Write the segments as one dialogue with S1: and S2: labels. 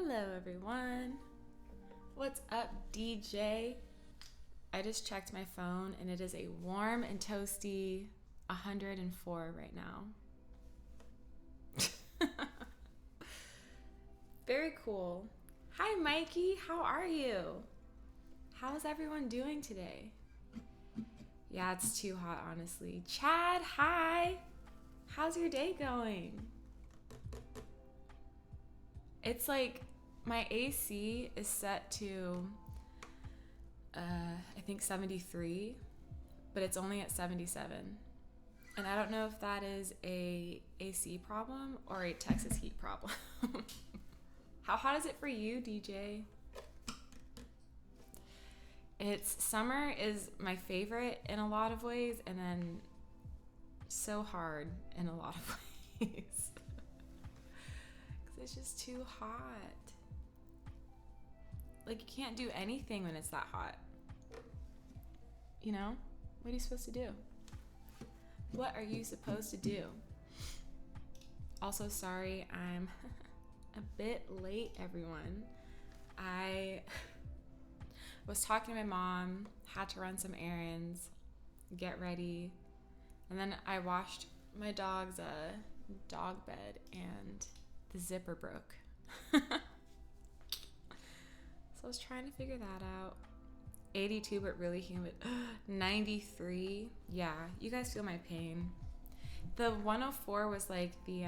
S1: Hello everyone. What's up, DJ? I just checked my phone and it is a warm and toasty 104 right now. Very cool. Hi Mikey, how are you? How's everyone doing today? Yeah, it's too hot, honestly. Chad, hi. How's your day going? It's like my AC is set to, I think 73, but it's only at 77. And I don't know if that is a AC problem or a Texas heat problem. How hot is it for you, DJ? Summer is my favorite in a lot of ways, and then so hard in a lot of ways. It's just too hot. Like, you can't do anything when it's that hot. You know? What are you supposed to do? What are you supposed to do? Also, sorry, I'm a bit late, everyone. I was talking to my mom, had to run some errands, get ready, and then I washed my dog's dog bed, and the zipper broke. So I was trying to figure that out. 82, but really humid. 93. Yeah, you guys feel my pain. The 104 was like the,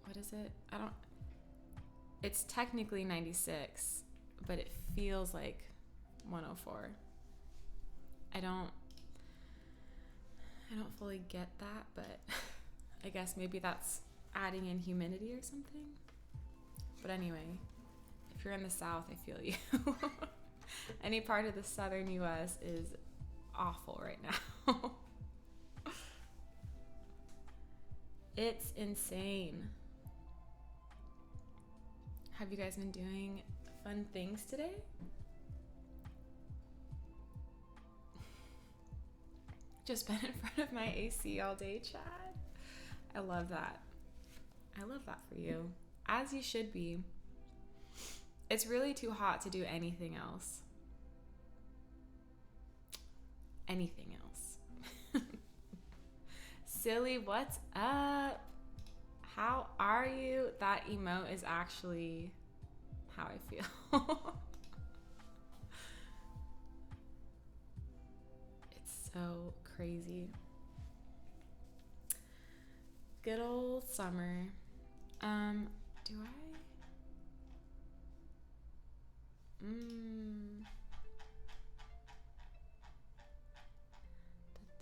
S1: what is it? It's technically 96, but it feels like 104. I don't fully get that, but I guess maybe that's adding in humidity or something. But anyway, if you're in the South, I feel you. Any part of the southern US is awful right now. It's insane. Have you guys been doing fun things today? Just been in front of my AC all day, Chad. I love that. I love that for you. As you should be. It's really too hot to do anything else. Anything else. Silly, what's up? How are you? That emote is actually how I feel. It's so crazy. Good old summer. Do I?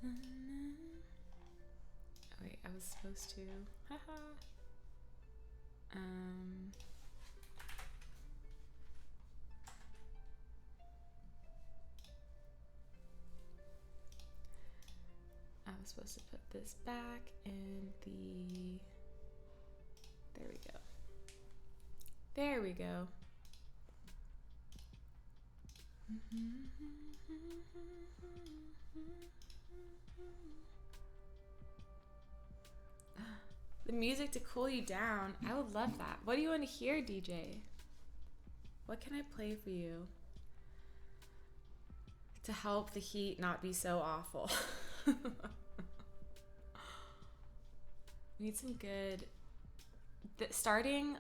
S1: Oh, wait, I was supposed to. Haha. I was supposed to put this back in the. There we go. There we go. The music to cool you down. I would love that. What do you want to hear, DJ? What can I play for you to help the heat not be so awful? We need some good... Starting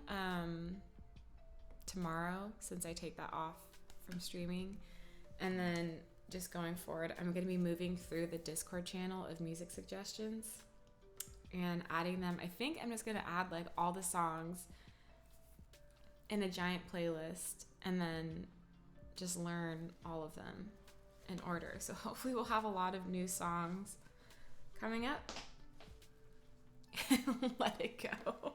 S1: tomorrow, since I take that off from streaming, and then just going forward, I'm going to be moving through the Discord channel of music suggestions and adding them. I think I'm just going to add like all the songs in a giant playlist and then just learn all of them in order. So hopefully we'll have a lot of new songs coming up. Let it go.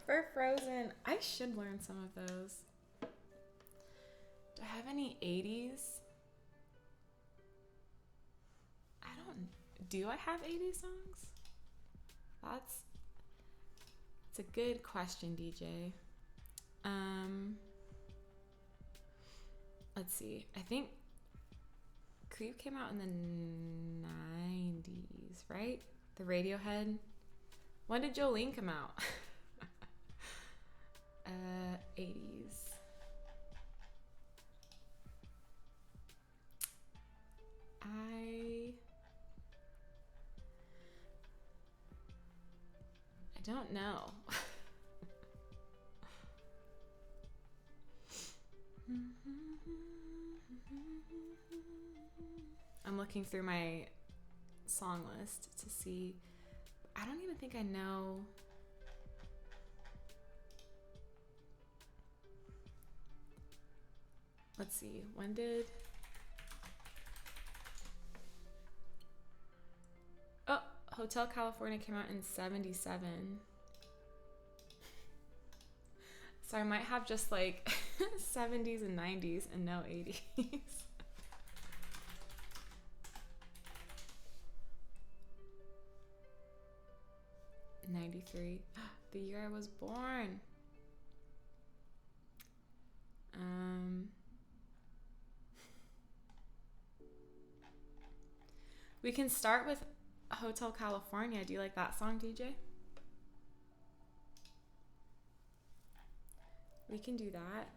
S1: For Frozen, I should learn some of those. Do I have any 80s? Do I have 80s songs? That's a good question, DJ. Let's see. I think Creep came out in the 90s, right? The Radiohead. When did Jolene come out? 80s. I don't know. I'm looking through my song list to see. I don't even think I know. Let's see. When did... Oh, Hotel California came out in 77. So I might have just like 70s and 90s and no 80s. 93. The year I was born. We can start with Hotel California. Do you like that song, DJ? We can do that.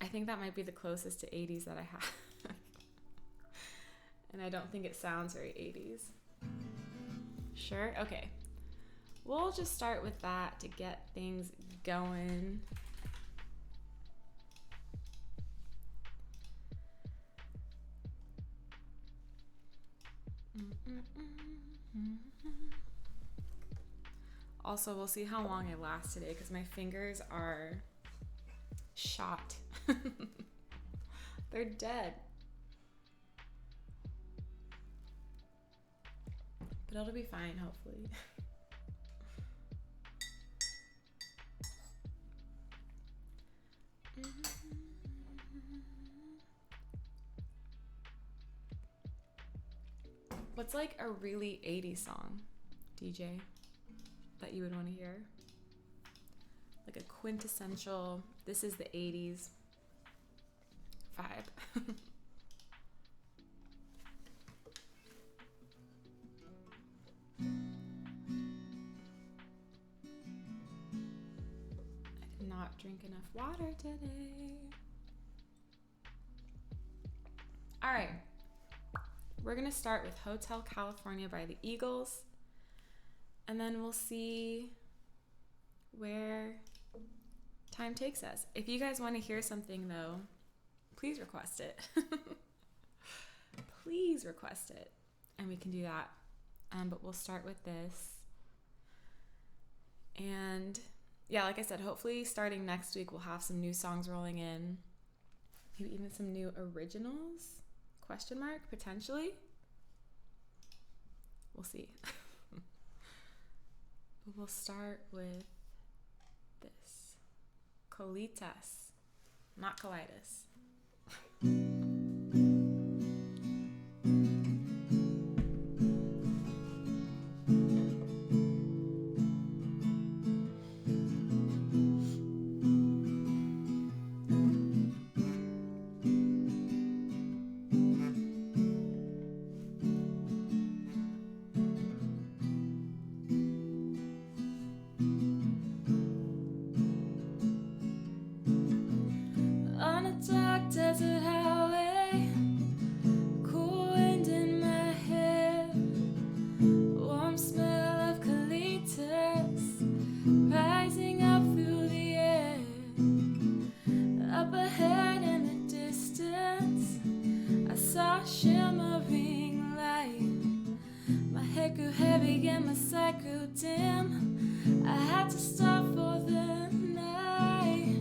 S1: I think that might be the closest to 80s that I have. And I don't think it sounds very 80s. Sure? Okay. We'll just start with that to get things going. Also, we'll see how long I last today because my fingers are shot. They're dead. But it'll be fine, hopefully. What's like a really 80s song, DJ, that you would want to hear? Like a quintessential, this is the 80s vibe. I did not drink enough water today. All right. We're going to start with Hotel California by the Eagles, and then we'll see where time takes us. If you guys want to hear something, though, please request it. Please request it, and we can do that. But we'll start with this. And yeah, like I said, hopefully starting next week, we'll have some new songs rolling in. Maybe even some new originals? Question mark, potentially. We'll see. But we'll start with this. Colitas, not colitis. Desert highway, cool wind in my hair, warm smell of colitas rising up through the air. Up ahead in the distance, I saw a shimmering light. My head grew heavy and my sight grew dim. I had to stop for the night.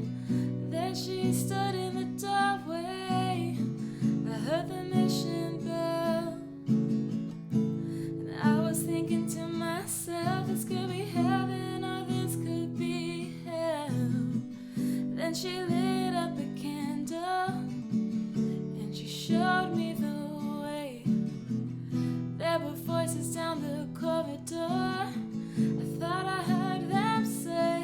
S1: There she stood in the doorway. I heard the mission bell, and I was thinking to myself, this could be heaven or this could be hell. Then she lit up a candle and she showed me the way. There were voices down the corridor. I thought I heard them say,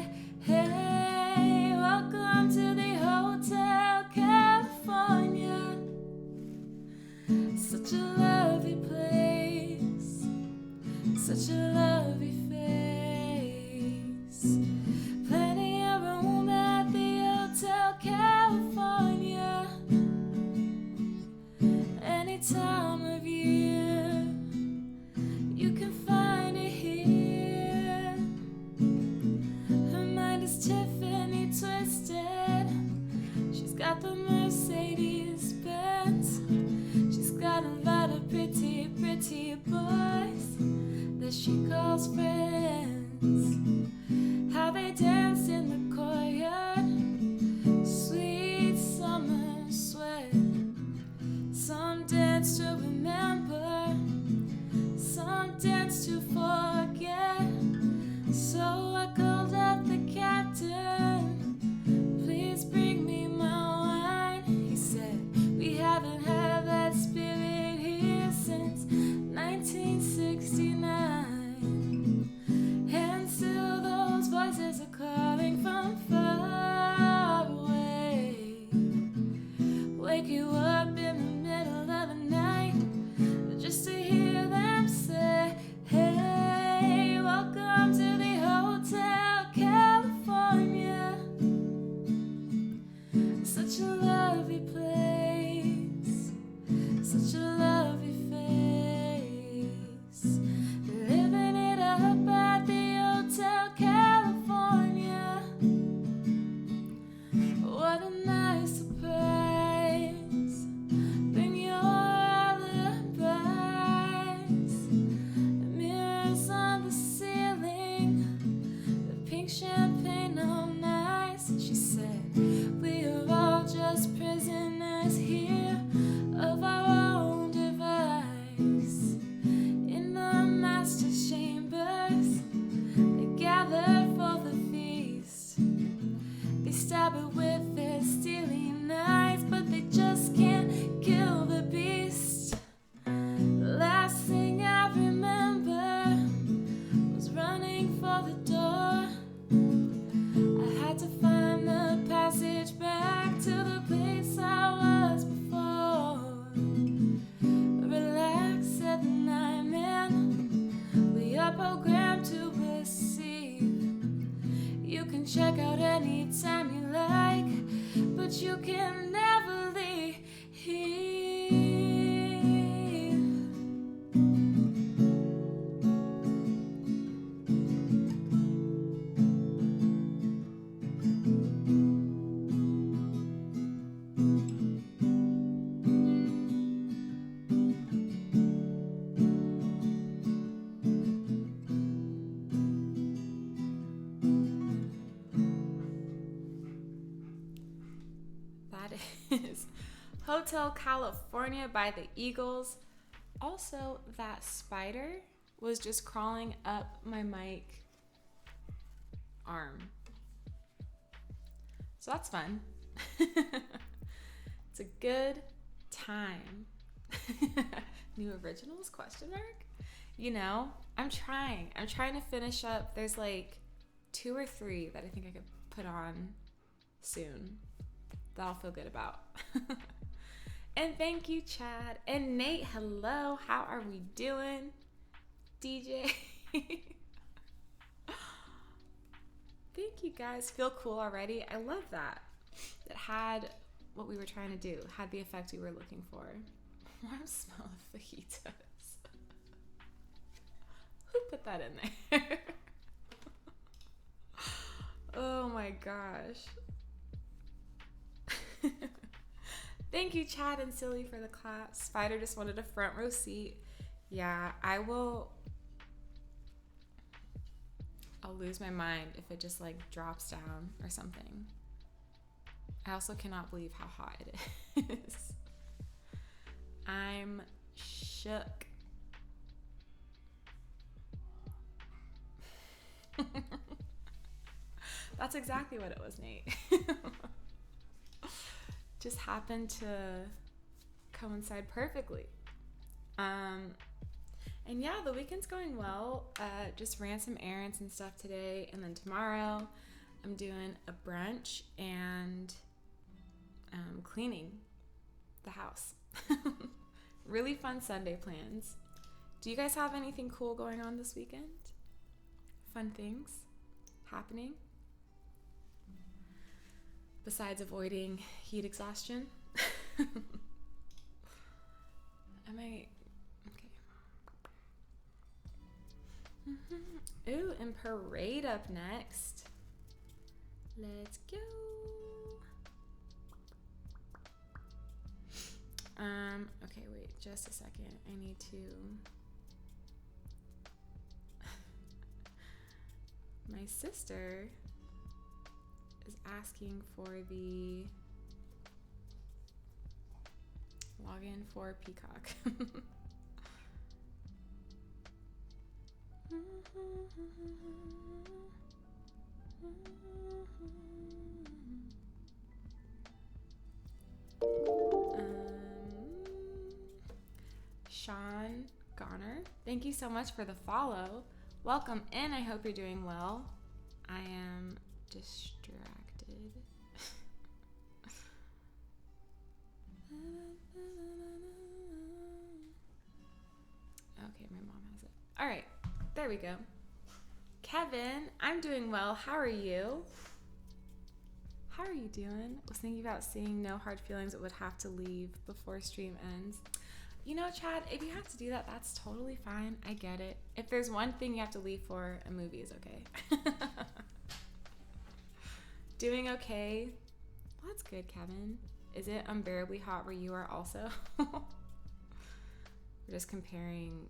S1: pretty, pretty boys that she calls friends. How they dance in the courtyard, sweet summer sweat. Some dance to remember, some dance to forget. So I called up the captain, please bring me my wine. He said, we haven't had that spirit here since 1969. And still those voices are calling from far away. Wake you up in the middle of the night just to hear them say, hey, welcome to the Hotel California. Such a lovely place, such a lovely face. Living it up at the Hotel California. What a nice surprise. Bring your alibis. The mirrors on the ceiling, the pink champagne all nice. And she said, we are all just prisoners here of our own device. In the master's chambers, they gather for the feast. They stab it with their steely knives, but they just can't kill the beast. The last thing I remember was running for the door. I had to find the passage back to the place I was before. Relax, said the night man, we are programmed to receive. You can check out anytime you like, but you can never leave. That is Hotel California by the Eagles. Also, that spider was just crawling up my mic arm. So that's fun. It's a good time. New originals, question mark? You know, I'm trying to finish up. There's like 2 or 3 that I think I could put on soon that I'll feel good about. And thank you, Chad. And Nate, hello. How are we doing? DJ. Thank you, guys. Feel cool already. I love that. It had what we were trying to do. Had the effect we were looking for. Warm smell of fajitas. Who put that in there? Oh my gosh. Thank you, Chad and Silly, for the clap. Spider just wanted a front row seat. Yeah, I'll lose my mind if it just like drops down or something. I also cannot believe how hot it is. I'm shook. That's exactly what it was, Nate. Just happened to coincide perfectly. And yeah, the weekend's going well. Just ran some errands and stuff today, and then tomorrow I'm doing a brunch and cleaning the house. Really fun Sunday plans. Do you guys have anything cool going on this weekend? Fun things happening? Besides avoiding heat exhaustion? Okay. Ooh, and Parade up next. Let's go. Okay, wait, just a second. I need to. My sister is asking for the login for Peacock. Sean Goner, thank you so much for the follow. Welcome in. I hope you're doing well. I am distracted. Okay, my mom has it. All right, there we go. Kevin, I'm doing well. How are you? How are you doing? I was thinking about seeing No Hard Feelings, but would have to leave before stream ends. You know, Chad, if you have to do that, that's totally fine. I get it. If there's one thing you have to leave for, a movie is okay. Doing okay? Well, that's good, Kevin. Is it unbearably hot where you are also? We're just comparing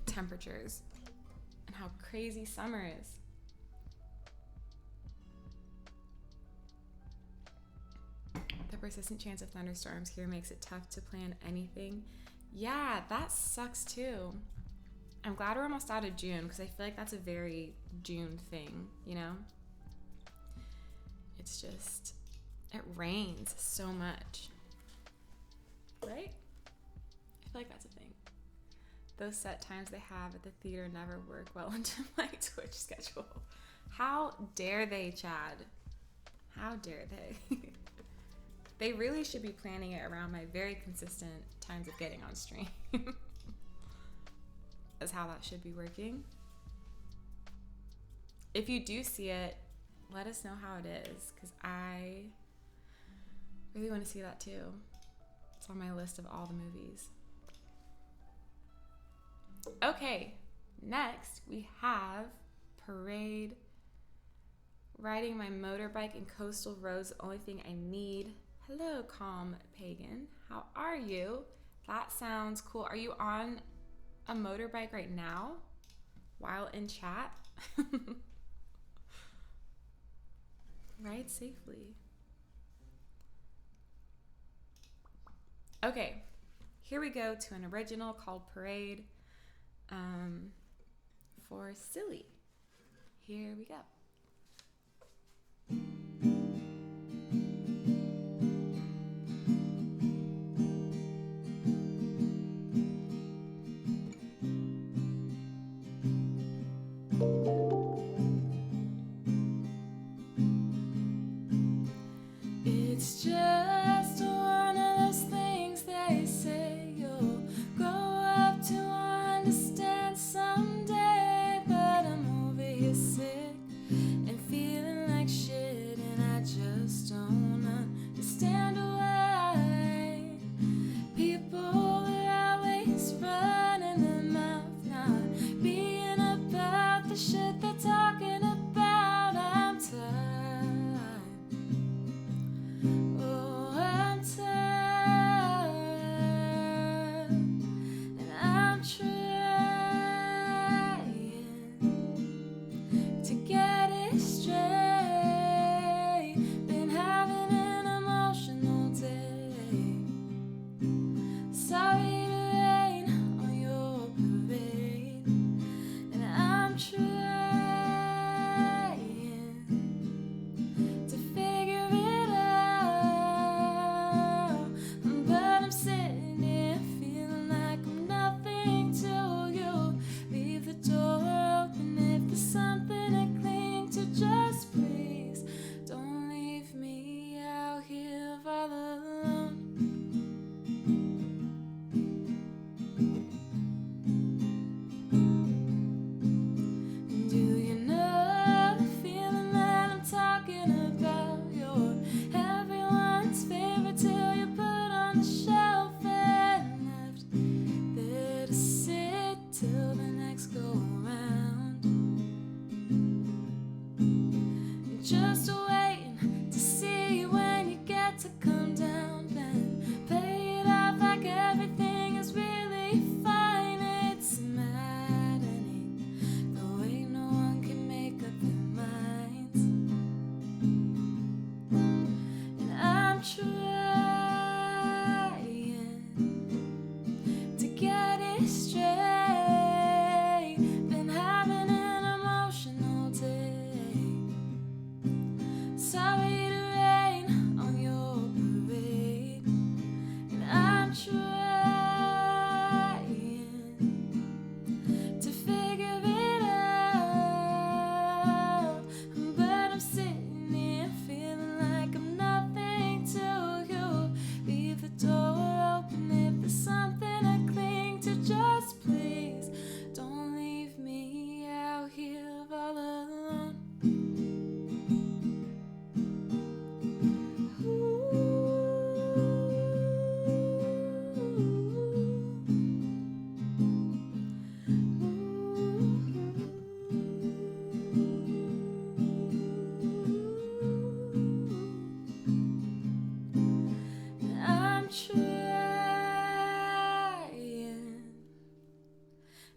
S1: temperatures and how crazy summer is. The persistent chance of thunderstorms here makes it tough to plan anything. Yeah, that sucks too. I'm glad we're almost out of June because I feel like that's a very June thing, you know? It's just, it rains so much. Right? I feel like that's a thing. Those set times they have at the theater never work well into my Twitch schedule. How dare they, Chad? How dare they? They really should be planning it around my very consistent times of getting on stream. That's how that should be working. If you do see it, let us know how it is, because I really want to see that too. It's on my list of all the movies. Okay, next we have Parade. Riding my motorbike in coastal roads, the only thing I need. Hello, Calm Pagan. How are you? That sounds cool. Are you on a motorbike right now while in chat? Ride safely. Okay, here we go to an original called Parade for Silly. Here we go. It's just one of those things they say you'll grow up to understand someday, but I'm over here sick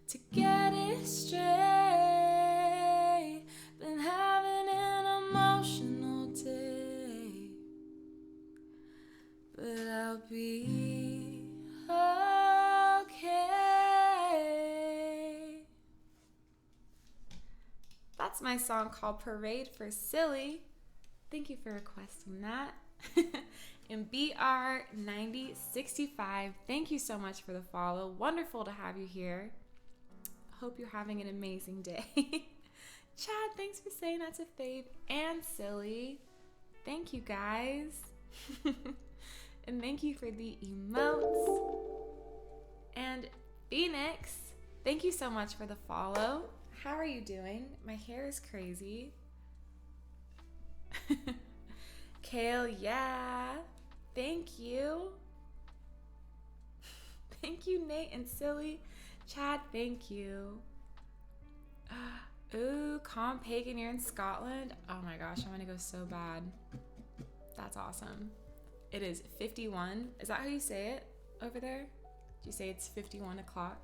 S1: to get it straight. Been having an emotional day, but I'll be okay. That's my song called Parade for Silly. Thank you for requesting that. And BR9065, thank you so much for the follow. Wonderful to have you here. Hope you're having an amazing day. Chad, thanks for saying that to Fave and Silly. Thank you guys. And thank you for the emotes. And Phoenix, thank you so much for the follow. How are you doing? My hair is crazy. Kale, yeah. Thank you. Thank you, Nate and Silly. Chad, thank you. Ooh, Calm Pagan, you're in Scotland? Oh my gosh, I want to go so bad. That's awesome. It is 51. Is that how you say it over there? Do you say it's 51 o'clock?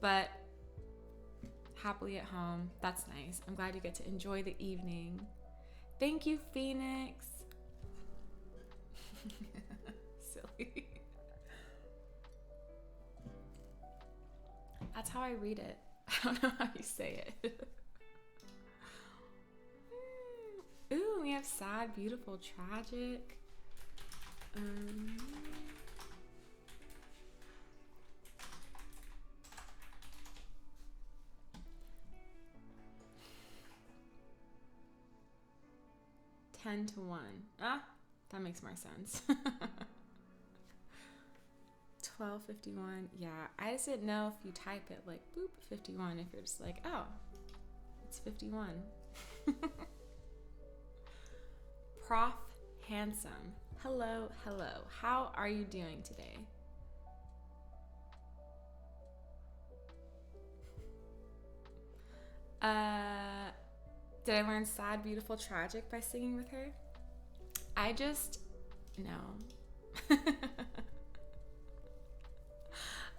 S1: But happily at home. That's nice. I'm glad you get to enjoy the evening. Thank you, Phoenix. Silly. That's how I read it. I don't know how you say it. Ooh, we have sad, beautiful, tragic. 10 to 1. Ah, that makes more sense. 12:51. Yeah, I just didn't know if you type it like boop 51, if you're just like, oh, it's 51. Prof Handsome. Hello, hello. How are you doing today? Did I learn sad, beautiful, tragic by singing with her? No.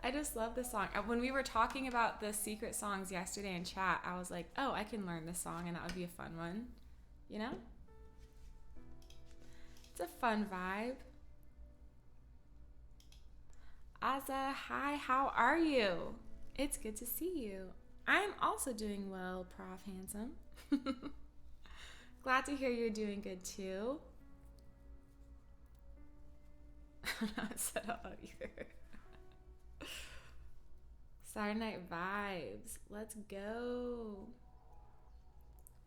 S1: I just love this song. When we were talking about the secret songs yesterday in chat, I was like, oh, I can learn this song and that would be a fun one. You know? It's a fun vibe. Aza, hi, how are you? It's good to see you. I'm also doing well, Prof Handsome. Glad to hear you're doing good too. I'm not set up either. Saturday Night Vibes. Let's go.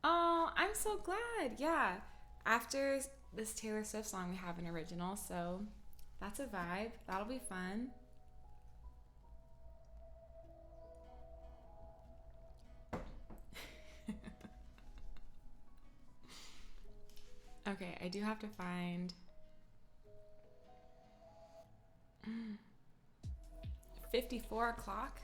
S1: Oh, I'm so glad. Yeah. After this Taylor Swift song, we have an original, so that's a vibe. That'll be fun. Okay, I do have to find 54 o'clock.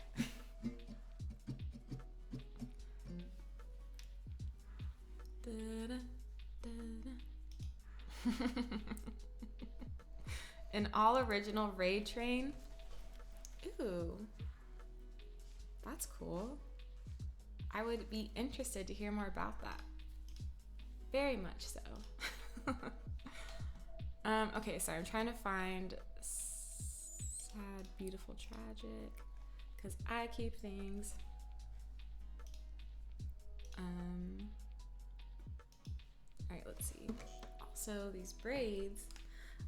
S1: An all original Raid Train. Ooh, that's cool. I would be interested to hear more about that. Very much so. Okay, sorry, I'm trying to find sad, beautiful, tragic, because I keep things. Alright, let's see. Also, these braids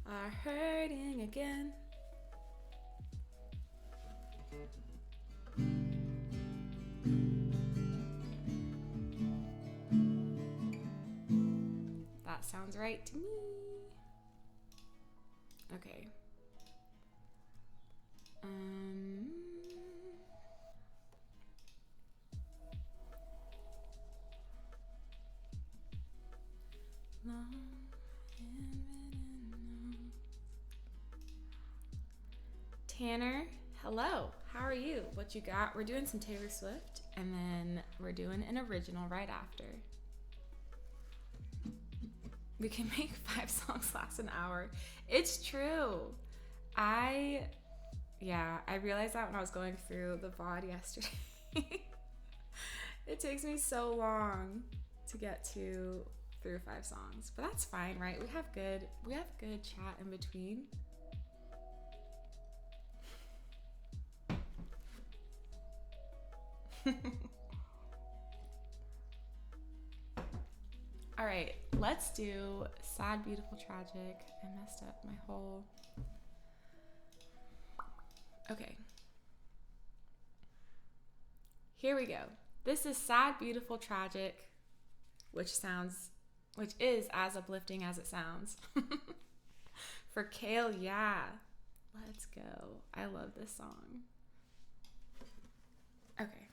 S1: are hurting again. That sounds right to me. Okay. Tanner, hello. How are you? What you got? We're doing some Taylor Swift, and then we're doing an original right after. We can make 5 songs last an hour. It's true. I realized that when I was going through the VOD yesterday. It takes me so long to get through 5 songs, but that's fine, right? We have good chat in between. All right, let's do sad, beautiful, tragic. I messed up my whole. Okay. Here we go. This is sad, beautiful, tragic, which is as uplifting as it sounds. For Kale, yeah. Let's go. I love this song. Okay.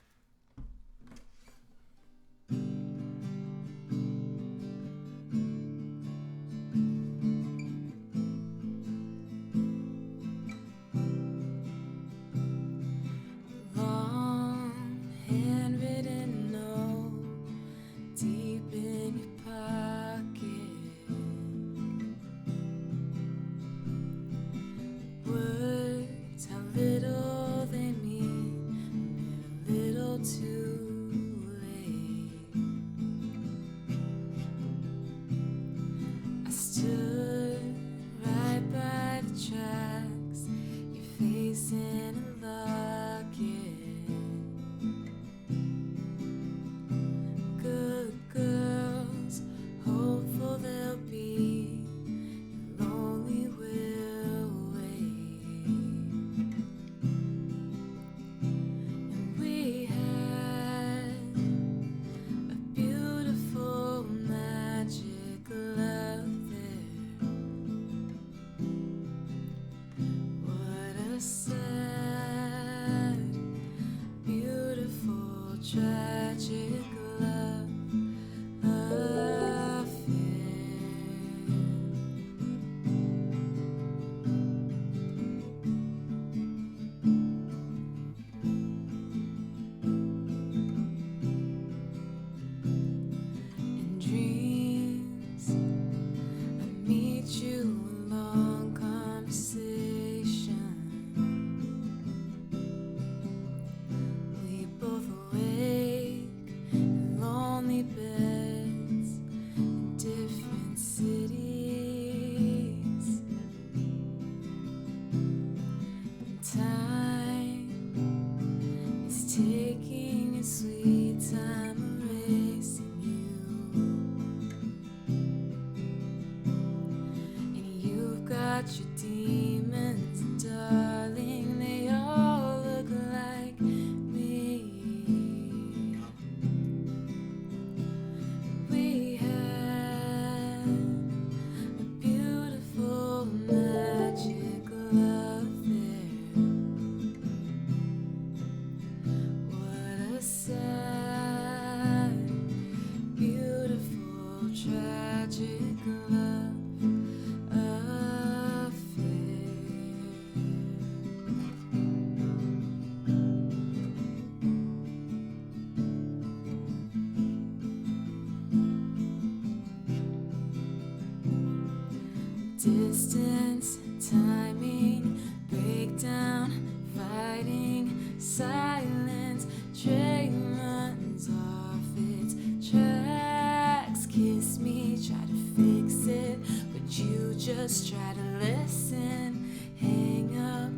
S1: Distance, timing, breakdown, fighting, silence, train runs off its tracks. Kiss me, try to fix it, but you just try to listen. Hang up,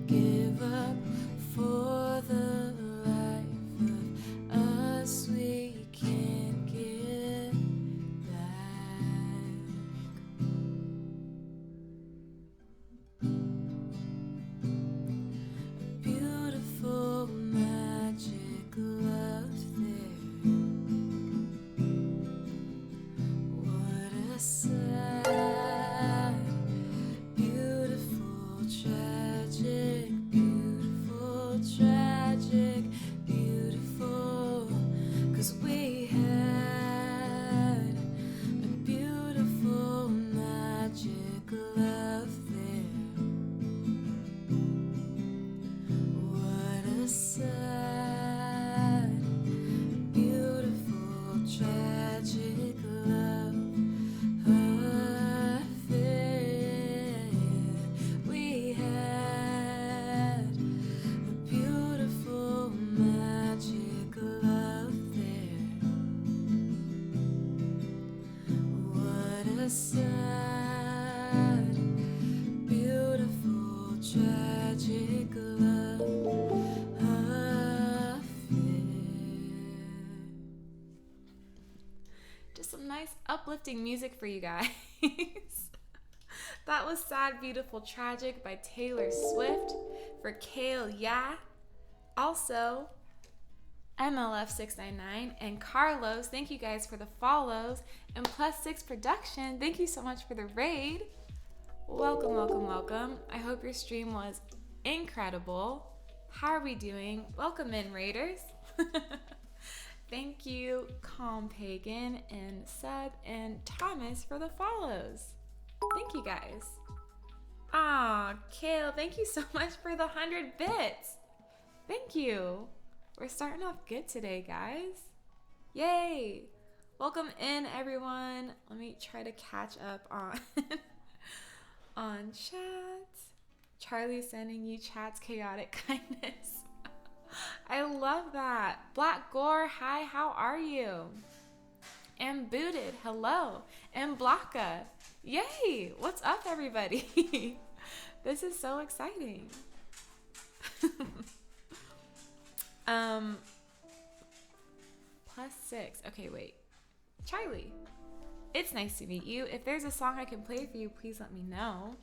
S1: give up for the life of us we can't get back. Tragic love affair. Just some nice uplifting music for you guys. That was Sad, Beautiful, Tragic by Taylor Swift for Kale Ya. Also, MLF699 and Carlos, thank you guys for the follows. And +6 Production, thank you so much for the raid. Welcome, welcome, welcome. I hope your stream was incredible. How are we doing? Welcome in, Raiders. Thank you, Calm Pagan and Seb and Thomas for the follows. Thank you guys. Ah, Kale, thank you so much for the 100 bits. Thank you. We're starting off good today, guys. Yay. Welcome in, everyone. Let me try to catch up on on chat. Charlie sending you chat's chaotic kindness. I love that. Black Gore, hi, how are you? And Booted, hello. And Blaka, yay. What's up, everybody? This is so exciting. +6. Okay, wait. Charlie, it's nice to meet you. If there's a song I can play for you, please let me know.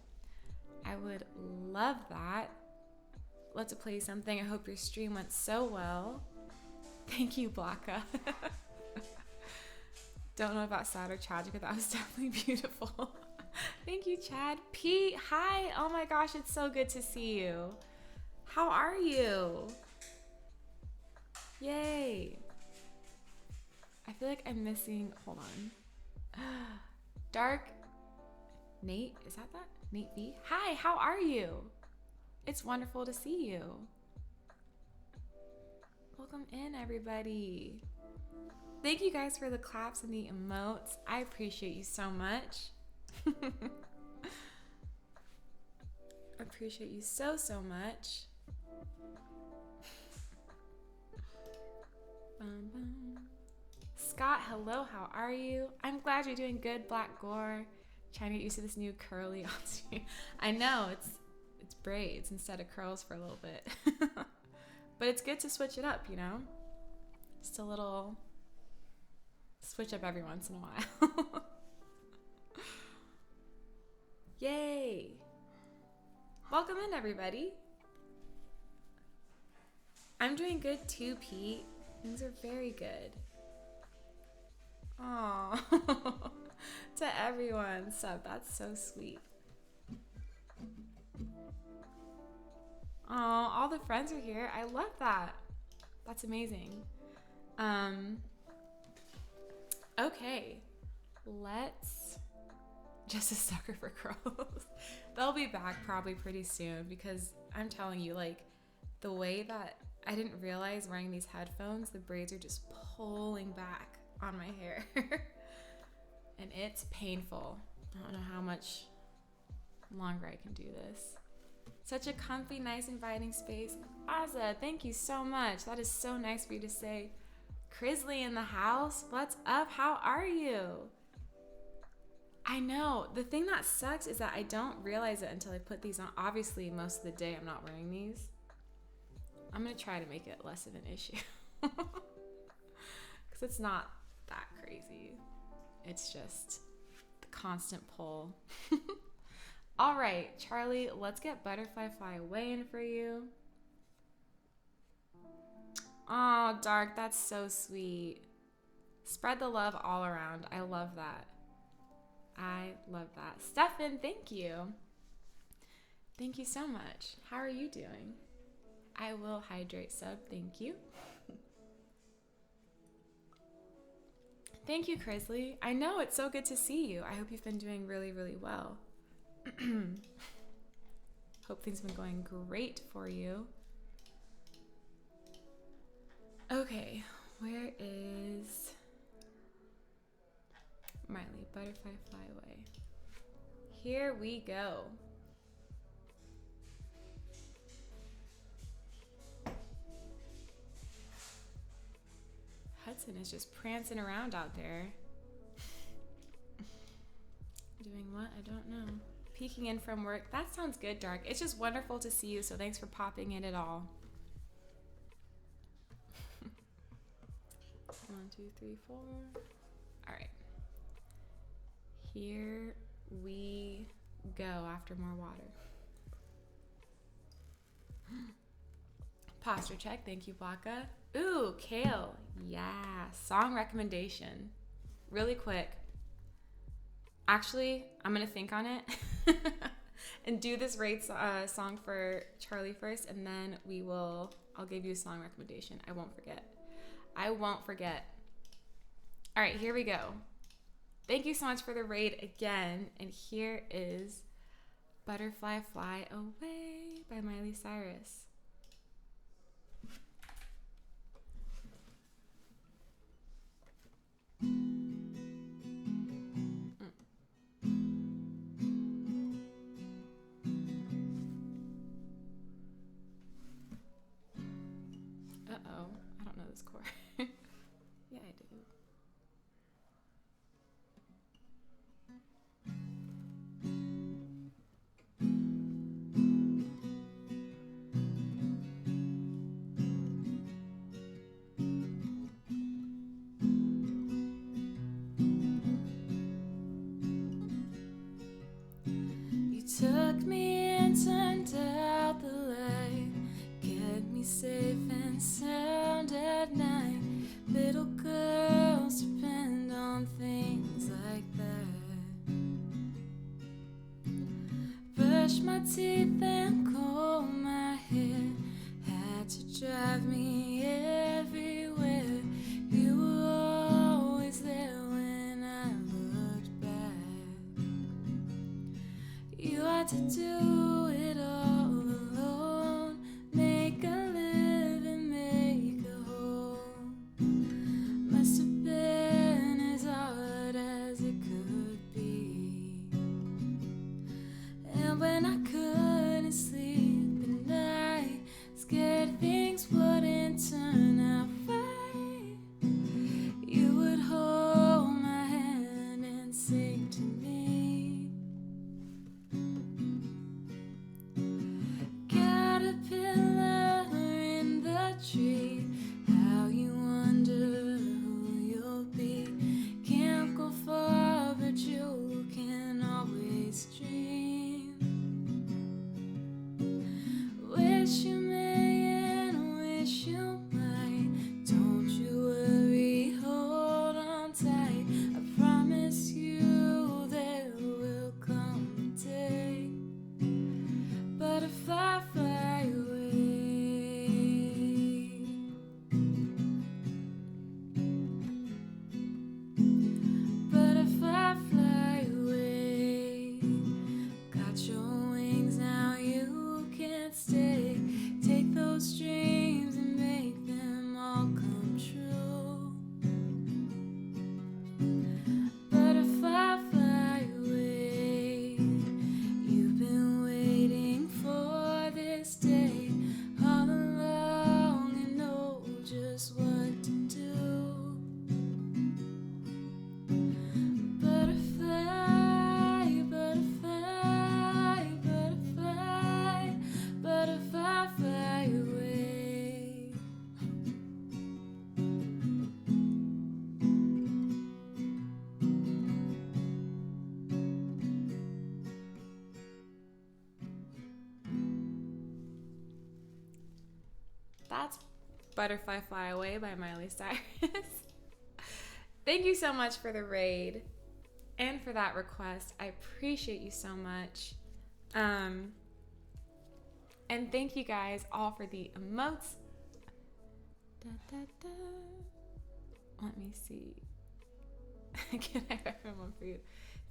S1: I would love that. Love to play something. I hope your stream went so well. Thank you, Blaka. Don't know about sad or tragic, but that was definitely beautiful. Thank you, Chad. Pete, hi. Oh my gosh, it's so good to see you. How are you? Yay. I feel like I'm missing, hold on. Dark Nate, is that? Nate V? Hi, how are you? It's wonderful to see you. Welcome in, everybody. Thank you guys for the claps and the emotes. I appreciate you so much. Appreciate you so, so much. Scott, hello, how are you? I'm glad you're doing good, Black Gore. Trying to get used to this new curly on. I know, it's braids instead of curls for a little bit. But it's good to switch it up, you know? Just a little switch up every once in a while. Yay! Welcome in, everybody. I'm doing good too, Pete. Things are very good. Aww. To everyone. Sub, that's so sweet. Aw, all the friends are here. I love that. That's amazing. Okay. Let's... Just a sucker for curls. They'll be back probably pretty soon because I'm telling you, like, the way that I didn't realize wearing these headphones, the braids are just pulling back on my hair. And it's painful. I don't know how much longer I can do this. Such a comfy, nice, inviting space. Azza, thank you so much. That is so nice for you to say. Crisley in the house. What's up? How are you? I know. The thing that sucks is that I don't realize it until I put these on. Obviously, most of the day I'm not wearing these. I'm going to try to make it less of an issue. Because it's not that crazy. It's just the constant pull. All right, Charlie, let's get Butterfly Fly Away in for you. Oh, Dark, that's so sweet. Spread the love all around. I love that. I love that. Stefan, thank you. Thank you so much. How are you doing? I will hydrate sub. Thank you. Thank you, Crisley. I know, it's so good to see you. I hope you've been doing really, really well. Hope things have been going great for you. Okay, where is Miley? Butterfly Fly Away. Here we go. Hudson is just prancing around out there. Doing what? I don't know. Peeking in from work. That sounds good, Dark. It's just wonderful to see you, so thanks for popping in at all. 1, 2, 3, 4. All right. Here we go after more water. Posture check. Thank you, Baka. Ooh, Kale. Yeah. Song recommendation. Really quick. Actually, I'm going to think on it and do this raid song for Charlie first, and then I'll give you a song recommendation. I won't forget. All right, here we go. Thank you so much for the raid again. And here is Butterfly Fly Away by Miley Cyrus. Uh-oh, I don't know this chord. Yeah, I do. You took me and turned out the light, kept me safe and sound at night. Little girls depend on things like that. Brush my teeth and comb my hair, had to drive me everywhere. You were always there when I looked back. You had to do it all alone, make a living, make a home. Must have been as hard as it could be. And when I couldn't sleep at night, scared things wouldn't turn out right, you would hold my hand and sing to me. Caterpillar in the tree, how you wonder who you'll be. Can't go far, but you can always dream. Wish you may and wish you might. Don't you worry, hold on tight. I promise you there will come a day. Butterfly fly away. Butterfly fly away. Got your wings now, you can't stay. Take those dreams and make them all come true. Butterfly fly away. You've been waiting for this day all along and know just what to do. Butterfly, butterfly, butterfly, butterfly fly away. That's Butterfly Fly Away by Miley Cyrus. Thank you so much for the raid and for that request. I appreciate you so much. And thank you guys all for the emotes. Da, da, da. Let me see. Can I recommend one for you?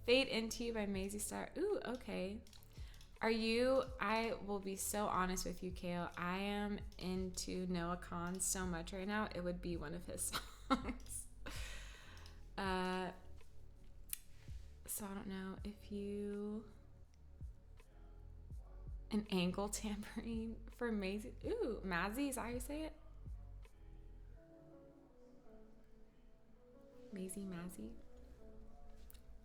S1: Fade Into You by Maisie Star. Ooh, okay. I will be so honest with you, Kale. I am into Noah Khan so much right now. It would be one of his songs. So I don't know if you... An angle tambourine for Maisie. Ooh, Mazzy, is that how you say it? Maisie, Mazzy.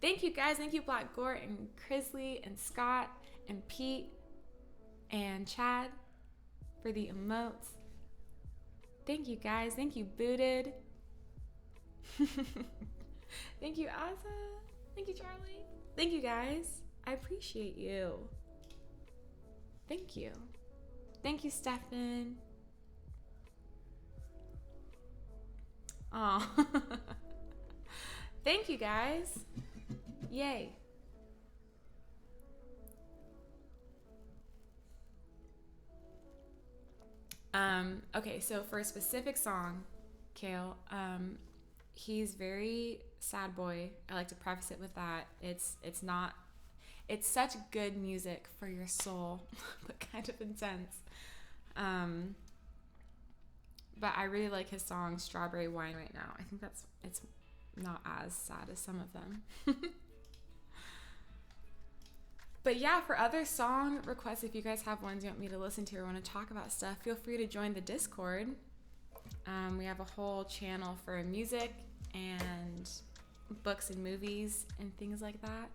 S1: Thank you guys. Thank you Black Gore and Crisley and Scott and Pete and Chad for the emotes. Thank you guys. Thank you Booted. Thank you Asa. Thank you Charlie. Thank you guys. I appreciate you. Thank you. Thank you Stefan. Oh. Thank you guys. Yay. Okay, so for a specific song, Kale, he's very sad boy. I like to preface it with that. It's such good music for your soul, but kind of intense. But I really like his song Strawberry Wine right now. I think it's not as sad as some of them. But yeah, for other song requests, if you guys have ones you want me to listen to or want to talk about stuff, feel free to join the Discord. We have a whole channel for music and books and movies and things like that.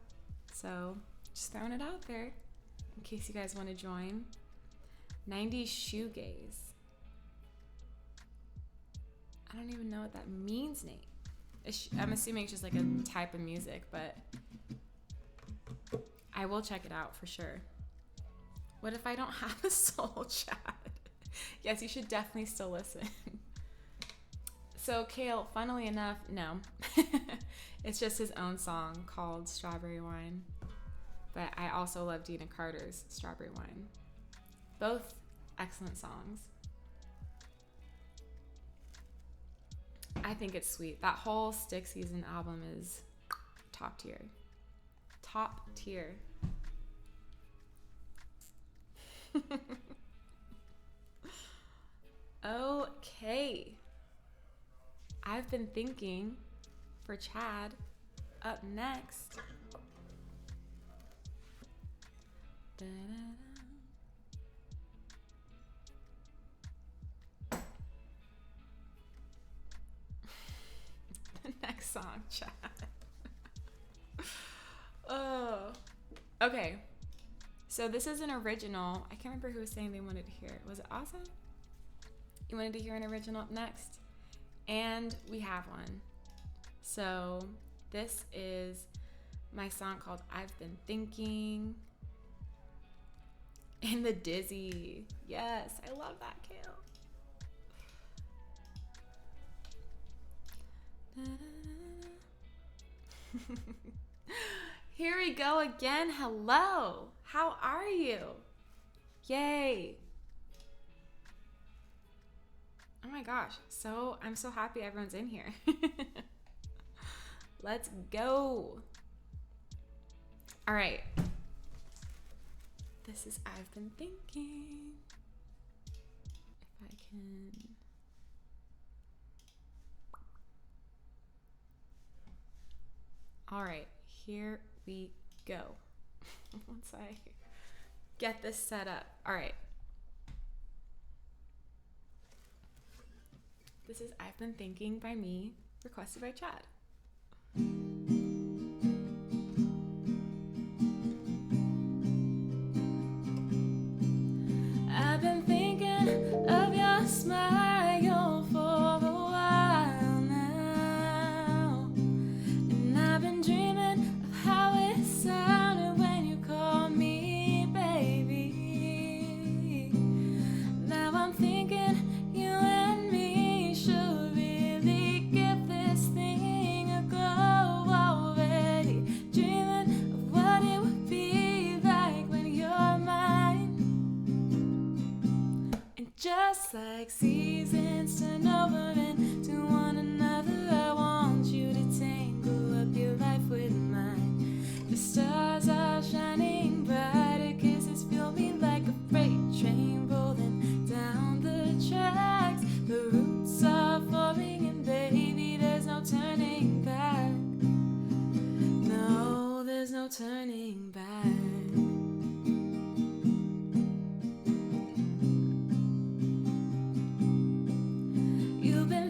S1: So just throwing it out there in case you guys want to join. 90s shoegaze. I don't even know what that means, Nate. I'm assuming it's just like a type of music, but I will check it out for sure. What if I don't have a soul, Chad? Yes, you should definitely still listen. So Kale, funnily enough, no. It's just his own song called Strawberry Wine. But I also love Dina Carter's Strawberry Wine. Both excellent songs. I think it's sweet. That whole Stick Season album is top tier. Top tier. Okay. I've been thinking for Chad up next. The next song, Chad. Oh. Okay. So this is an original. I can't remember who was saying they wanted to hear it. Was it Asa? You wanted to hear an original up next? And we have one. So this is my song called I've Been Thinking. In the Dizzy. Yes, I love that, Kale. Here we go again. Hello. How are you? Yay. Oh my gosh. I'm so happy everyone's in here. Let's go. All right. This is I've Been Thinking. If I can. All right, here we go. Once I get this set up. All right. This is I've Been Thinking by me, requested by Chad. I've been thinking of your smile for a while now, and I've been dreaming of how it sounded when you called me baby. Now I'm thinking you and me should really give this thing a go already, dreaming of what it would be like when you're mine. Just like seasons turn over into one another, I want you to tangle up your life with mine. The stars are shining brighter, kisses fill me like a freight train rolling down the tracks. The roots are forming and baby, there's no turning back. No, there's no turning back. You've been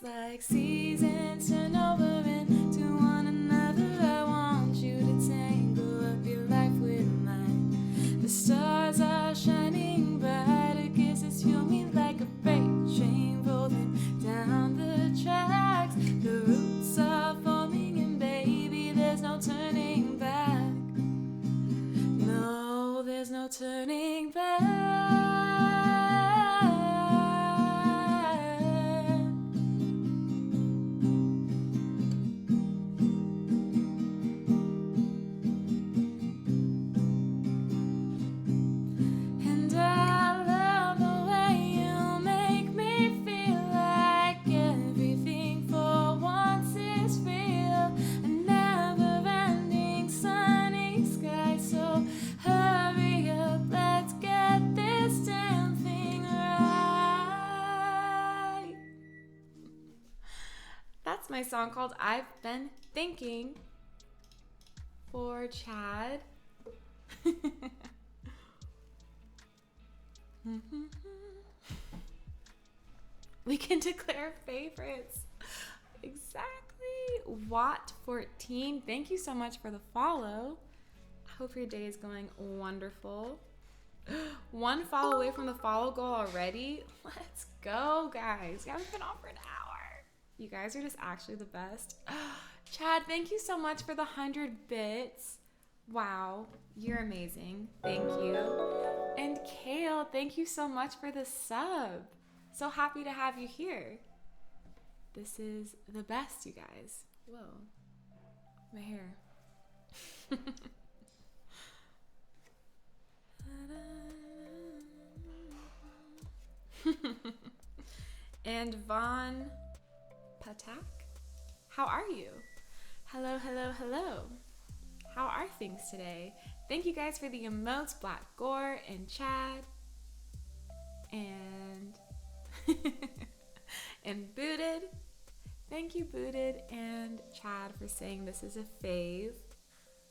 S1: like seasons turn over into one another. I want you to tangle up your life with mine. The stars are shining brighter, kisses fuel me like a freight train rolling down the tracks. The roots are forming and baby, there's no turning back. No, there's no turning back. And I love the way you make me feel like everything for once is real. A never-ending sunny sky, so hurry up, let's get this damn thing right. That's my song called I've Been Thinking for Chad. We can declare favorites. Exactly. Watt14, thank you so much for the follow. I hope your day is going wonderful. One follow away from the follow goal already. Let's go, guys. You haven't been on for an hour. You guys are just actually the best. Chad, thank you so much for the 100 bits. Wow, you're amazing. Thank you. And Kale, thank you so much for the sub. So happy to have you here. This is the best, you guys. Whoa, my hair. And Von Patak, how are you? Hello, hello, hello. How are things today? Thank you guys for the emotes, Black Gore and Chad. And and Booted. Thank you, Booted and Chad, for saying this is a fave.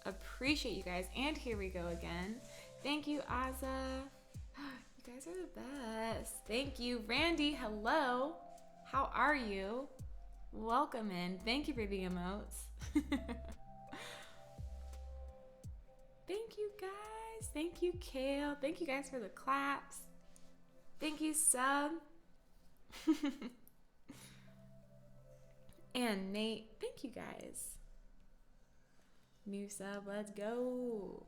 S1: Appreciate you guys. And here we go again. Thank you, Azza. You guys are the best. Thank you, Randy. Hello. How are you? Welcome in. Thank you for the emotes. Thank you, guys. Thank you, Kale. Thank you guys for the claps. Thank you, Sub. And Nate, thank you guys. New sub, let's go.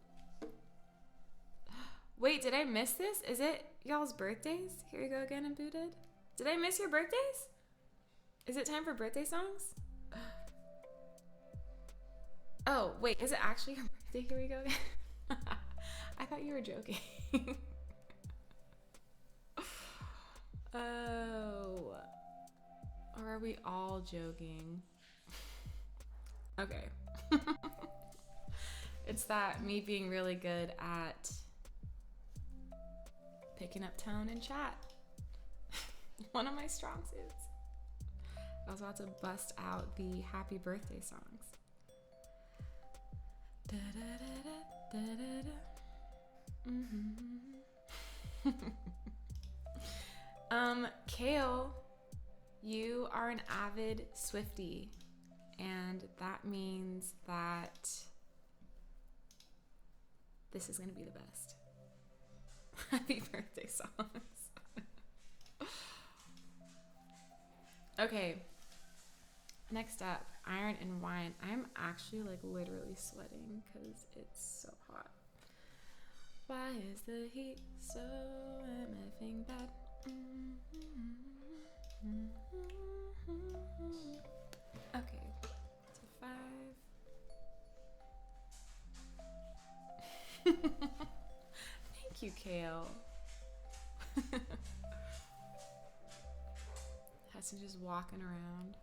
S1: Wait, did I miss this? Is it y'all's birthdays? Here we go again and Booted. Did I miss your birthdays? Is it time for birthday songs? Oh, wait, is it actually your birthday? Here we go again. I thought you were joking. Oh. Or are we all joking? Okay. It's that me being really good at picking up tone in chat. One of my strong suits. I was about to bust out the happy birthday songs. Da, da, da, da, da, da. Kale, you are an avid Swiftie, and that means that this is going to be the best. Happy birthday songs. Okay, next up, Iron and Wine. I'm actually like literally sweating because it's so hot. Why is the heat so effing bad? Okay, so 5. Thank you, Kale. Has him just walking around.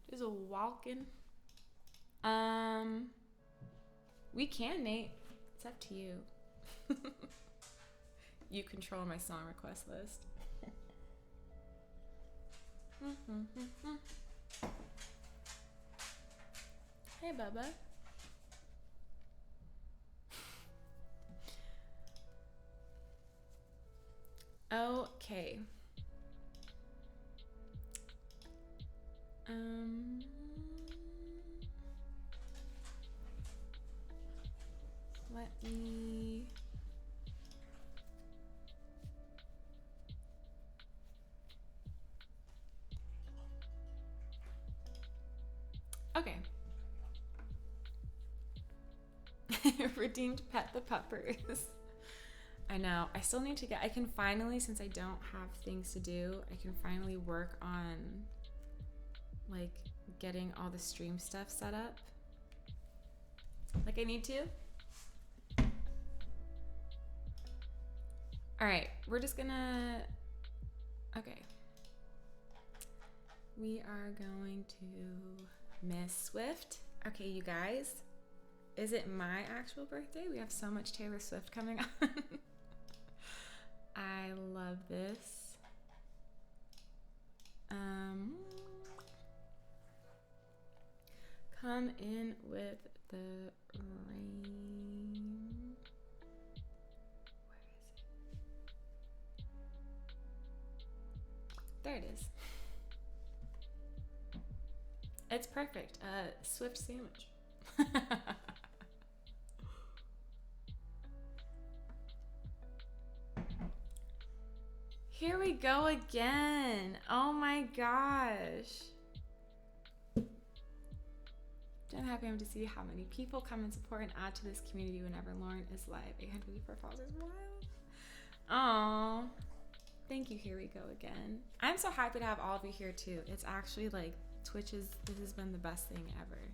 S1: Just a walking. We can, Nate. It's up to you. You control my song request list. Hey, Bubba. Okay. Um, let me. Okay. Redeemed pet the puppers. I know. I still need to get. I can finally, since I don't have things to do, I can finally work on like getting all the stream stuff set up. Like I need to. All right, we're just gonna. Okay. We are going to Miss Swift. Okay, you guys. Is it my actual birthday? We have so much Taylor Swift coming on. I love this. Come in with the rain. Where is it? There it is. It's perfect. Swift sandwich. Here we go again. Oh my gosh. I'm happy to see how many people come and support and add to this community whenever Lauren is live. 854 followers. Wow. Aww. Thank you. Here we go again. I'm so happy to have all of you here too. It's actually like this has been the best thing ever.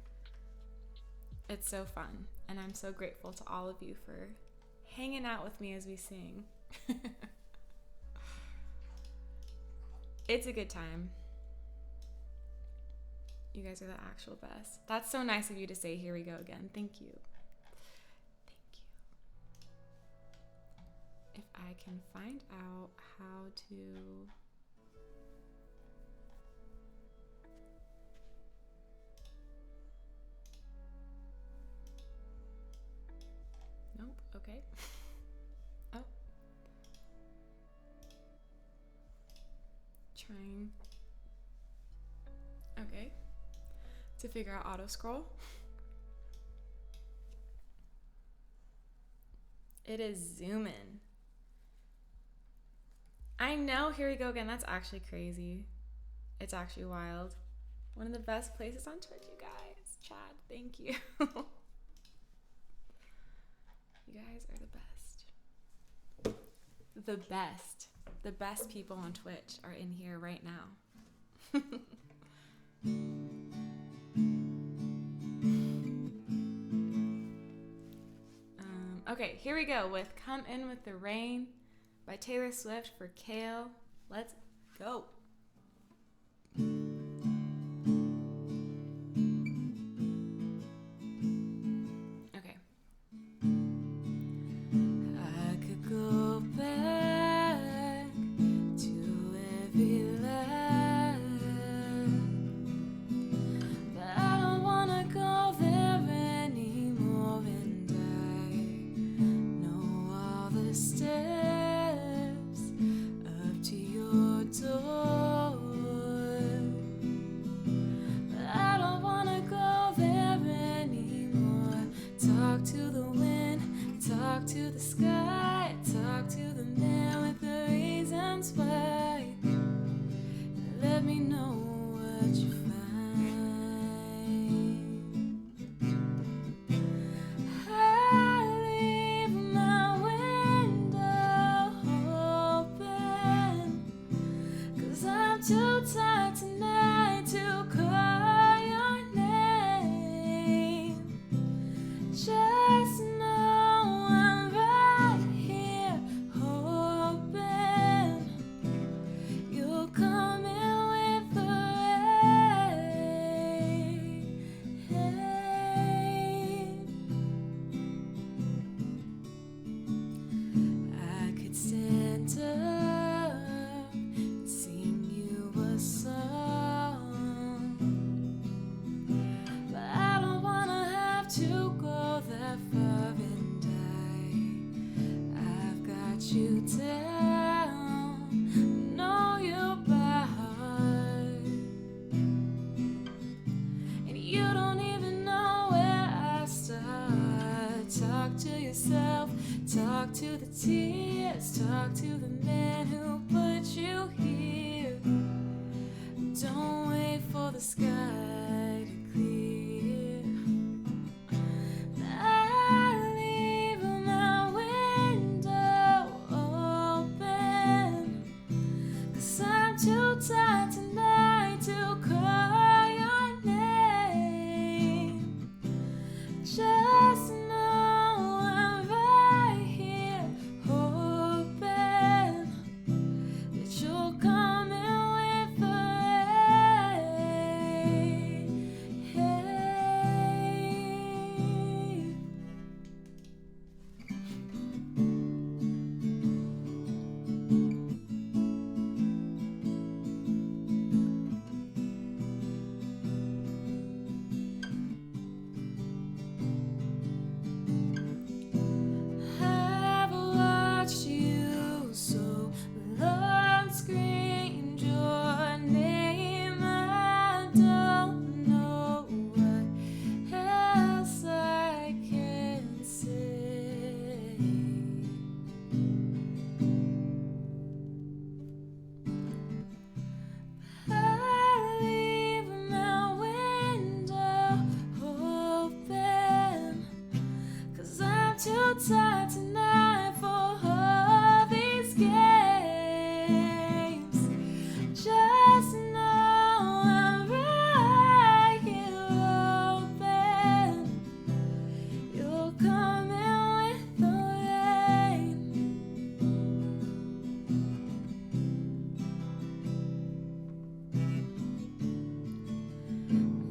S1: It's so fun. And I'm so grateful to all of you for hanging out with me as we sing. It's a good time. You guys are the actual best. That's so nice of you to say. Here we go again. Thank you. Thank you. If I can find out how to... Nope. Okay. Oh. Trying. Okay. To figure out auto scroll. It is zoom in. I know. Here we go again. That's actually crazy. It's actually wild. One of the best places on Twitch, you guys. Chad, thank you. You guys are the best. The best. The best people on Twitch are in here right now. Okay, here we go with Come In With The Rain by Taylor Swift for Kale. Let's go. Okay. I could go back to every life, but I don't wanna go there anymore, and I know all the steps up to your door, but I don't wanna go there anymore. Talk to the wind, talk to the sky, talk to the man with the reasons why. Let me know what you find. I leave my window open, 'cause I'm too tired tonight to call your name. Just know I'm right here hoping you'll come in with the rain. I could stand up and sing you a song, but I don't wanna have to go that far, and I've got you down, know you by heart. yourself. Talk to the tears, talk to the man who put you here. Don't wait for the sky to clear. I leave my window open, 'cause I'm too tired tonight to call your name. Just know I'm right here, hoping that you'll come in with the rain. I've watched you so long, screamed your name. I don't know what else I can say. I leave my window open, 'cause I'm too tired tonight for all these games. Just know I'm right here open. You'll come in with the rain.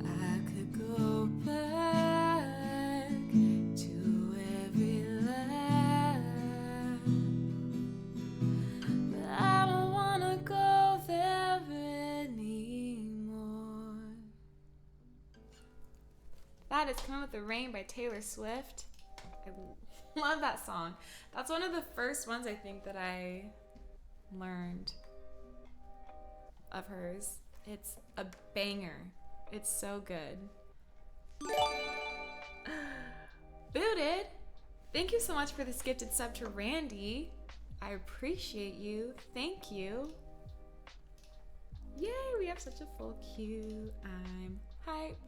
S1: I could go back to every line, but I don't wanna go there anymore. That is Come With the Rain by Taylor Swift. I love that song. That's one of the first ones I think that I learned of hers. It's a banger. It's so good. Booted, thank you so much for this gifted sub to Randy. I appreciate you. Thank you. Yay, we have such a full queue. I'm hype.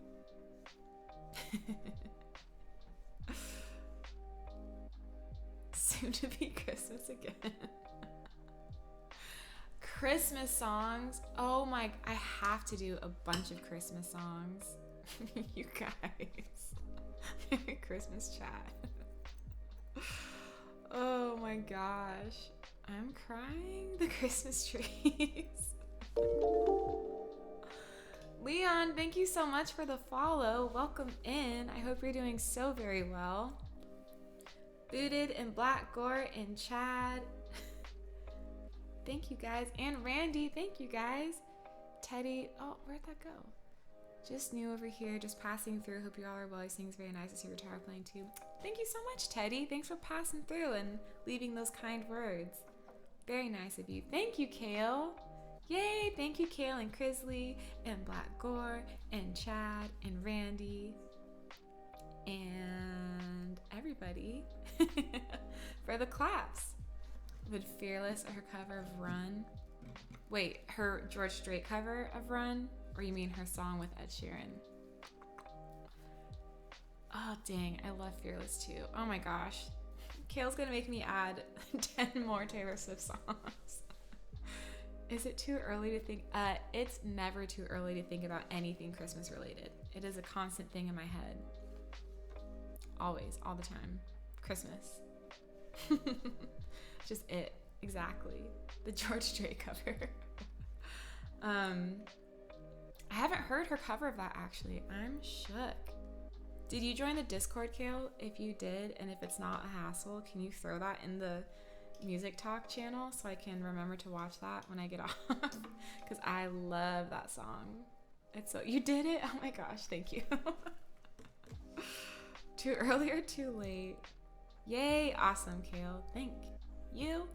S1: Soon to be Christmas again. Christmas songs. Oh my, I have to do a bunch of Christmas songs. You guys. Merry Christmas chat. Oh my gosh. I'm crying. The Christmas trees. Leon, thank you so much for the follow. Welcome in. I hope you're doing so very well. Booted and Black Gore and Chad. Thank you guys. And Randy, thank you guys. Teddy, oh, where'd that go? Just new over here, just passing through. Hope you all are well. He sings very nice to see your guitar playing too. Thank you so much, Teddy. Thanks for passing through and leaving those kind words. Very nice of you. Thank you, Kale. Yay, thank you, Kale and Crisley and Black Gore and Chad and Randy and everybody for the claps. Would Fearless her cover of Run? Wait, her George Strait cover of Run? Or you mean her song with Ed Sheeran? Oh, dang. I love Fearless too. Oh my gosh. Kale's gonna make me add 10 more Taylor Swift songs. Is it too early to think? It's never too early to think about anything Christmas related. It is a constant thing in my head. Always, all the time. Christmas. Just it. Exactly. The George Strait cover. I haven't heard her cover of that actually. I'm shook. Did you join the Discord, Kale? If you did, and if it's not a hassle, can you throw that in the music talk channel so I can remember to watch that when I get off? Because I love that song. It's so, you did it? Oh my gosh, thank you. Too early or too late? Yay, awesome, Kale. Thank you.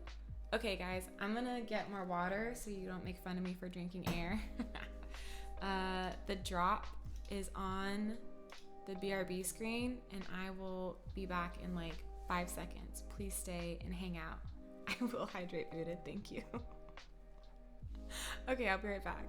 S1: Okay, guys, I'm gonna get more water so you don't make fun of me for drinking air. The drop is on the BRB screen, and I will be back in like 5 seconds. Please stay and hang out. I will hydrate Buddha. Thank you. Okay, I'll be right back.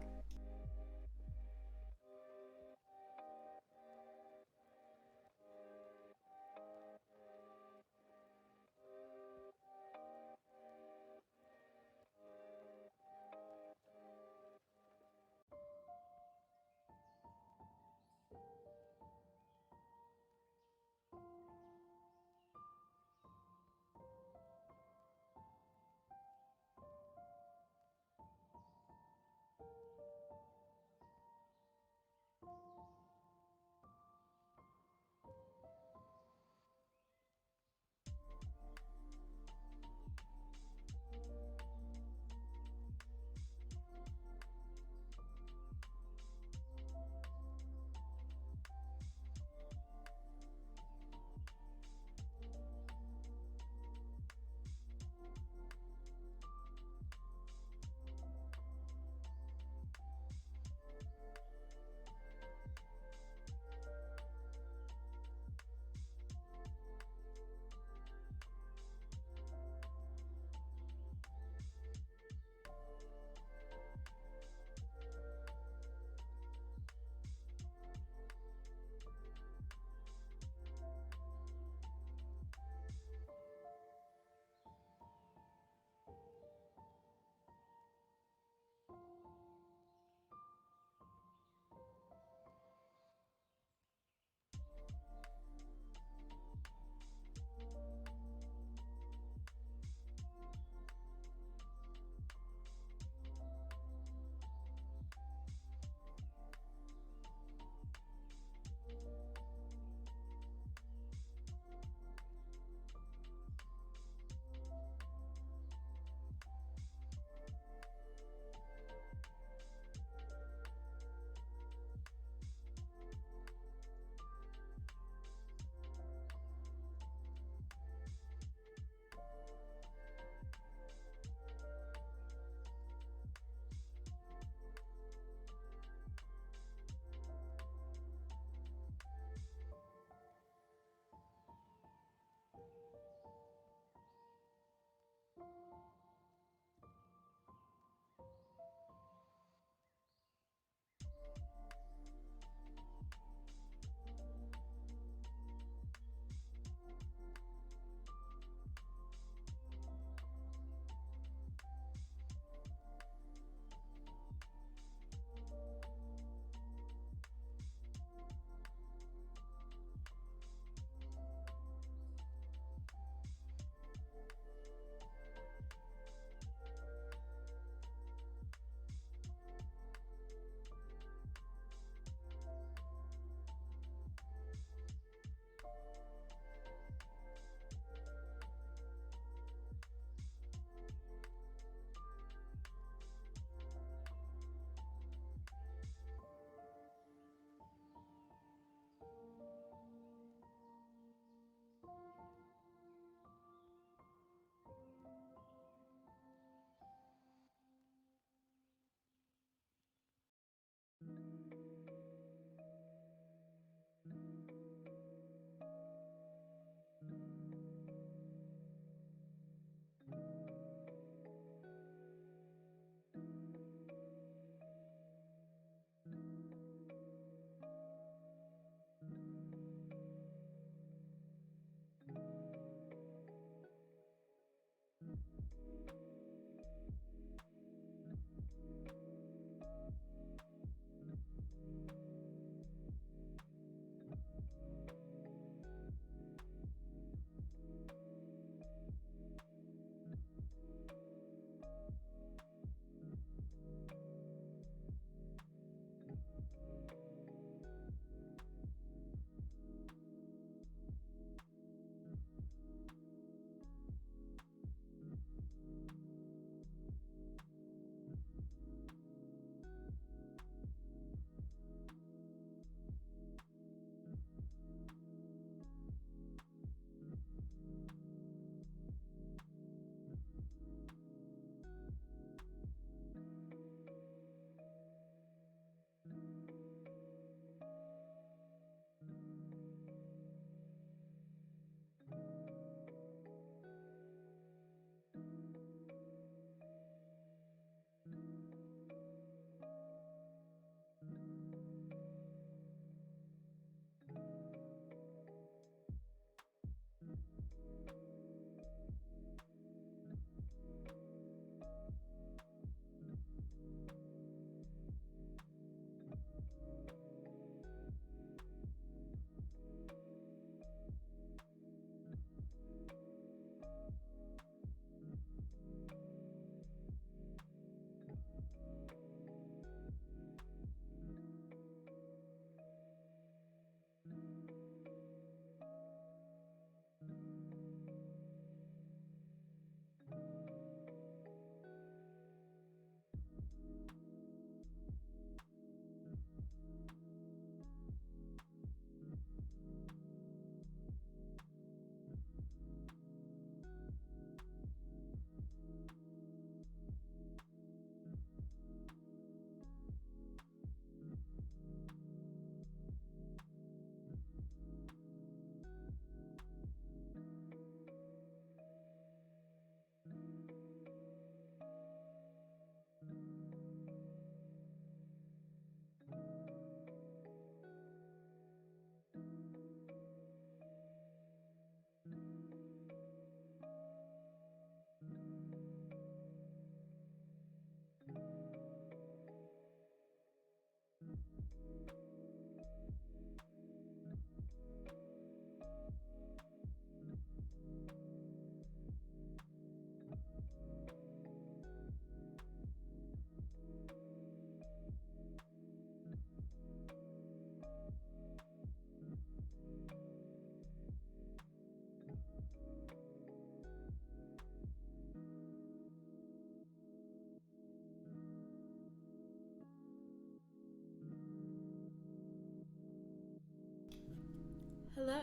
S1: Hello.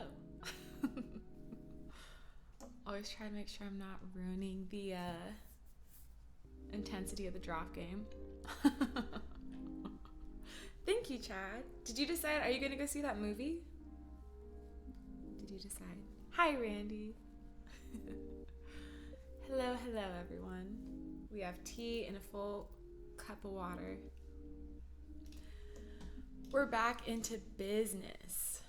S1: Always try to make sure I'm not ruining the intensity of the drop game. Thank you, Chad. Did you decide, are you going to go see that movie? Did you decide? Hi, Randy. Hello, everyone. We have tea and a full cup of water. We're back into business.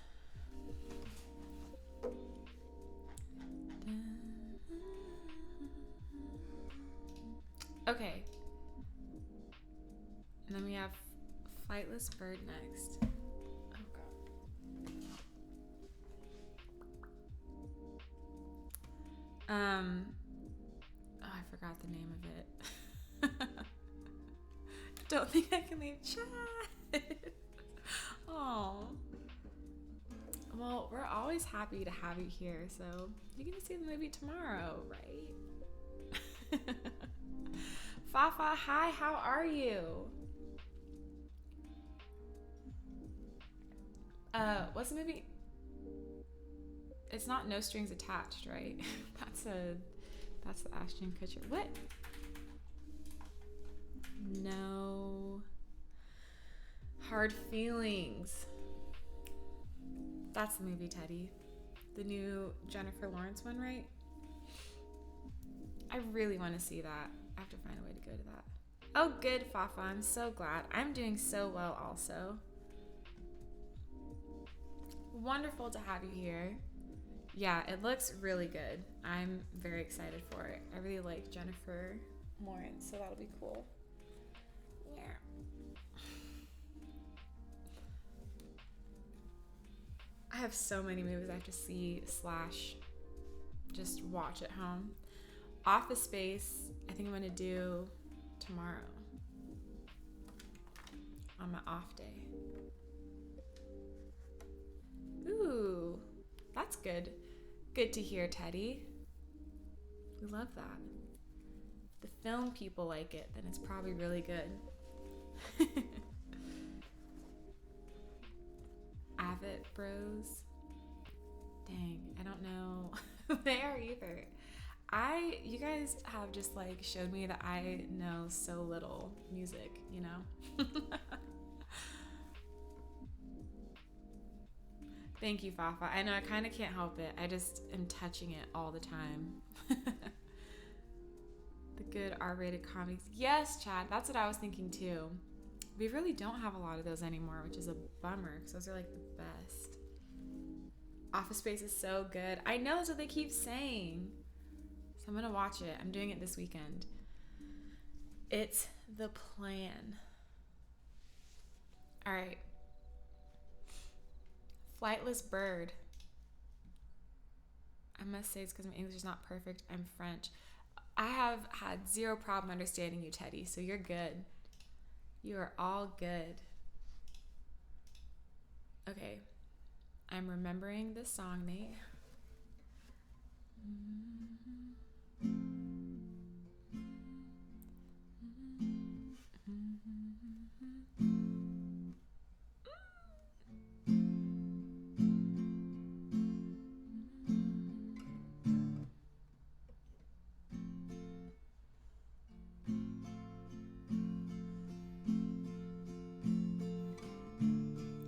S1: Okay. And then we have Flightless Bird next. Oh, God. Oh, I forgot the name of it. Don't think I can leave chat. Oh. Well, we're always happy to have you here, so you're gonna see the movie tomorrow, right? Fafa, hi, how are you? What's the movie? It's not No Strings Attached, right? That's the Ashton Kutcher. What? No Hard Feelings. That's the movie, Teddy. The new Jennifer Lawrence one, right? I really want to see that. I have to find a way to go to that. Oh, good, Fafa. I'm so glad. I'm doing so well also. Wonderful to have you here. Yeah, it looks really good. I'm very excited for it. I really like Jennifer Lawrence, so that'll be cool. Yeah. I have so many movies I have to see / just watch at home. Office Space, I think I'm going to do tomorrow on my off day. Ooh, that's good. Good to hear, Teddy. We love that. If the film people like it, then it's probably really good. Avid Bros. Dang, I don't know who they are either. You guys have just like showed me that I know so little music, you know? Thank you, Fafa. I know I kind of can't help it. I just am touching it all the time. The good R-rated comics. Yes, Chad, that's what I was thinking too. We really don't have a lot of those anymore, which is a bummer because those are like the best. Office Space is so good. I know, that's what they keep saying. So I'm going to watch it. I'm doing it this weekend. It's the plan. All right. Flightless Bird. I must say it's because my English is not perfect. I'm French. I have had zero problem understanding you, Teddy, so you're good. You are all good. Okay. I'm remembering this song, Nate.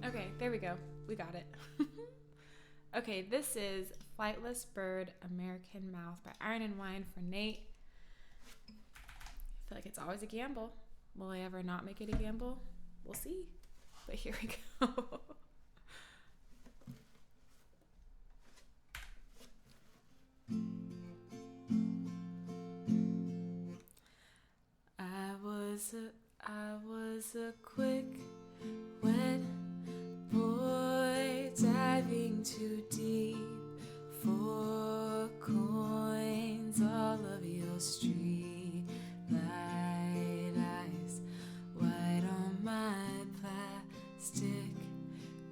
S1: Okay, there we go. We got it. Okay, this is Flightless Bird, American Mouth by Iron and Wine for Nate. I feel like it's always a gamble. Will I ever not make it a gamble? We'll see. But here we go. I was a quick, wet boy diving too deep for coins. All of your street light eyes, white on my plastic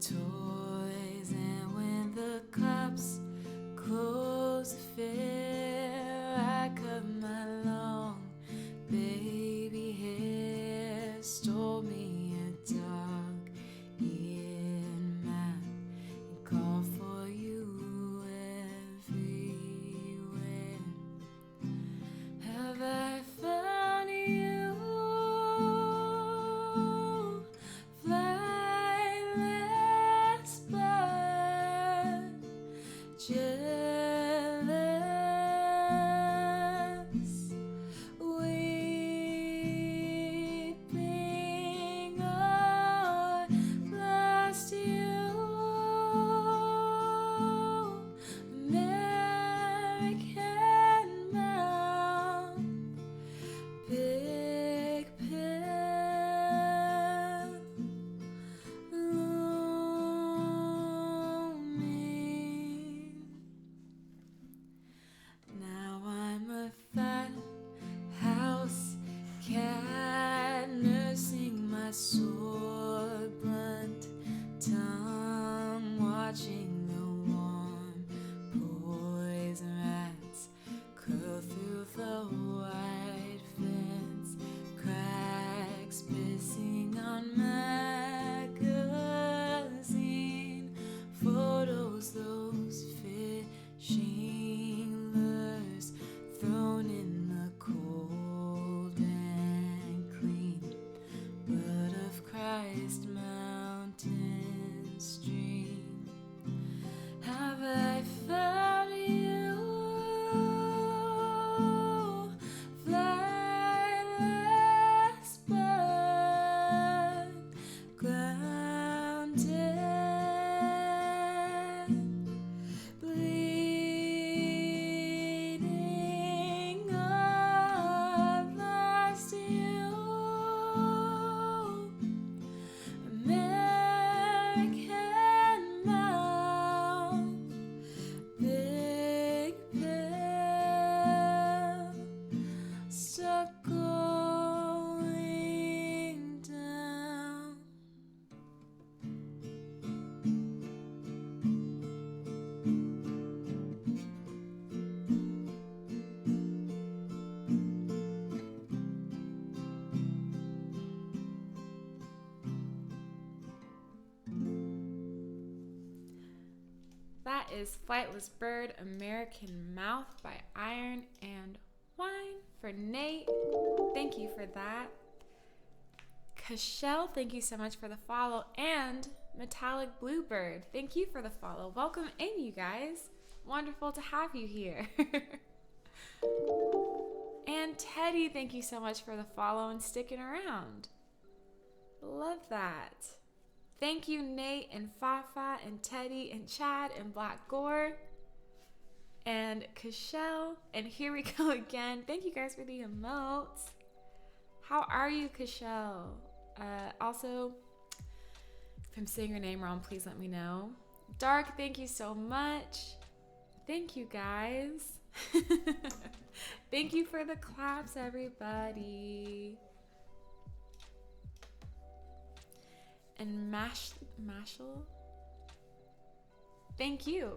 S1: toys, and when the cops close the fair, I cut my long baby hair, stole me a dog in mine, and called for you is Flightless Bird, American Mouth by Iron and Wine for Nate. Thank you for that. Cashel, thank you so much for the follow. And Metallic Bluebird, thank you for the follow. Welcome in, you guys. Wonderful to have you here. And Teddy, thank you so much for the follow and sticking around. Love that. Thank you, Nate and Fafa and Teddy and Chad and Black Gore and Cashel. And here we go again. Thank you guys for the emotes. How are you, Cashel? Also, if I'm saying your name wrong, please let me know. Dark, thank you so much. Thank you, guys. Thank you for the claps, everybody. And Mashal, thank you.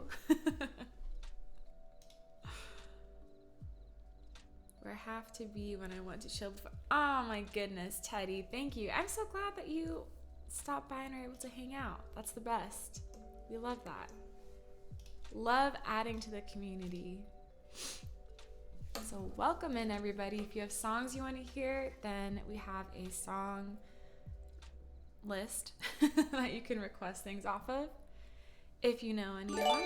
S1: Where have to be when I want to chill before. Oh my goodness, Teddy, thank you. I'm so glad that you stopped by and are able to hang out. That's the best. We love that. Love adding to the community. So welcome in, everybody. If you have songs you want to hear, then we have a song list that you can request things off of if you know anyone.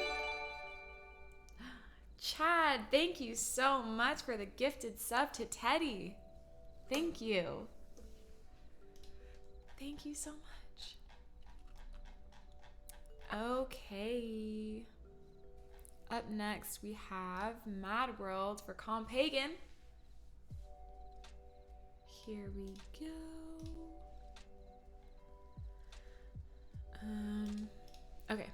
S1: Chad, thank you so much for the gifted sub to Teddy. Thank you. Thank you so much. Okay. Up next, we have Mad World for Calm Pagan. Here we go. Okay.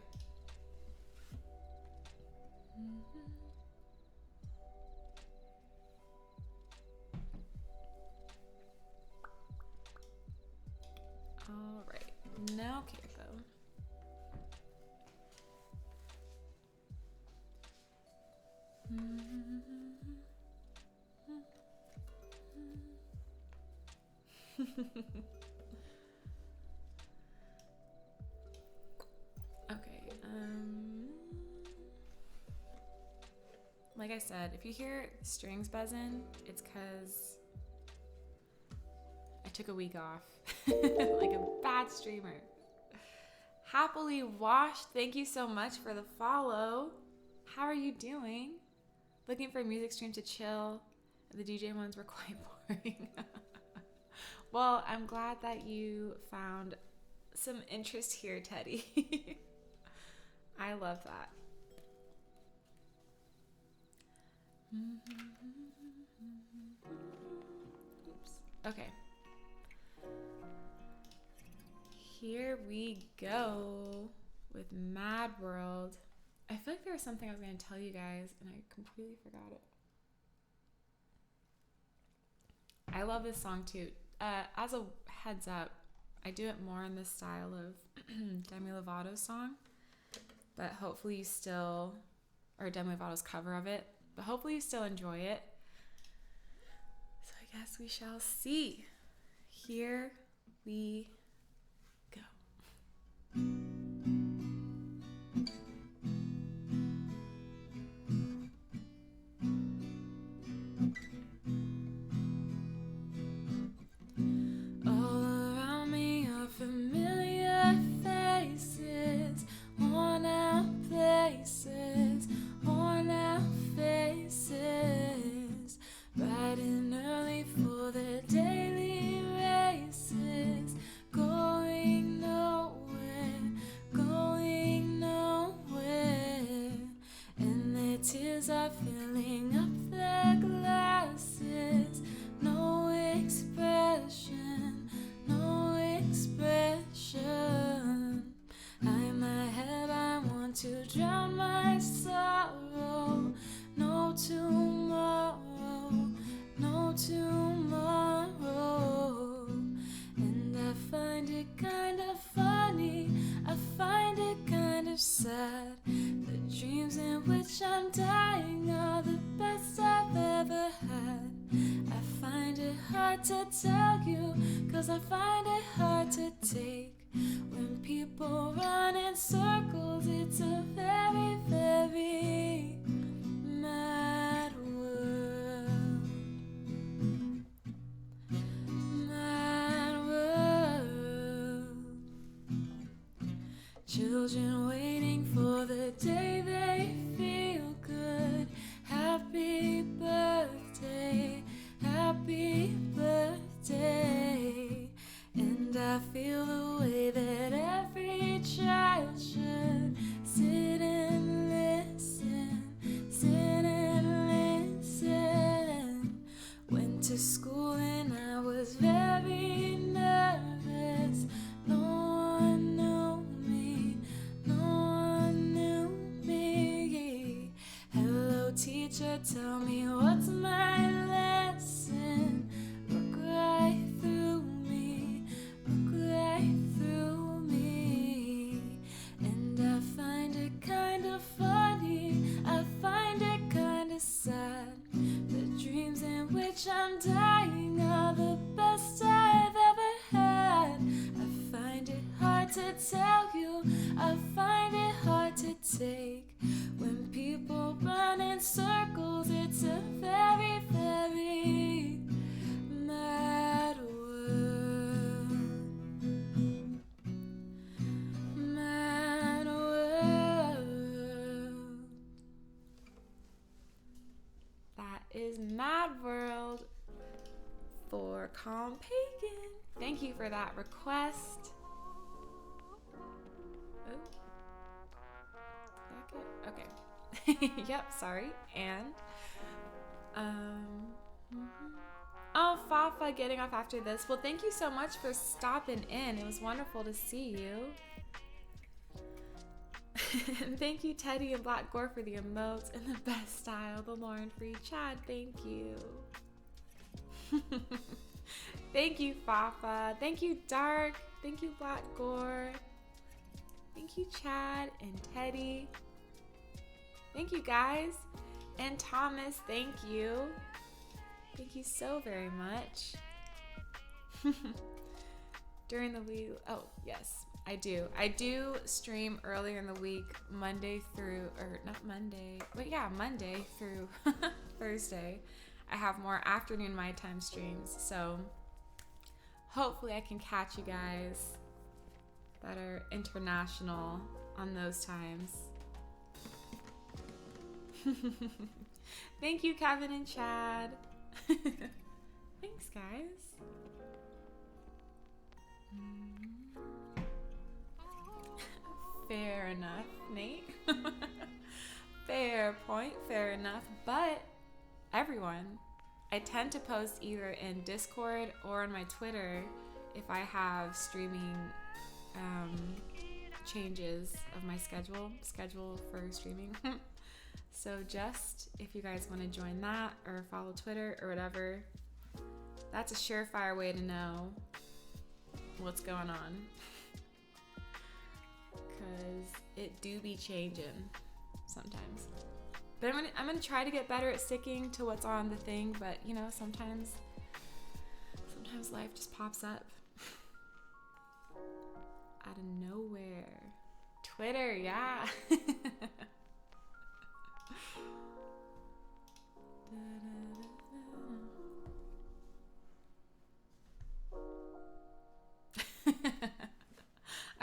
S1: All right. Now, okay, though. Okay, like I said, if you hear strings buzzing, it's because I took a week off, like a bad streamer. Happily Washed, thank you so much for the follow. How are you doing? Looking for a music stream to chill. The DJ ones were quite boring. Well, I'm glad that you found some interest here, Teddy. I love that. Oops. Okay. Here we go with Mad World. I feel like there was something I was going to tell you guys and I completely forgot it. I love this song too. As a heads up, I do it more in the style of Demi Lovato's song, but hopefully you still, or Demi Lovato's cover of it, but hopefully you still enjoy it. So I guess we shall see. Here we go. Familiar faces, worn out places, worn out faces, bright and early for the daily races, going nowhere, and their tears are filling up their glasses, no expression, no expression. Hide my head, I want to drown my sorrow. No tomorrow, no tomorrow. And I find it kind of funny, I find it kind of sad. The dreams in which I'm dying are the best I've ever had. I find it hard to tell you, 'cause I find it hard to take. When people run in circles, it's a very, very reach, I'm dying of the best I've ever had. I find it hard to tell you, I find it hard to take. When people run in circles, it's a very, very mad world. Mad world. That is Mad World for Calm Pagan. Thank you for that request. Okay. Yep, sorry. And oh, Fafa getting off after this. Well, thank you so much for stopping in. It was wonderful to see you. Thank you, Teddy and Black Gore, for the emotes in the best style. The Lauren Free Chad, thank you. Thank you, Fafa. Thank you, Dark. Thank you, Black Gore. Thank you, Chad and Teddy. Thank you, guys. And Thomas, thank you. Thank you so very much. During the week, oh, yes, I do. I do stream earlier in the week, Monday through Thursday. I have more afternoon my time streams, so hopefully I can catch you guys that are international on those times. Thank you, Kevin and Chad. Thanks, guys. Fair enough, Nate. Fair point, fair enough. But everyone, I tend to post either in Discord or on my Twitter if I have streaming changes of my schedule for streaming. So just if you guys want to join that or follow Twitter or whatever, that's a surefire way to know what's going on. Because it do be changing sometimes. But I'm gonna try to get better at sticking to what's on the thing, but you know, sometimes life just pops up out of nowhere. Twitter, yeah.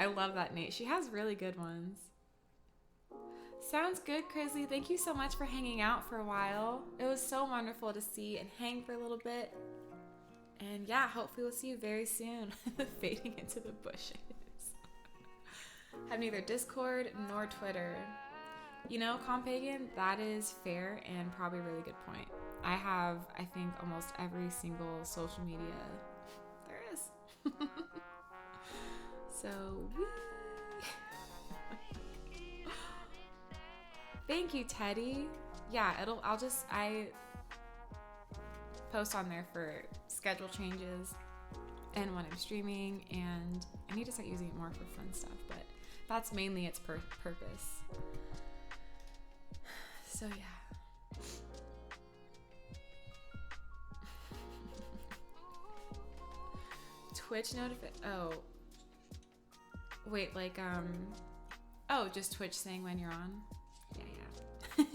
S1: I love that, Nate. She has really good ones. Sounds good, Crisley. Thank you so much for hanging out for a while. It was so wonderful to see and hang for a little bit. And yeah, hopefully we'll see you very soon. Fading into the bushes. Have neither Discord nor Twitter. You know, Compagan, that is fair and probably a really good point. I have, I think, almost every single social media there is. So, thank you, Teddy. Yeah, I post on there for schedule changes and when I'm streaming, and I need to start using it more for fun stuff, but that's mainly its purpose. So yeah. Twitch oh. Wait, like, oh, just Twitch saying when you're on? Yeah.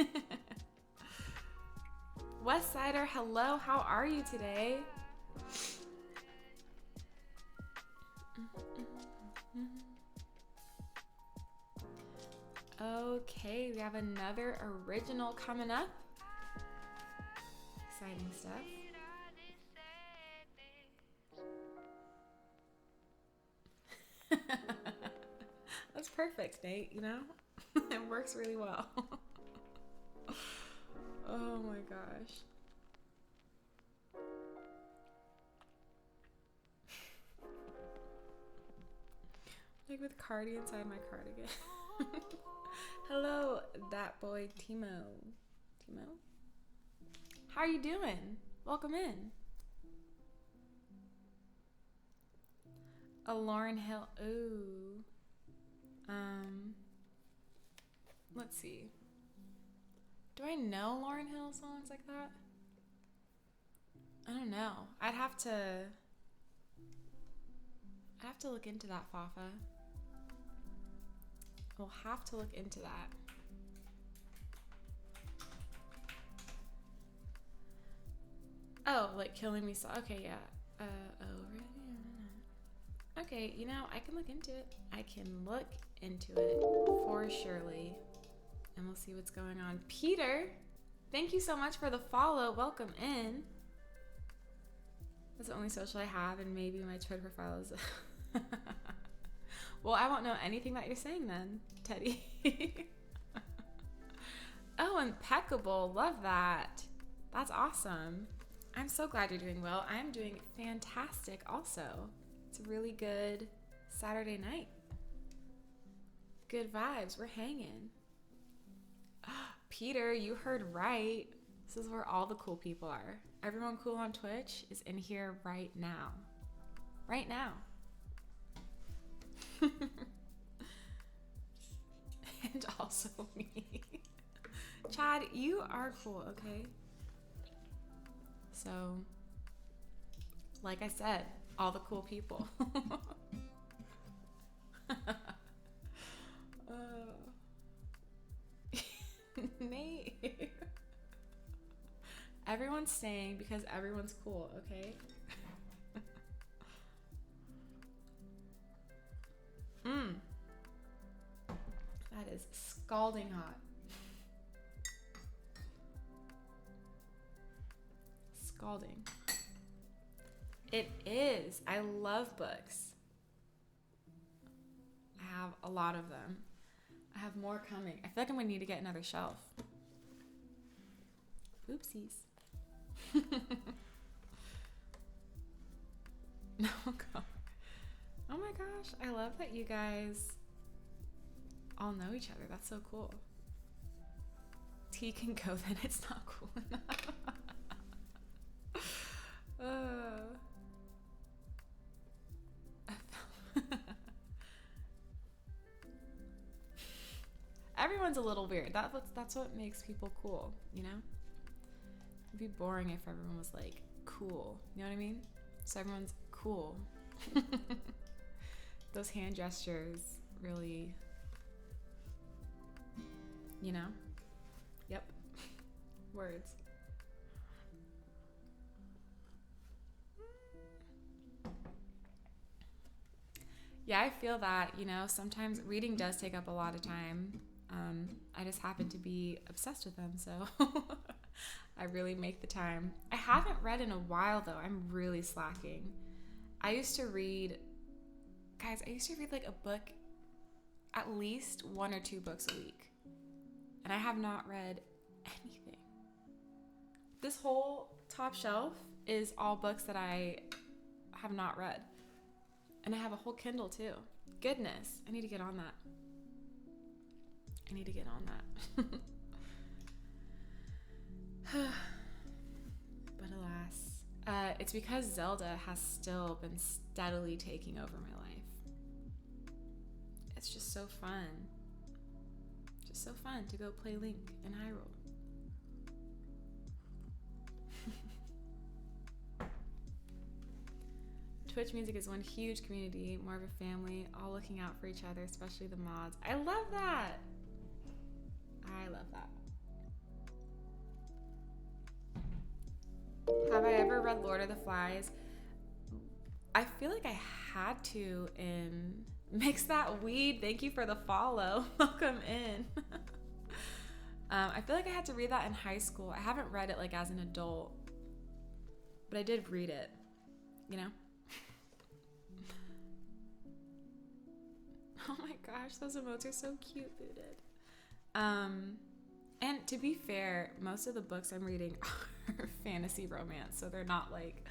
S1: Westsider, hello, how are you today? Okay, we have another original coming up. Exciting stuff. That's perfect, Nate, you know? It works really well. Oh my gosh. Like with Cardi inside my cardigan. Hello, that boy Timo. Timo? How are you doing? Welcome in. A Lauryn Hill. Ooh. Let's see. Do I know Lauryn Hill songs like that? I don't know. I'd have to look into that, Fafa. We'll have to look into that. Oh, like killing me. So okay, yeah. Really? Okay, you know, I can look into it. I can look into it for surely. And we'll see what's going on. Peter, thank you so much for the follow. Welcome in. That's the only social I have, and maybe my Twitter profile is... Well, I won't know anything that you're saying then, Teddy. Oh, impeccable. Love that. That's awesome. I'm so glad you're doing well. I'm doing fantastic also. It's a really good Saturday night. Good vibes. We're hanging. Peter, you heard right. This is where all the cool people are. Everyone cool on Twitch is in here right now. Right now. And also me. Chad, you are cool, okay? So, like I said, all the cool people. Nate. Everyone's staying because everyone's cool, okay? That is scalding hot. Scalding. It is. I love books. I have a lot of them. I have more coming. I feel like I'm gonna need to get another shelf. Oopsies. No, God. Oh my gosh, I love that you guys all know each other. That's so cool. T can go, then it's not cool enough. Everyone's a little weird. That's what makes people cool, you know? It'd be boring if everyone was like cool. You know what I mean? So everyone's cool. Those hand gestures really, you know? Yep. Words. Yeah, I feel that, you know, sometimes reading does take up a lot of time. I just happen to be obsessed with them, so I really make the time. I haven't read in a while, though. I'm really slacking. I used to read like a book, at least 1 or 2 books a week. And I have not read anything. This whole top shelf is all books that I have not read. And I have a whole Kindle too. Goodness, I need to get on that. But alas, it's because Zelda has still been steadily taking over my life. It's just so fun. Just so fun to go play Link in Hyrule. Twitch music is one huge community, more of a family, all looking out for each other, especially the mods. I love that. I love that. Have I ever read Lord of the Flies? I feel like I had to in Mix That Weed. Thank you for the follow. Welcome in. I feel like I had to read that in high school. I haven't read it like as an adult, but I did read it, you know? Oh my gosh, those emotes are so cute, booted. And to be fair, most of the books I'm reading are fantasy romance, so they're not like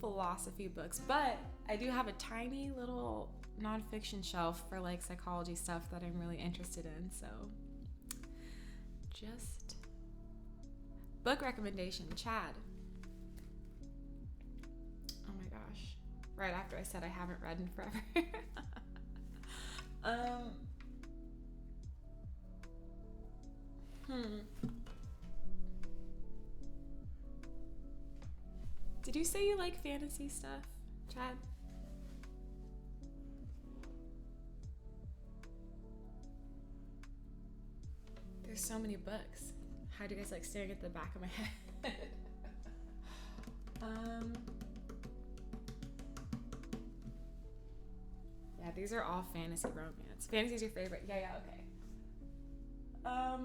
S1: philosophy books, but I do have a tiny little nonfiction shelf for like psychology stuff that I'm really interested in, so just book recommendation, Chad. Oh my gosh, right after I said I haven't read in forever. Did you say you like fantasy stuff, Chad? There's so many books. How do you guys like staring at the back of my head? Yeah, these are all fantasy romance. Fantasy's your favorite. Yeah, okay.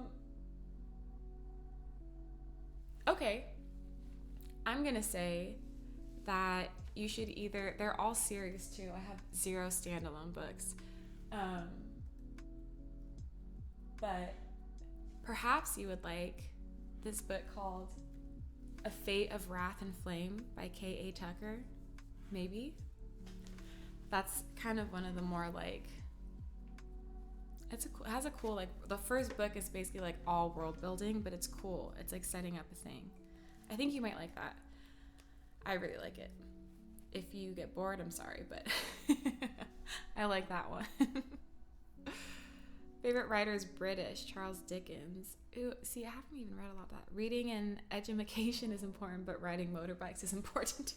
S1: Okay. I'm gonna say that you should either, they're all series too. I have 0 standalone books. But perhaps you would like this book called A Fate of Wrath and Flame by K.A. Tucker. Maybe. That's kind of one of the more like, it has a cool, like, the first book is basically like all world building, but it's cool. It's like setting up a thing. I think you might like that. I really like it. If you get bored, I'm sorry, but I like that one. Favorite writer is British, Charles Dickens. Ooh, see, I haven't even read a lot of that. Reading and education is important, but riding motorbikes is important.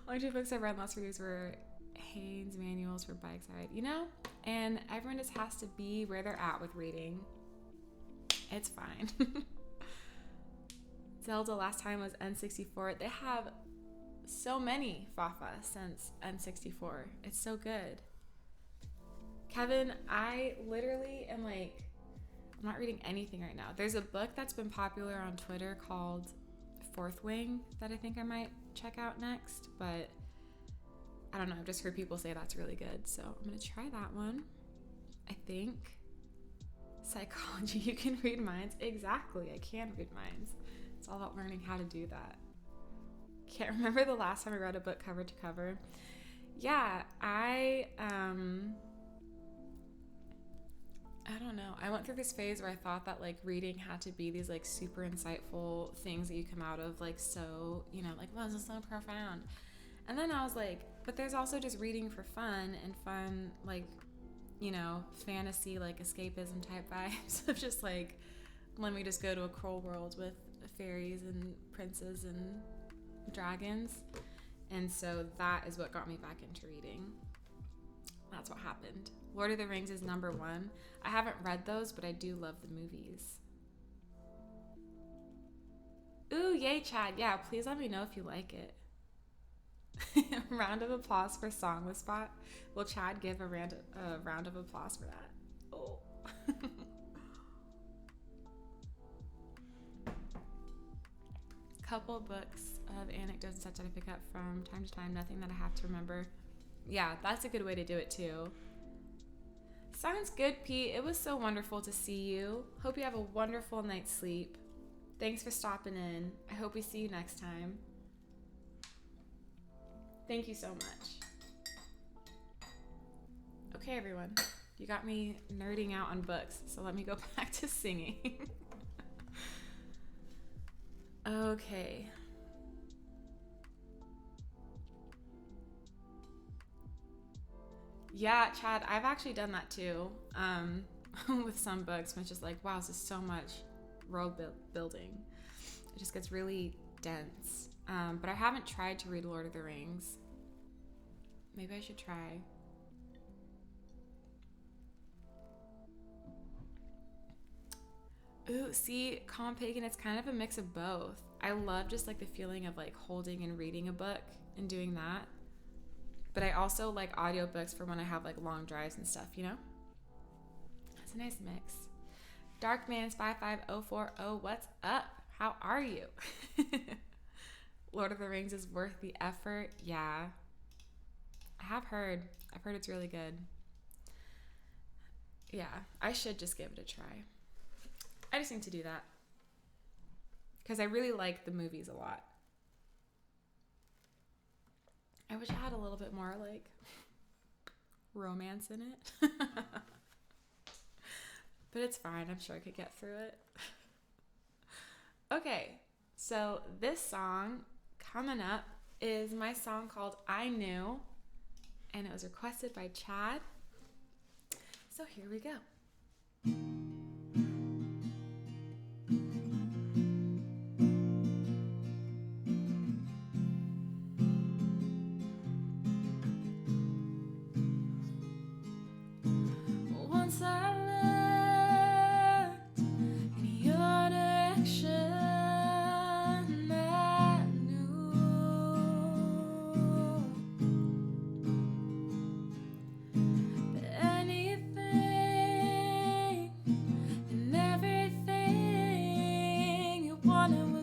S1: Only 2 books I've read in the last 3 years were Haynes manuals for bikes I ride. You know, and everyone just has to be where they're at with reading. It's fine. Zelda last time was N64. They have so many Fafa since N64. It's so good. Kevin, I literally am like, I'm not reading anything right now. There's a book that's been popular on Twitter called Fourth Wing that I think I might check out next, but I don't know. I've just heard people say that's really good, so I'm gonna try that one. I think. Psychology, you can read minds. Exactly, I can read minds. It's all about learning how to do that. Can't remember the last time I read a book cover to cover. Yeah, I don't know. I went through this phase where I thought that like reading had to be these like super insightful things that you come out of like so, you know, like, wow, this is so profound. And then I was like, but there's also just reading for fun and fun, like, you know, fantasy, like escapism type vibes of just like, let me just go to a cruel world with fairies and princes and dragons. And so that is what got me back into reading. That's what happened. Lord of the Rings is number 1. I haven't read those, but I do love the movies. Ooh, yay, Chad. Yeah, please let me know if you like it. Round of applause for Songless Spot. Will Chad give a round of applause for that? Oh. Couple books of anecdotes and such that I pick up from time to time. Nothing that I have to remember. Yeah, that's a good way to do it too. Sounds good, Pete. It was so wonderful to see you. Hope you have a wonderful night's sleep. Thanks for stopping in. I hope we see you next time. Thank you so much. Okay, everyone. You got me nerding out on books, so let me go back to singing. Okay. Yeah, Chad, I've actually done that too. With some books, which is like, wow, this is so much world building. It just gets really dense. But I haven't tried to read Lord of the Rings. Maybe I should try. Ooh, see, Calm Pagan, it's kind of a mix of both. I love just like the feeling of like holding and reading a book and doing that. But I also like audiobooks for when I have like long drives and stuff, you know? It's a nice mix. Darkmans55040, what's up? How are you? Lord of the Rings is worth the effort. Yeah. I have heard. I've heard it's really good. Yeah, I should just give it a try. I just need to do that. Because I really like the movies a lot. I wish I had a little bit more like romance in it. But it's fine. I'm sure I could get through it. Okay, so this song coming up is my song called I Knew, and it was requested by Chad. So here we go.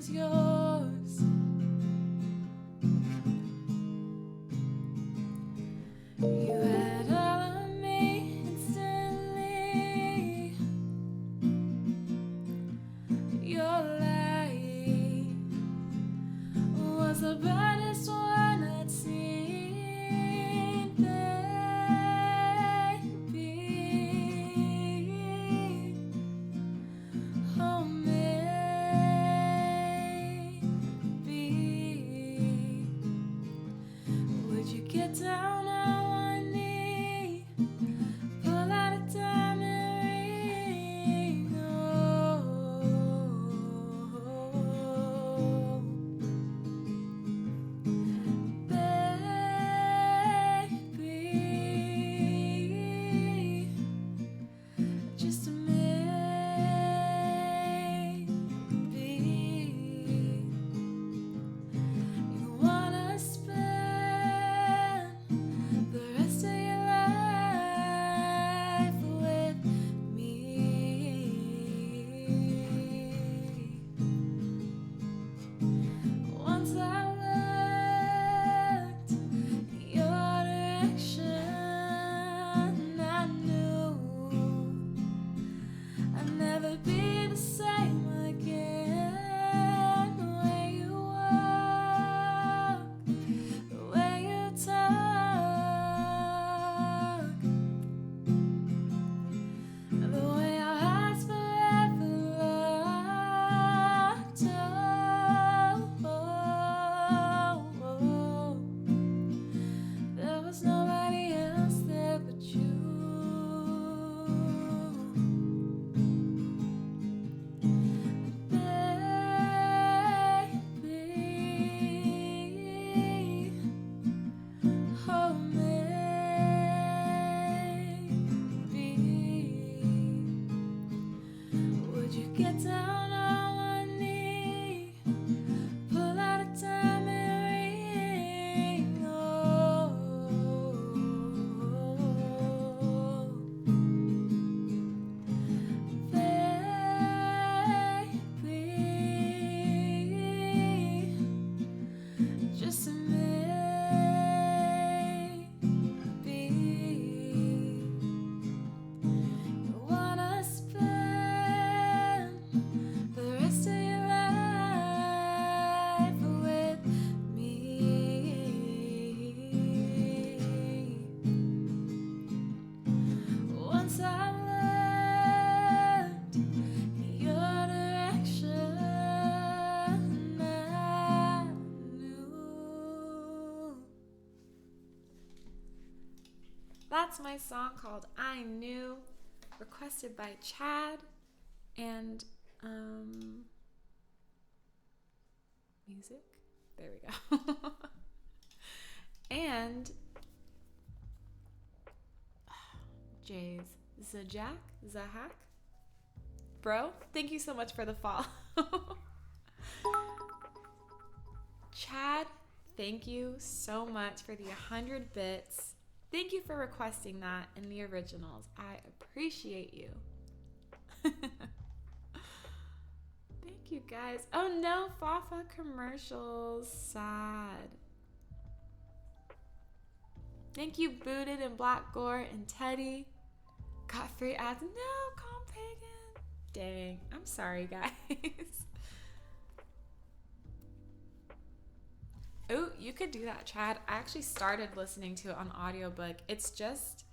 S1: was yours. You had all of me instantly. Your light was the brightest one I'd seen, baby. Oh, maybe would you get down on one knee, pull out a diamond ring? Baby, just a maybe. You wanna spend the rest of your life with me. Once I looked your direction, I knew I'd never be the same again. The way you walk, the way you talk, the way our hearts forever locked. There was nobody else there but you. Baby, oh, maybe would you get down on one knee, pull out a diamond ring? Baby, just a maybe. You wanna spend the rest of your life with me. Once I looked your direction, I knew. That's my song called I Knew, requested by Chad and music. There we go. And Jay's Zahak. Bro, thank you so much for the follow. Chad, thank you so much for the 100 bits. Thank you for requesting that in the originals. I appreciate you. Thank you guys. Oh no, Fafa commercials. Sad. Thank you, Booted and Black Gore and Teddy. Got free ads. No, calm pagan. Dang. I'm sorry, guys. Oh, you could do that, Chad. I actually started listening to it on audiobook. It's just,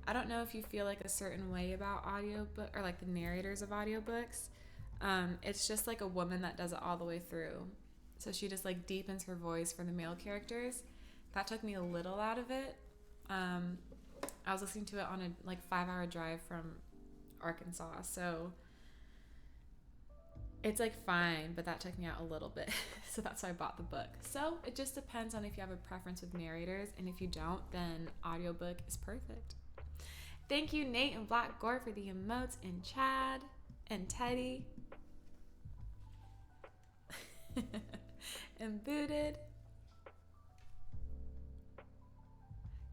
S1: I don't know if you feel like a certain way about audiobook or like the narrators of audiobooks. It's just like a woman that does it all the way through. So she just like deepens her voice for the male characters. That took me a little out of it. I was listening to it on a like 5-hour drive from Arkansas. So it's like fine, but that took me out a little bit. So that's why I bought the book. So it just depends on if you have a preference with narrators, and if you don't, then audiobook is perfect. Thank you, Nate and Black Gore, for the emotes, and Chad and Teddy and Booted.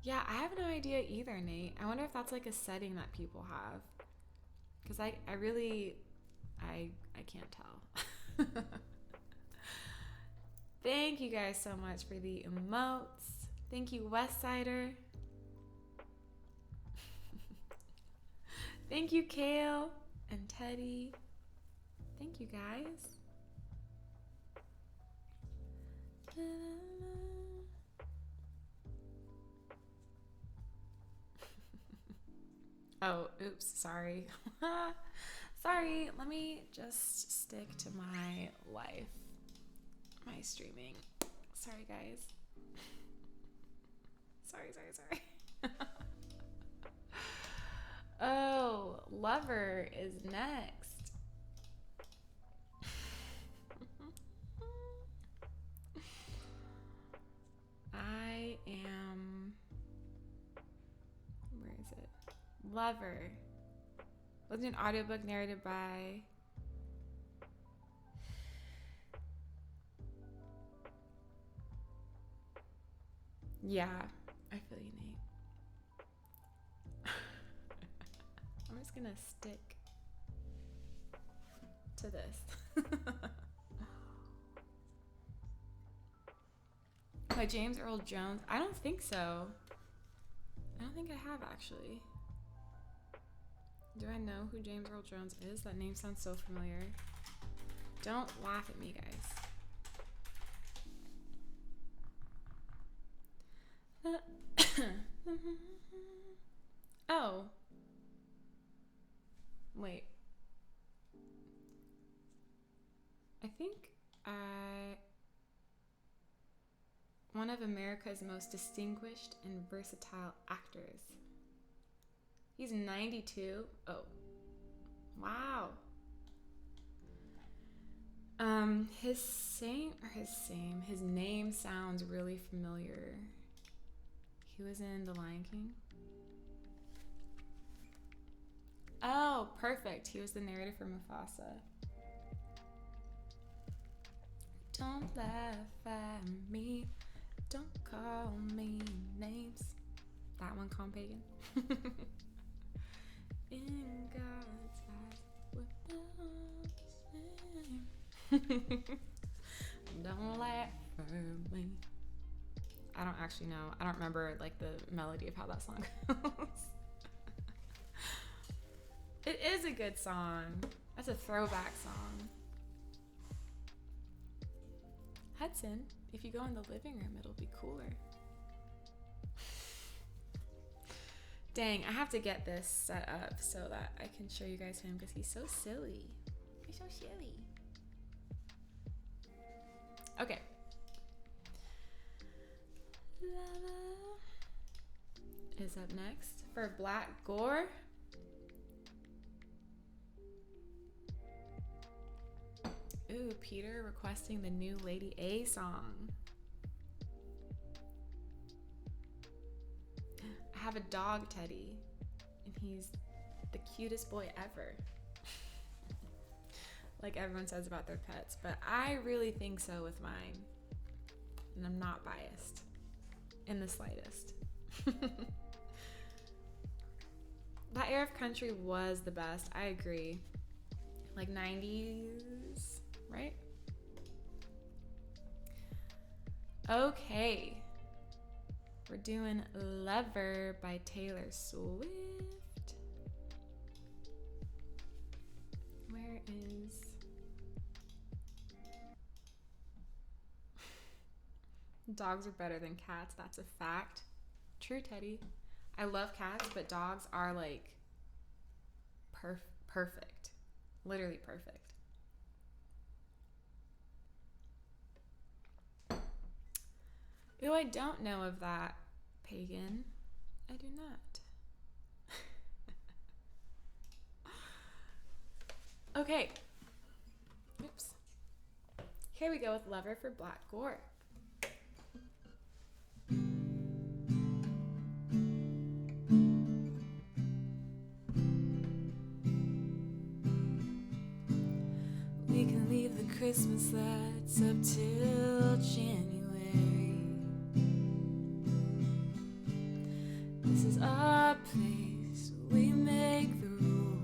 S1: Yeah, I have no idea either, Nate. I wonder if that's like a setting that people have, because I really can't tell. Thank you guys so much for the emotes. Thank you, Westsider. Thank you, Kale and Teddy. Thank you, guys. Oh, oops, sorry. Sorry, let me just stick to my life, my streaming. Sorry, guys. Sorry. Oh, Lover is next. I am... Where is it? Lover. Was it an audiobook narrated by... Yeah, I feel you, Nate. I'm just gonna stick to this. By James Earl Jones? I don't think so. I don't think I have, actually. Do I know who James Earl Jones is? That name sounds so familiar. Don't laugh at me, guys. Oh. Wait. I think one of America's most distinguished and versatile actors. He's 92. Oh. Wow. His name sounds really familiar. He was in The Lion King. Oh, perfect. He was the narrator for Mufasa. Don't laugh at me. Don't call me names. That one, Calm Pagan. In God's eyes, we're all the same. Don't laugh at me. I don't actually know. I don't remember like the melody of how that song goes. It is a good song. That's a throwback song. Hudson, if you go in the living room, it'll be cooler. Dang, I have to get this set up so that I can show you guys him because he's so silly. He's so silly. Okay. Lava is up next for Black Gore. Ooh, Peter requesting the new Lady A song. I have a dog, Teddy, and he's the cutest boy ever. Like everyone says about their pets, but I really think so with mine. And I'm not biased in the slightest. That era of country was the best. I agree. Like 90s, right? Okay. We're doing Lover by Taylor Swift. Where is... Dogs are better than cats. That's a fact. True, Teddy. I love cats, but dogs are like perfect. Literally perfect. Ooh, I don't know of that, Pagan. I do not. Okay. Oops. Here we go with Lover for Black Gore. We can leave the Christmas lights up till January. This is our place, we make the rules.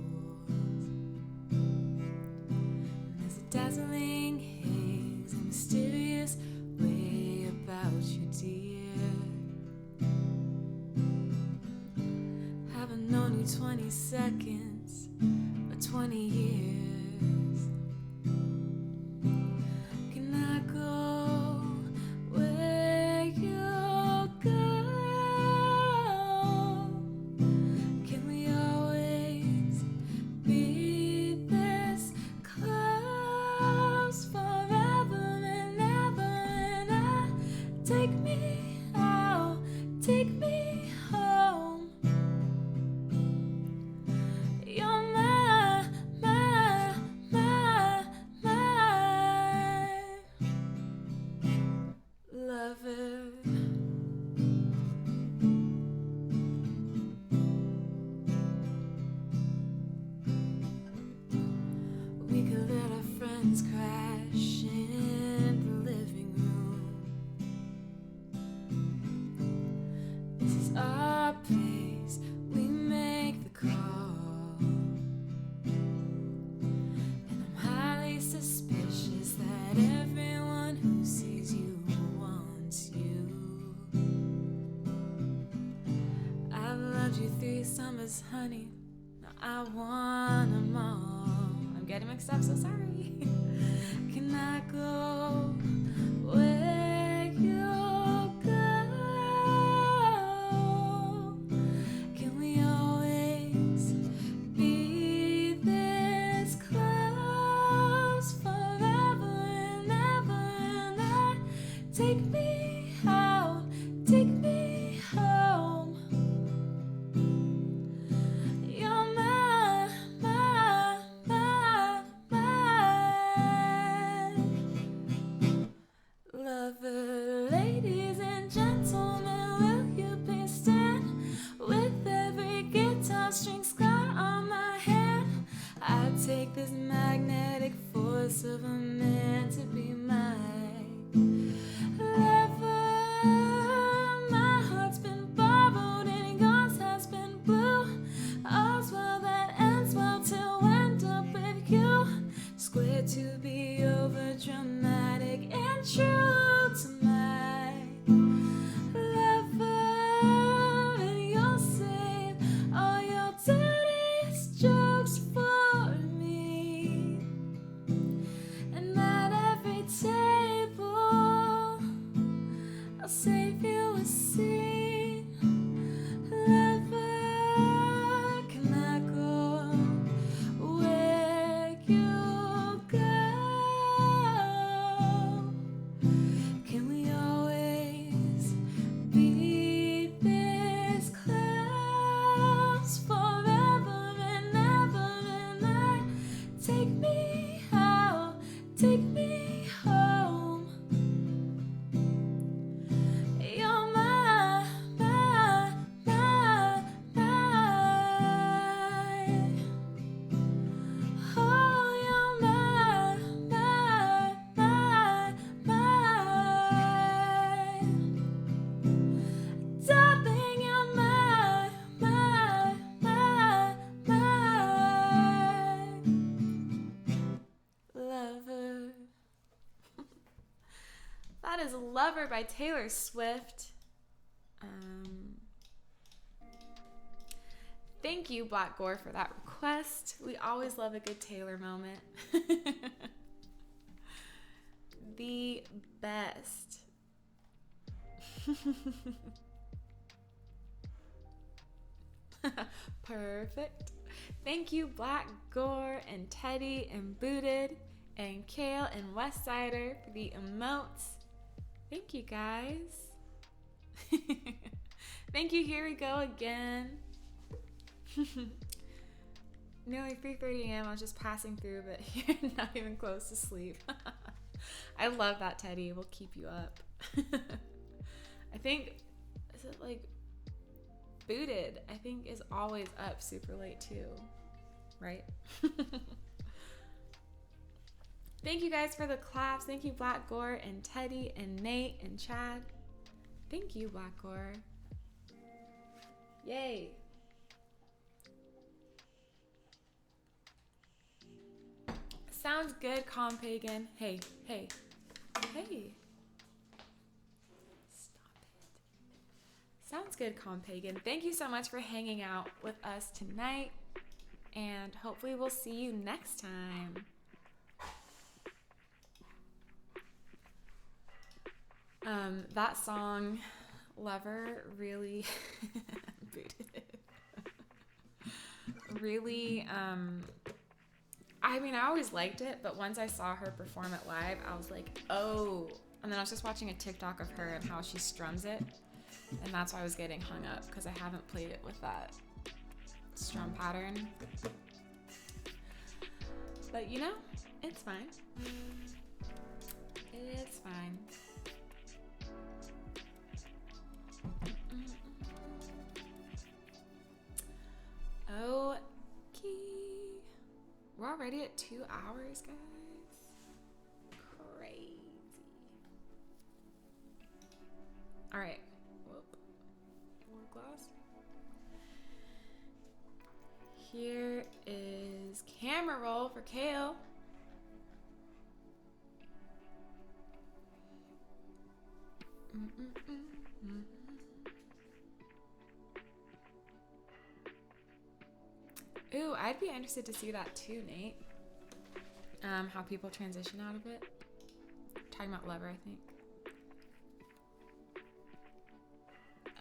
S1: And there's a dazzling haze, a mysterious we 20 seconds or 20 years? Can I go where you go? Can we always be this close forever and ever? And take me out, take me home. You're my lover. We could let our friends crash in the living room. This is our place, we make the call. And I'm highly suspicious that everyone who sees you wants you. I've loved you 3 summers, honey. Now I want them all. I'm getting mixed up, so sorry. Can I go where you go? Can we always be this close forever and ever? And take me out, take me home. You're my lover. Ladies and gentlemen, will you please stand with every guitar string scar on my hand? I take this magnetic force of a man to be my lover. My heart's been borrowed and yours has been blue. All's well that ends well till end up with you. Squared to be over dramatic and true to my lover. And you'll save all your dirtiest jokes for me. And at every table I'll save you a seat. Lover, can I go where you go? Can we always be this close forever and ever? And take me out, take me home. You're my oh, you're my darling, you're my lover. That is Lover by Taylor Swift. Thank you, Black Gore, for that request. We always love a good Taylor moment. The best. Perfect. Thank you, Black Gore and Teddy and Booted and Kale and Westsider for the emotes. Thank you, guys. Thank you. Here we go again. Nearly 3:30 a.m. I was just passing through, but you're not even close to sleep. I love that, Teddy. We'll keep you up. I think, is it like Booted? I think is always up super late too, right? Thank you guys for the claps. Thank you, Black Gore and Teddy and Nate and Chad. Thank you, Black Gore. Yay. Sounds good, Calm Pagan. Hey. Stop it. Sounds Sounds good, Pagan. Thank you so much for hanging out with us tonight. And hopefully we'll see you next time. That song, Lover, really really, I mean, I always liked it, but once I saw her perform it live, I was like, oh. And then I was just watching a TikTok of her and how she strums it. And that's why I was getting hung up, because I haven't played it with that strum pattern. But you know, it's fine. It's fine. Okay. We're already at 2 hours, guys. Crazy. All right. Whoop. More glass. Here is camera roll for Kale. Ooh, I'd be interested to see that too, Nate. How people transition out of it. Talking about Lover, I think.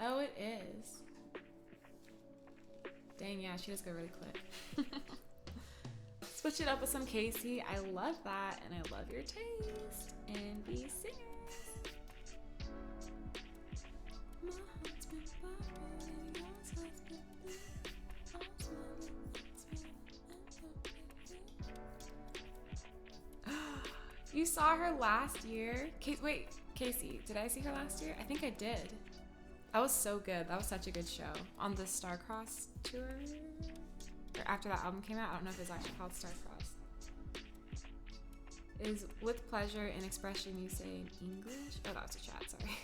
S1: Oh, it is. Dang, yeah, she does go really quick. Switch it up with some Casey. I love that, and I love your taste in these singers. My heart's been bothered, yours has been blue. You saw her last year? Wait, Casey, did I see her last year? I think I did. That was so good. That was such a good show. On the Starcross tour? Or after that album came out? I don't know if it's actually called Starcross. Is with pleasure an expression you say in English? Oh, that was a chat, sorry.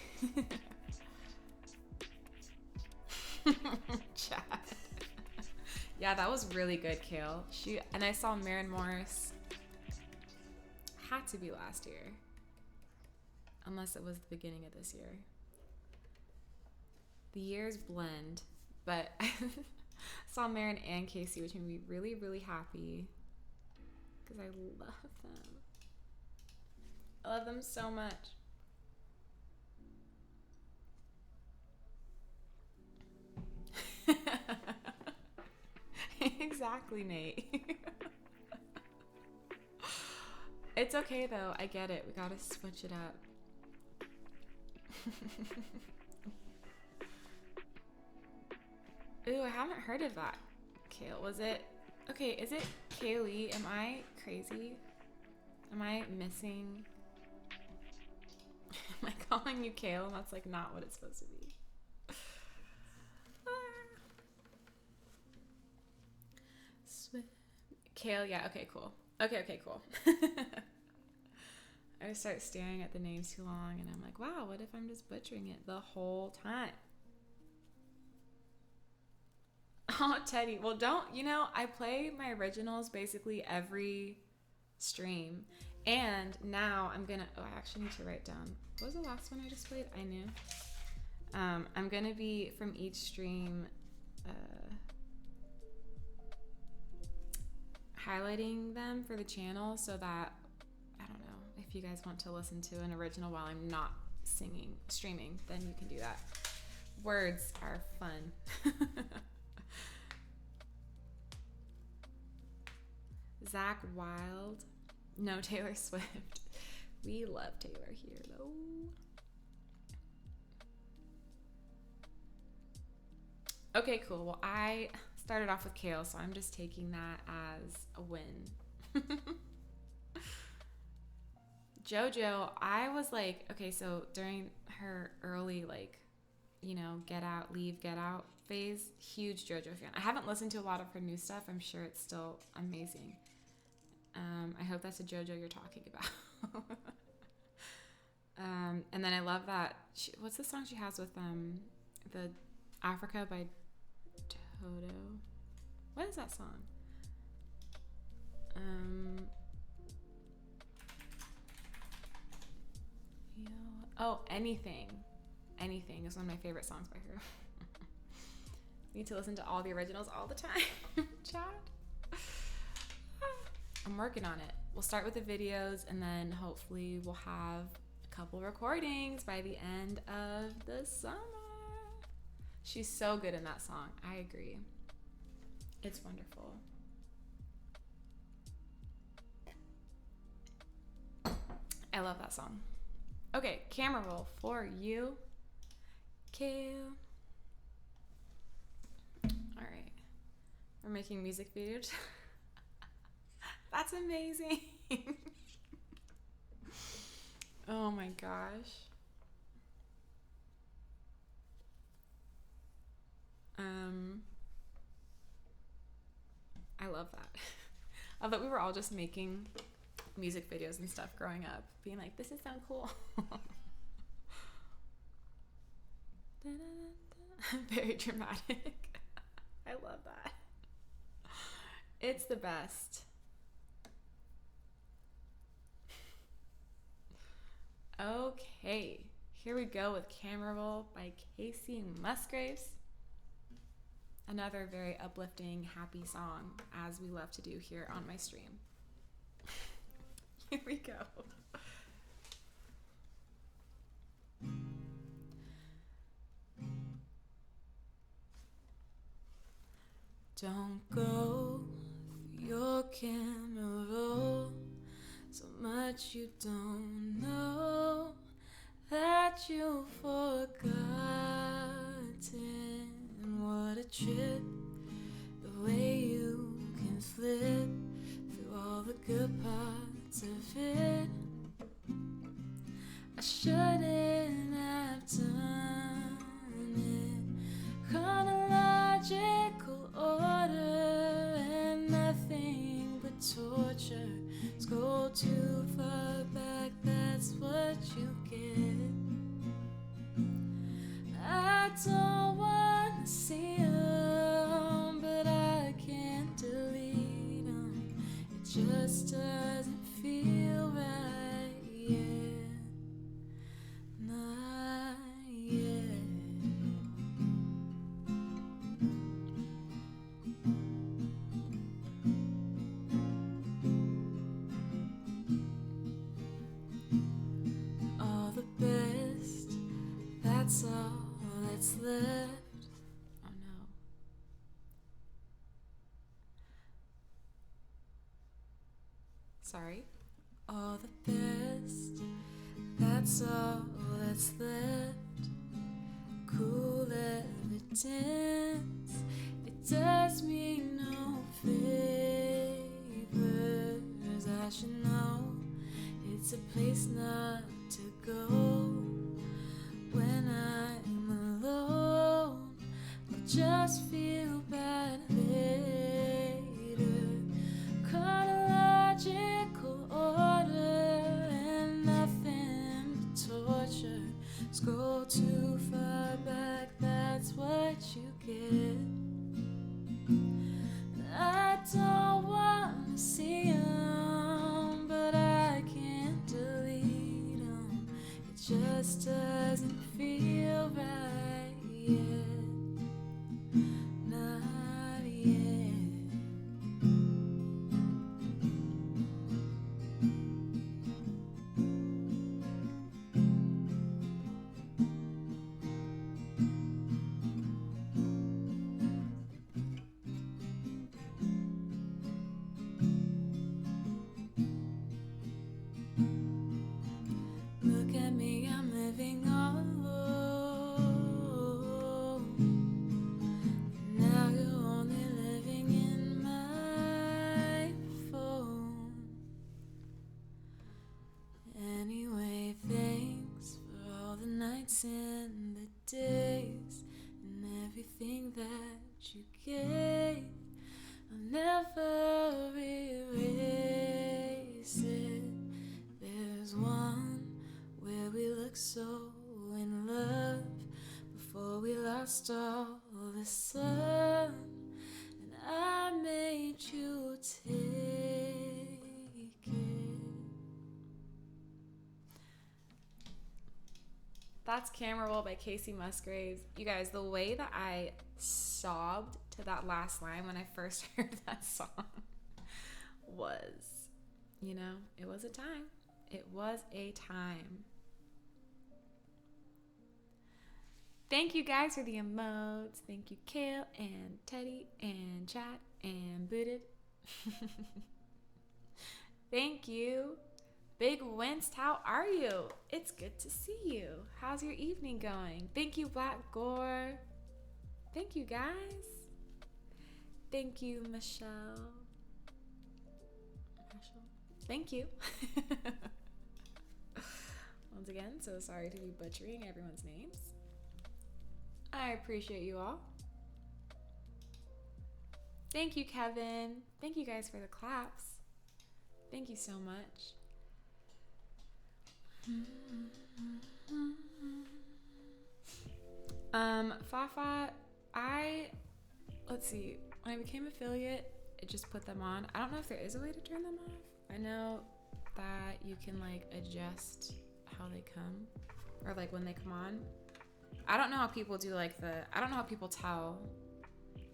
S1: Chat. Yeah, that was really good, Kale. And I saw Maren Morris. Had to be last year. Unless it was the beginning of this year. The years blend, but I saw Maren and Casey, which made me really, really happy. Because I love them. I love them so much. Exactly, Nate. It's okay though, I get it. We gotta switch it up. Ooh, I haven't heard of that. Kale, was it? Okay, is it Kaylee? Am I crazy? Am I missing? Am I calling you Kale? And that's like not what it's supposed to be. Kale, yeah, okay, cool. Okay, cool. I start staring at the names too long and I'm like, wow, what if I'm just butchering it the whole time? Oh, Teddy. Well, I play my originals basically every stream. And now I'm gonna, I actually need to write down, what was the last one I just played? I knew. I'm gonna be from each stream, highlighting them for the channel so that, I don't know, if you guys want to listen to an original while I'm not streaming, then you can do that. Words are fun. Zach Wilde. No, Taylor Swift. We love Taylor here, though. Okay, cool. Well, I started off with Kale, so I'm just taking that as a win. JoJo, I was like, okay, so during her early, get out, leave, get out phase, huge JoJo fan. I haven't listened to a lot of her new stuff. I'm sure it's still amazing. I hope that's a JoJo you're talking about. And then I love that. What's the song she has with the Africa by Toto? What is that song? Oh, Anything. Anything is one of my favorite songs by her. Need to listen to all the originals all the time. Chad. I'm working on it. We'll start with the videos and then hopefully we'll have a couple recordings by the end of the summer. She's so good in that song. I agree. It's wonderful. I love that song. Okay, camera roll for you, Kale. All right, we're making music videos. That's amazing. Oh my gosh. I love that. I thought we were all just making music videos and stuff growing up, being like, this is so cool. Very dramatic. I love that. It's the best. Okay, here we go with Camera Roll by Casey Musgraves. Another very uplifting, happy song, as we love to do here on my stream. Here we go. Don't go for your camera roll, so much you don't know that you've forgotten. What a trip, the way you can flip through all the good parts of it. I shouldn't have done it. Chronological order and nothing but torture. Scroll too far back, that's what you get. I don't wanna see them, but I can't delete them. It just doesn't feel right yet. Not yet. All the best, that's all that's left. Oh no. Sorry. All the best, that's all that's left. Cool evidence, it does me no favors. I should know it's a place not to go. When I'm alone, I'll just feel bad later. Chronological order and nothing but torture. Scroll too far back, that's what you get. I don't wanna see them, but I can't delete them. It just doesn't feel right yet. Not yet. Look at me, I'm living all alone. Now you're only living in my phone. Anyway, thanks for all the nights and the days and everything that you gave. I'll never erase it. There's one where we looked so in love before we lost all the sun, and I made you take it. That's Camera Roll by Casey Musgraves. You guys, the way that I sobbed to that last line when I first heard that song was, you know, it was a time. It was a time. Thank you guys for the emotes. Thank you, Kale and Teddy and Chat and Booted. Thank you. Big Winston, how are you? It's good to see you. How's your evening going? Thank you, Black Gore. Thank you, guys. Thank you, Michelle. Thank you. Once again, so sorry to be butchering everyone's names. I appreciate you all. Thank you, Kevin. Thank you guys for the claps. Thank you so much. Fafa, let's see, when I became affiliate, it just put them on. I don't know if there is a way to turn them off. I know that you can like adjust how they come or like when they come on. I don't know how people do like I don't know how people tell.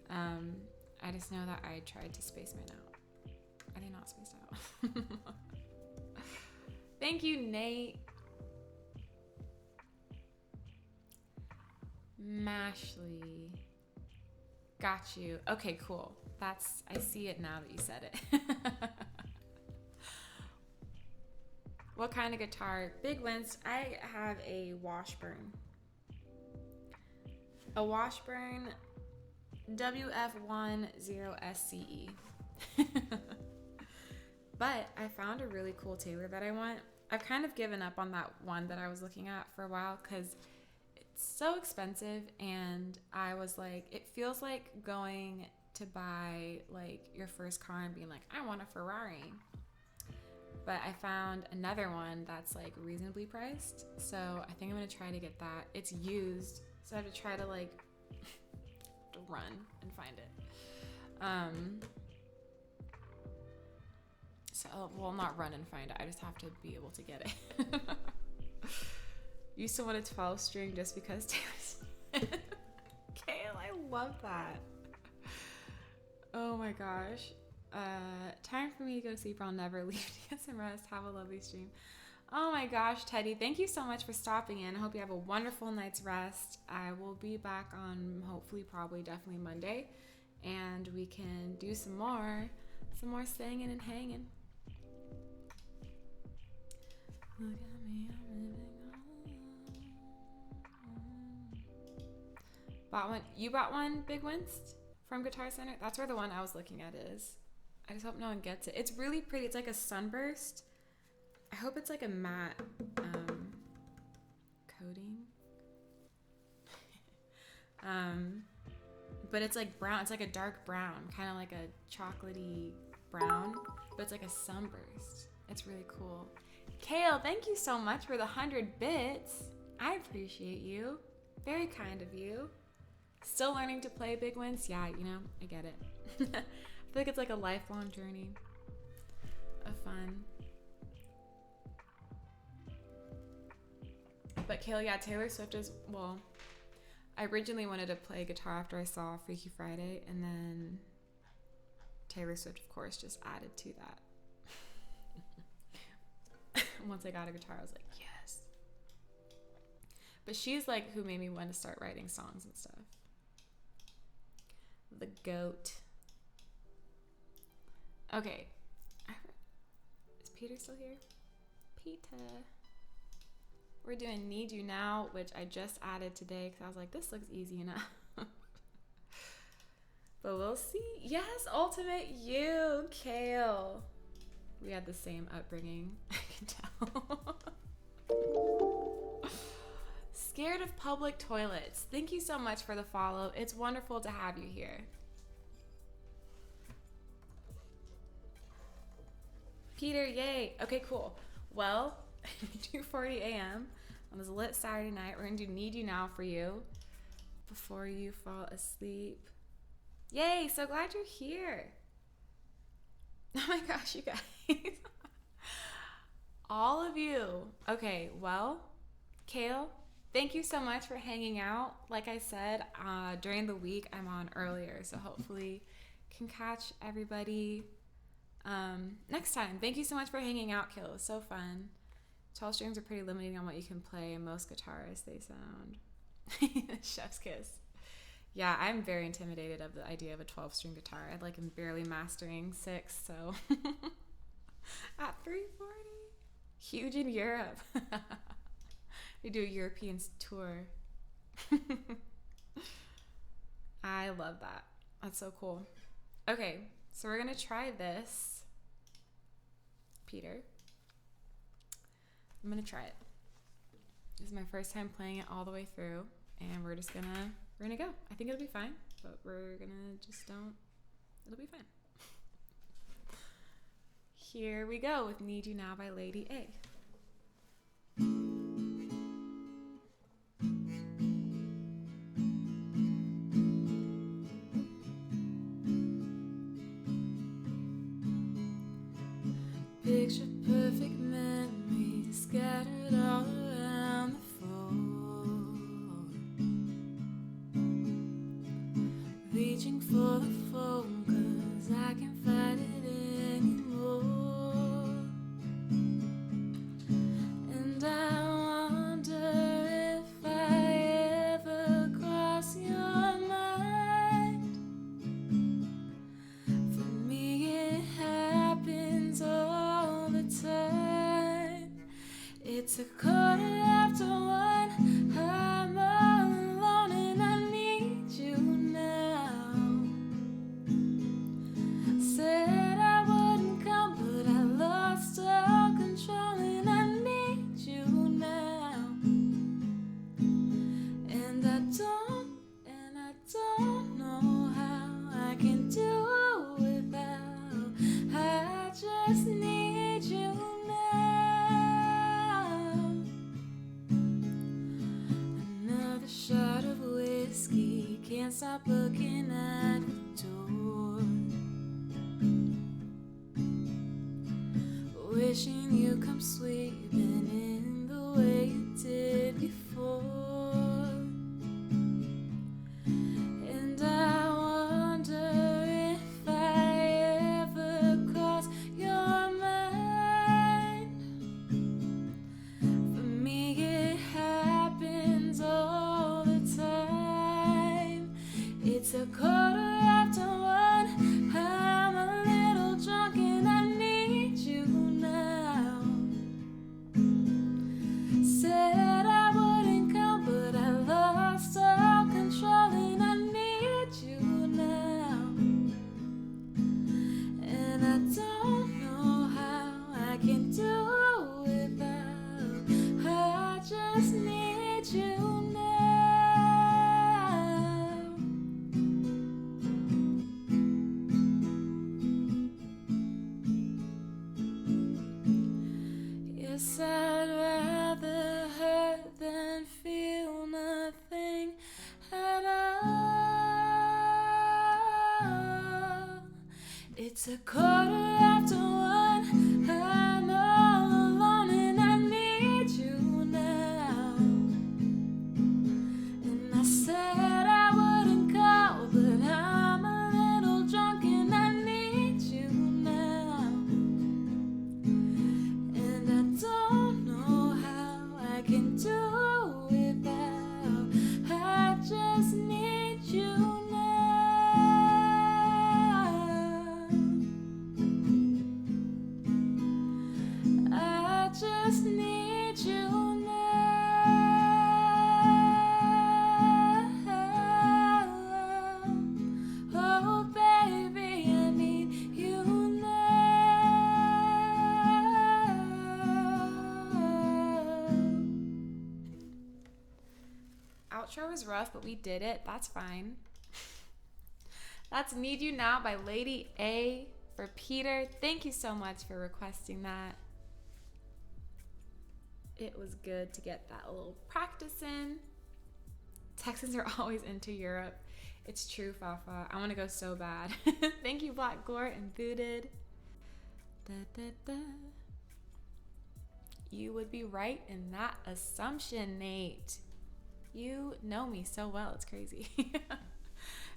S1: I just know that I tried to space mine out. Are they not spaced out? Thank you, Nate. Mashley. Got you. Okay, cool. I see it now that you said it. What kind of guitar? Big Wins. I have a Washburn. A Washburn WF10SCE. But I found a really cool Taylor that I want. I've kind of given up on that one that I was looking at for a while because it's so expensive, and I was like, it feels like going to buy like your first car and being like, I want a Ferrari. But I found another one that's like reasonably priced, so I think I'm gonna try to get that. It's used, so I have to try to like run and find it. So, well, not run and find it. I just have to be able to get it. Used to want a 12-string just because Taylor's. Kale, I love that. Oh my gosh. Time for me to go to sleep. I'll never leave to get some rest. Have a lovely stream. Oh my gosh, Teddy, thank you so much for stopping in. I hope you have a wonderful night's rest. I will be back on hopefully, probably, definitely Monday, and we can do some more singing and hanging. Look at me, I'm living on. Bought one. You bought one, Big Winst, from Guitar Center? That's where the one I was looking at is. I just hope no one gets it. It's really pretty. It's like a sunburst. I hope it's like a matte coating. But it's like brown. It's like a dark brown, kind of like a chocolatey brown, but it's like a sunburst. It's really cool. Kale, thank you so much for the 100 bits. I appreciate you. Very kind of you. Still learning to play, Big Wins? Yeah, you know, I get it. I feel like it's like a lifelong journey of fun. But Kale, yeah, Taylor Swift is, well, I originally wanted to play guitar after I saw Freaky Friday, and then Taylor Swift, of course, just added to that. Once I got a guitar, I was like, yes. But she's like who made me want to start writing songs and stuff. The GOAT. Okay. Is Peter still here? Peter. We're doing Need You Now, which I just added today because I was like, this looks easy enough. But we'll see. Yes, Ultimate You, Kale. We had the same upbringing, I can tell. Scared of public toilets. Thank you so much for the follow. It's wonderful to have you here. Peter, yay. Okay, cool. Well, 2:40 a.m. on this lit Saturday night. We're going to do Need You Now for you before you fall asleep. Yay, so glad you're here. Oh my gosh, you guys. All of you. Okay, well, Kale, Thank you so much for hanging out. Like I said, during the week I'm on earlier, so hopefully can catch everybody next time. Thank you so much for hanging out, Kill. It was so fun. 12 strings are pretty limiting on what you can play. Most guitarists, they sound. Chef's kiss. Yeah, I'm very intimidated of the idea of a 12-string guitar. I am barely mastering 6, so at 340, huge in Europe. We do a European tour. I love that. That's so cool. Okay, so we're gonna try this, Peter. I'm gonna try it. This is my first time playing it all the way through, and we're gonna go. I think it'll be fine, but it'll be fine. Here we go with Need You Now by Lady A. Picture perfect memories scattered all around the floor, reaching for the phone 'cause I can't fight it anymore. And I wonder if I ever cross your mind. For me it happens all the time. It's 1:15. I'm all alone and I need you now. Said I wouldn't come, but I lost all control and I need you now. And I don't know how I can do without. I just need you now. Another shot of whiskey, can't stop looking at the door. Wishing you come sweeping in the way you did before. And I wonder if I ever cross your mind. For me it happens all the time. It's 1:15. I'm a little drunk and I need you now. Said I wouldn't come, but I lost all control and I need you now. And I don't know how I can do without. I just need you now. Yes, I'd rather hurt than feel nothing at all. It's 1:15. I'm all alone and I need you now. And I said I wouldn't call, but I'm a little drunk and I need you now. And I don't know how I can do without. I just need you now. I just need you now. Oh baby, I need you now. Outro was rough, but we did it. That's fine. That's Need You Now by Lady A for Peter. Thank you so much for requesting that. It was good to get that little practice in. Texans are always into Europe. It's true, Fafa. I want to go so bad. Thank you, Black Gore and Booted. Da, da, da. You would be right in that assumption, Nate. You know me so well. It's crazy.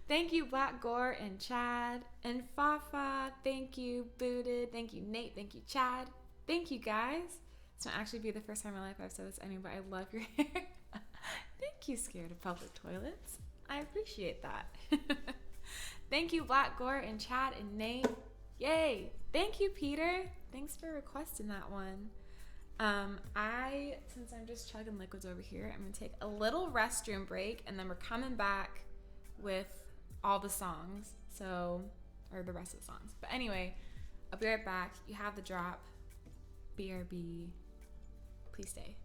S1: Thank you, Black Gore and Chad and Fafa. Thank you, Booted. Thank you, Nate. Thank you, Chad. Thank you, guys. This might actually be the first time in my life I've said this to anyone, but I love your hair. Thank you, Scared of Public Toilets. I appreciate that. Thank you, Black Gore and Chad and Nate. Yay. Thank you, Peter. Thanks for requesting that one. Since I'm just chugging liquids over here, I'm going to take a little restroom break, and then we're coming back with all the songs. Or the rest of the songs. But anyway, I'll be right back. You have the drop. BRB. Please stay.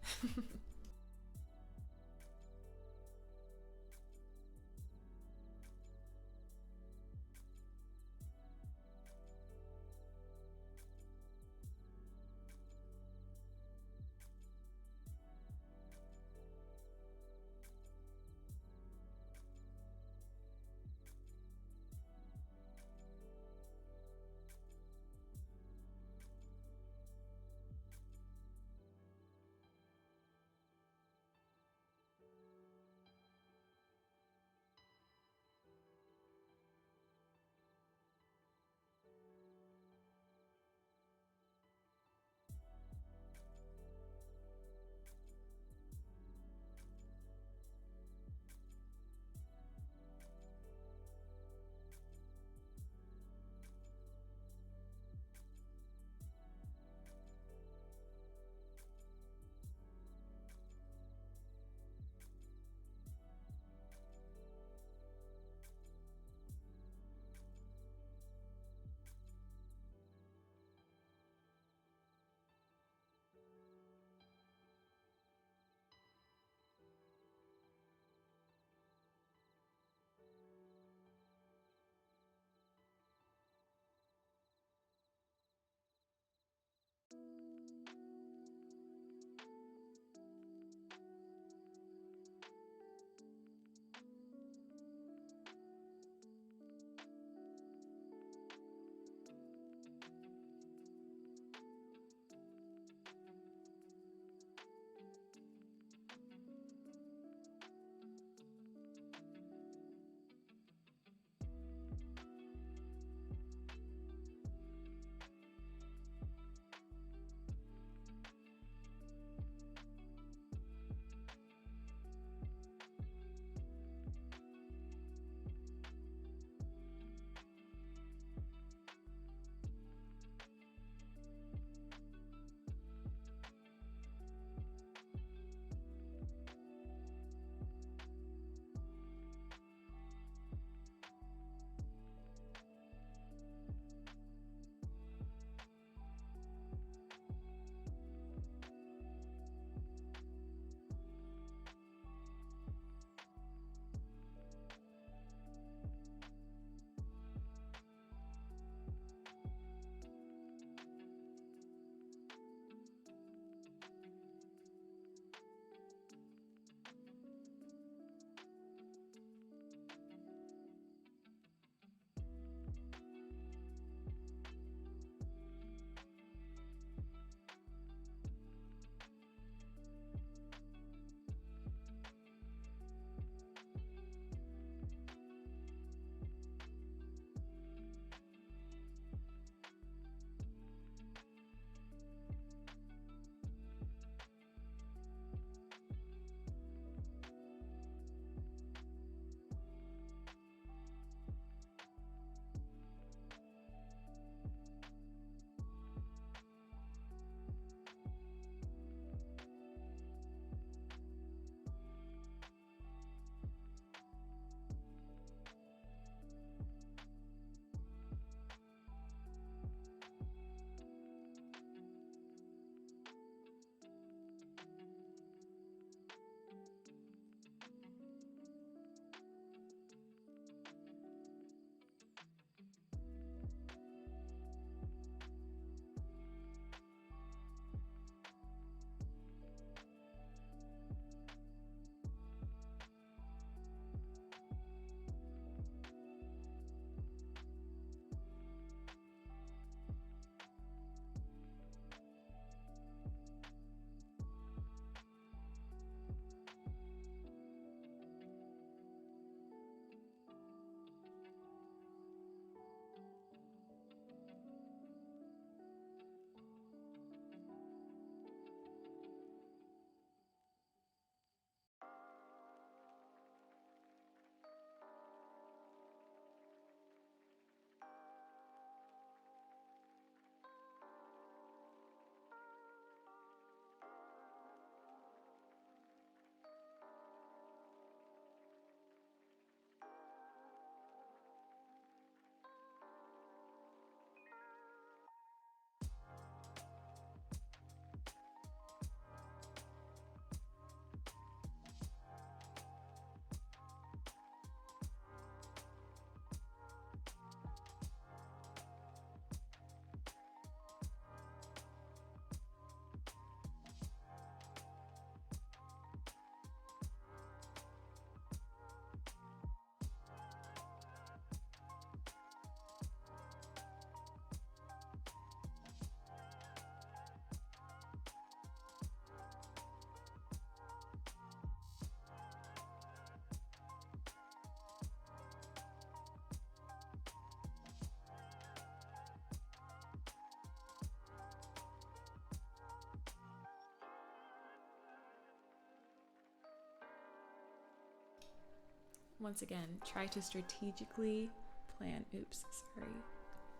S1: once again, try to strategically plan. Oops, sorry.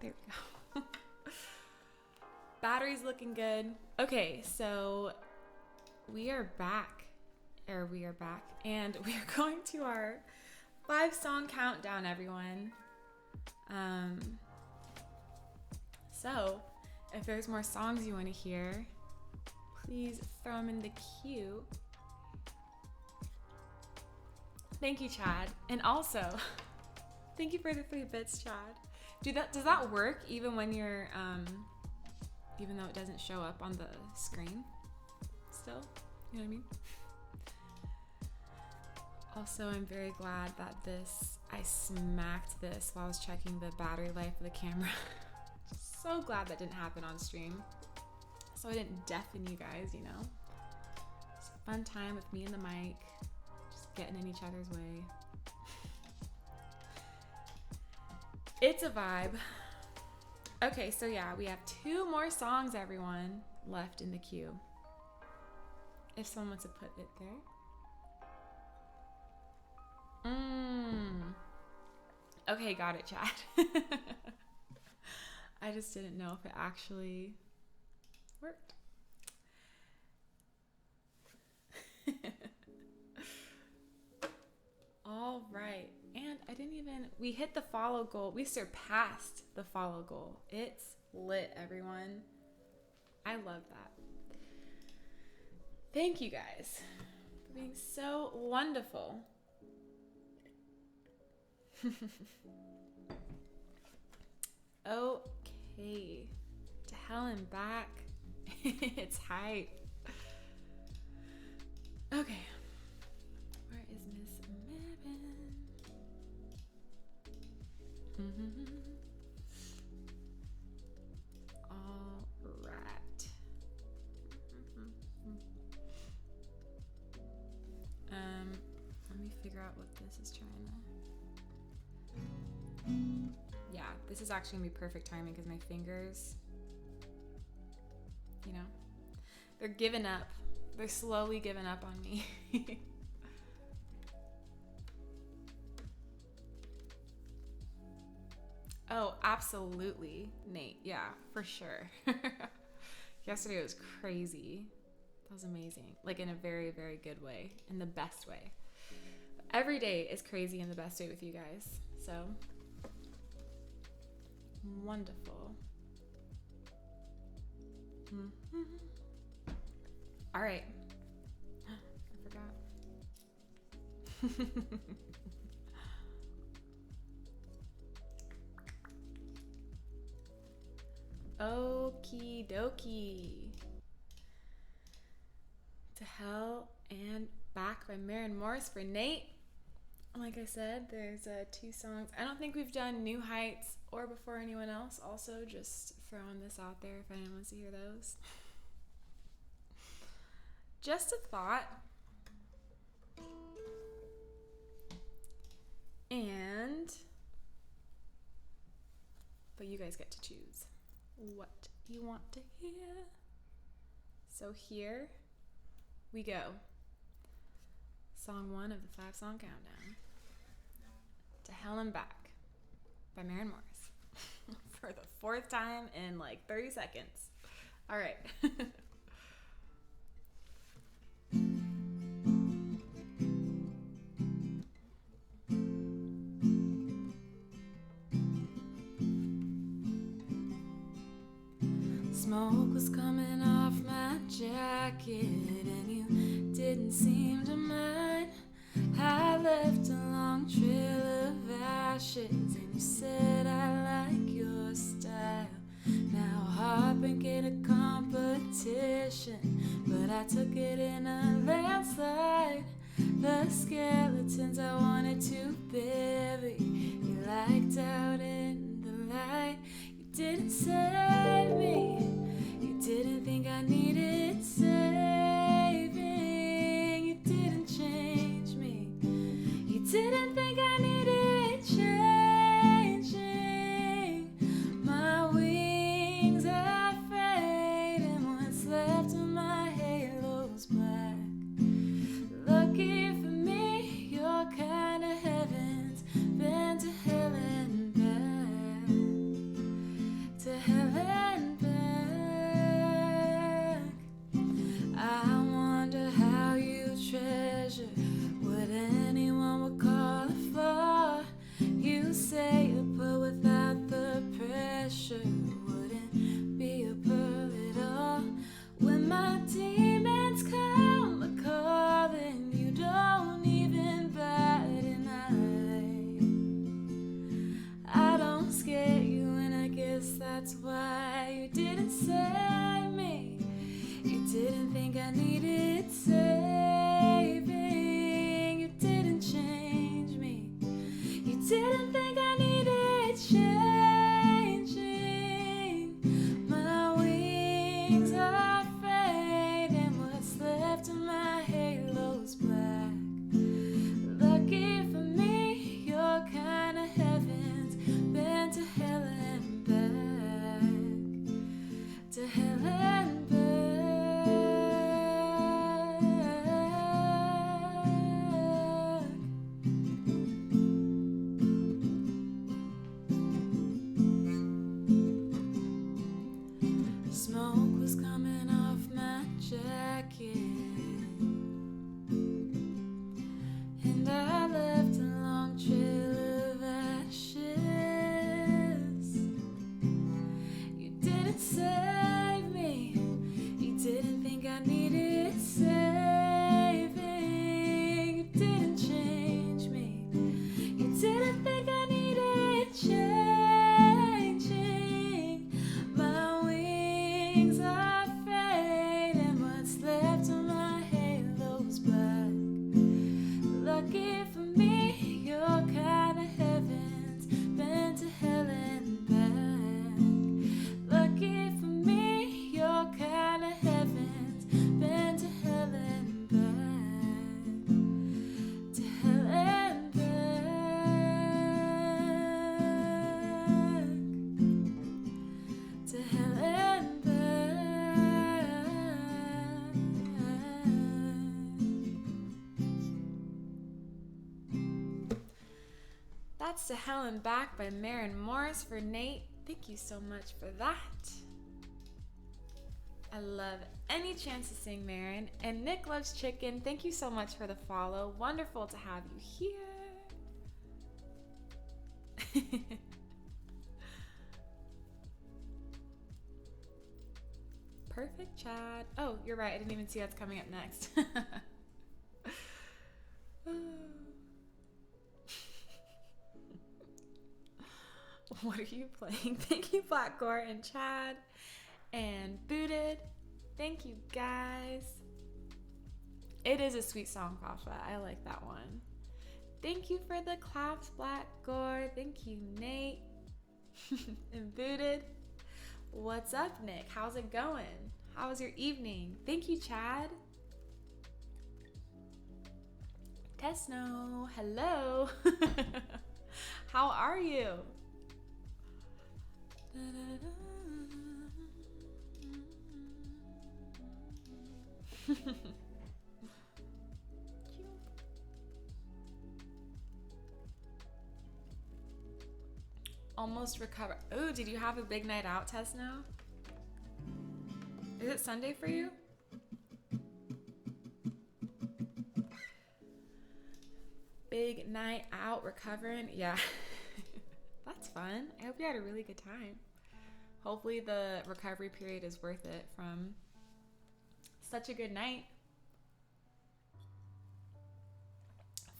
S1: There we go. Battery's looking good. Okay, so we are back, and we are going to our 5-song countdown, everyone. So if there's more songs you want to hear, please throw them in the queue. Thank you, Chad. And also, thank you for the 3 bits, Chad. Does that work even when you're, even though it doesn't show up on the screen still? You know what I mean? Also, I'm very glad that I smacked this while I was checking the battery life of the camera. So glad that didn't happen on stream. So I didn't deafen you guys, you know? It's a fun time with me and the mic, just getting in each other's way. It's a vibe. Okay, so yeah, we have 2 more songs, everyone, left in the queue. If someone wants to put it there. Okay, got it, chat. I just didn't know if it actually worked. All right. And we hit the follow goal. We surpassed the follow goal. It's lit, everyone. I love that. Thank you guys for being so wonderful. Okay. To hell and back. It's hype. Okay. Where is Miss Marin? All right. Let me figure out what this is trying to. Yeah, this is actually gonna be perfect timing because my fingers, you know, they're giving up. They're slowly giving up on me. Oh, absolutely, Nate. Yeah, for sure. Yesterday was crazy. That was amazing. Like in a very, very good way, in the best way. Every day is crazy in the best way with you guys. So wonderful. All right. I forgot. Okie dokie. To Hell and Back by Maren Morris for Nate. Like I said, there's 2 songs. I don't think we've done New Heights or Before Anyone Else. Also, just throwing this out there if anyone wants to hear those. Just a thought. But you guys get to choose what you want to hear. So here we go. Song 1 of the 5-song countdown. To Hell and Back by Maren Morris. For the 4th time in like 30 seconds. All right. Smoke was coming off my jacket and you didn't seem to mind. I left a long trail of ashes and you said I like your style. Now heartbreak ain't a competition, but I took it in a landslide. The skeletons I wanted to bury, you liked out in the light. You didn't save me, you didn't think I needed saving. You didn't change me, you didn't think I needed changing. My wings are frayed and what's left of my halo's black. Lucky for me, you're kinda heaven. Didn't think I needed changing. My wings are fading. What's left of my halo's black. Lucky for me, your kind of heavens been to hell and back. To hell and back. Smoke was coming off my jacket, and I left a long trail of ashes. You didn't save me, you didn't think I needed saving. You didn't change me, you didn't think I needed changing. My wings are fading, what's left of my halo's black. Lucky for me, your kind of heavens been to hell and back. Lucky for me, your kind of heavens been to hell and back. To hell and back. To hell and back. That's To Hell and Back by Maren Morris for Nate. Thank you so much for that. I love any chance to sing, Maren. And Nick Loves Chicken, thank you so much for the follow. Wonderful to have you here. Perfect, Chad. Oh, you're right. I didn't even see that's coming up next. What are you playing? Thank you, Blackcore and Chad and Booted. Thank you, guys. It is a sweet song, Papa. I like that one. Thank you for the claps, Blackcore. Thank you, Nate. And Booted. What's up, Nick? How's it going? How was your evening? Thank you, Chad. Tesno, hello. How are you? Almost recover. Oh, did you have a big night out, Tesno? Is it Sunday for you? Big night out, recovering. Yeah. That's fun. I hope you had a really good time. Hopefully the recovery period is worth it from such a good night.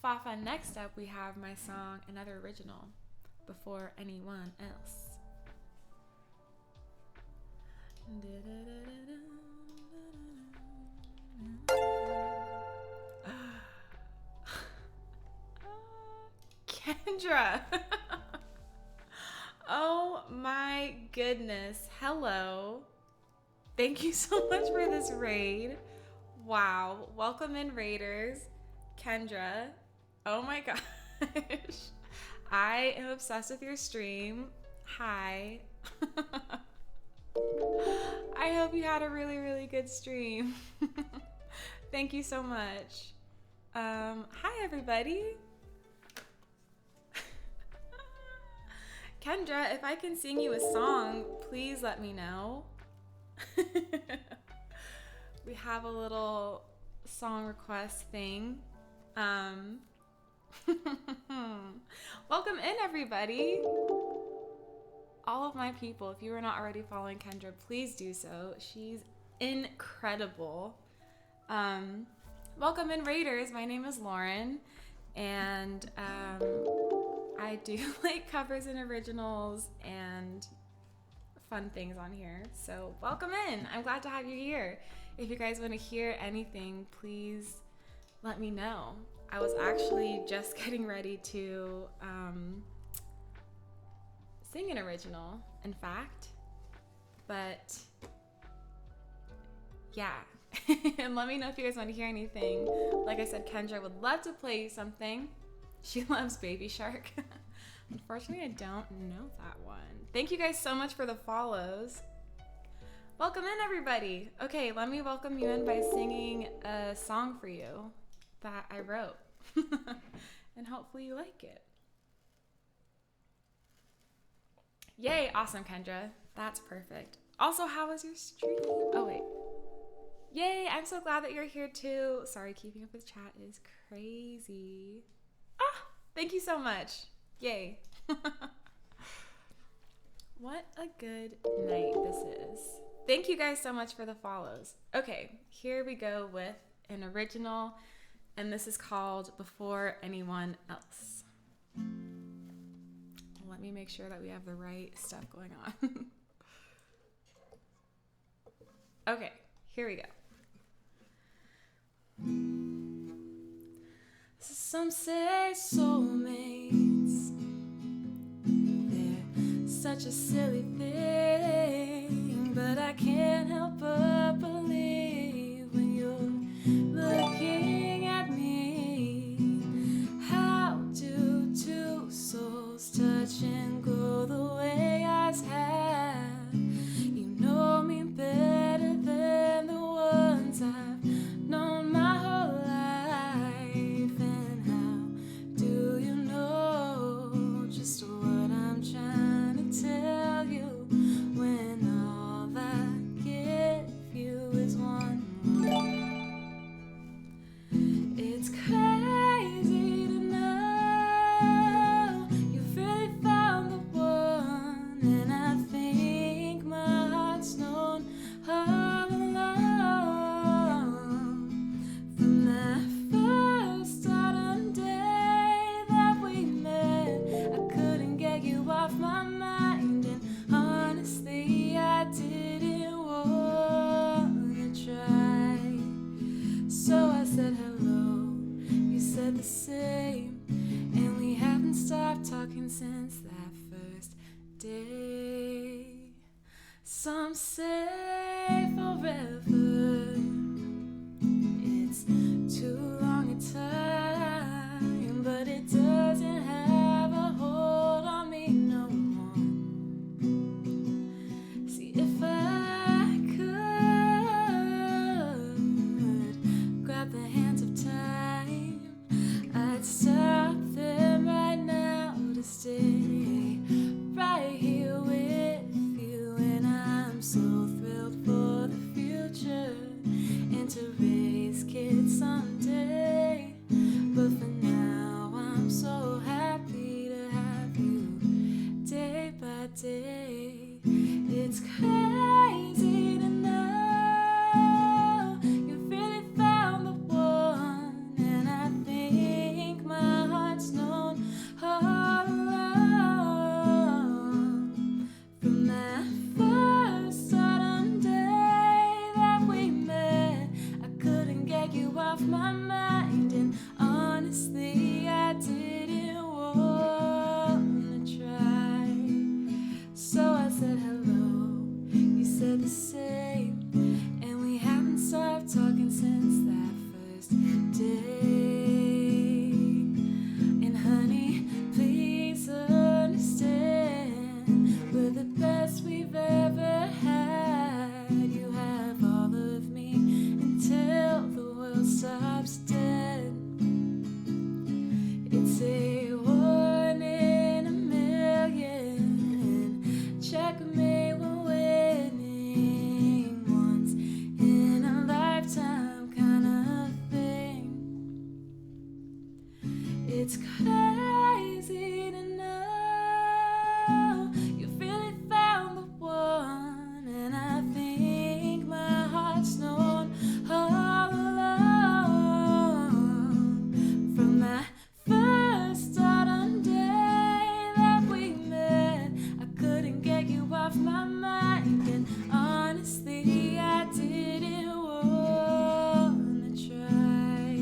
S1: Fafa, next up we have my song, another original, Before Anyone Else. Kendra. Oh my goodness. Hello. Thank you so much for this raid. Wow. Welcome in, raiders. Kendra. Oh my gosh. I am obsessed with your stream. Hi. I hope you had a really, really good stream. Thank you so much. Hi, everybody. Kendra, if I can sing you a song, please let me know. We have a little song request thing. Welcome in, everybody. All of my people, if you are not already following Kendra, please do so. She's incredible. Welcome in, raiders. My name is Lauren, and I do like covers and originals and fun things on here. So welcome in. I'm glad to have you here. If you guys want to hear anything, please let me know. I was actually just getting ready to sing an original, in fact, but yeah. And let me know if you guys want to hear anything. Like I said, Kendra would love to play you something. She loves Baby Shark. Unfortunately, I don't know that one. Thank you guys so much for the follows. Welcome in, everybody. Okay, let me welcome you in by singing a song for you that I wrote. And hopefully you like it. Yay, awesome, Kendra. That's perfect. Also, how was your stream? Oh, wait. Yay, I'm so glad that you're here too. Sorry, keeping up with chat is crazy. Ah, thank you so much. Yay. What a good night this is. Thank you guys so much for the follows. Okay, here we go with an original, and this is called Before Anyone Else. Let me make sure that we have the right stuff going on. Okay, here we go. Some say soulmates, they're such a silly thing, but I can't help but believe when you're looking at me. How do two souls touch and go the way ours have? You know me better than the ones I've known my whole life. And how do you know just what I'm trying to tell you when all I give you is one look? It's crazy to know you've really found the one, and I think my heart's known all along. From that first autumn day that we met, I couldn't get you off my mind, and honestly I didn't want to try. So I said hello, you said the same, and we haven't stopped talking since that first day. Some say forever, it's too long a time, but it doesn't have a hold on me no more. See, if I could grab the hands of time, I'd stop them right now to stay right here with you. And I'm so thrilled for the future and to raise kids someday. But for now, I'm so happy to have you day by day. It's crazy to know you really found the one, and I think my heart's known all along. From that first autumn day that we met, I couldn't get you off my mind, and honestly I didn't want to try. So I said hello, you said the same, and we haven't stopped talking since that first day. And honey, please understand, we're the best we've ever had. You have all of me until the world stops dead. It's a 1 in a million, checkmate, we're winning, once in a lifetime kind of thing. It's crazy to know you really found the one, and I think my heart's known all along. From that first autumn day that we met, I couldn't get you off my mind, and honestly I didn't want to try.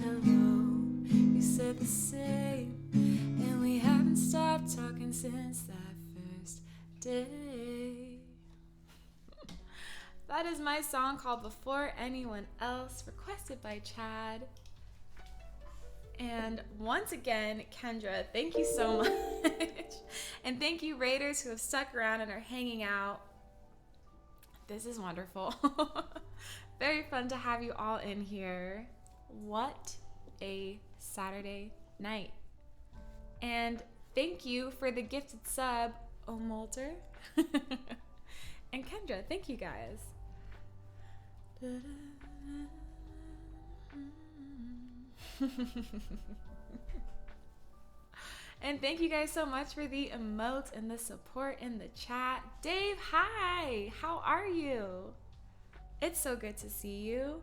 S1: hello, you said the same, and we haven't stopped talking since that first day. That is my song called Before Anyone Else, requested by Chad. And once again, Kendra, thank you so much. And thank you, Raiders, who have stuck around and are hanging out. This is wonderful. Very fun to have you all in here. What a Saturday night. And thank you for the gifted sub, Omolter. And Kendra, thank you guys. And thank you guys so much for the emotes and the support in the chat. Dave, hi! How are you? It's so good to see you.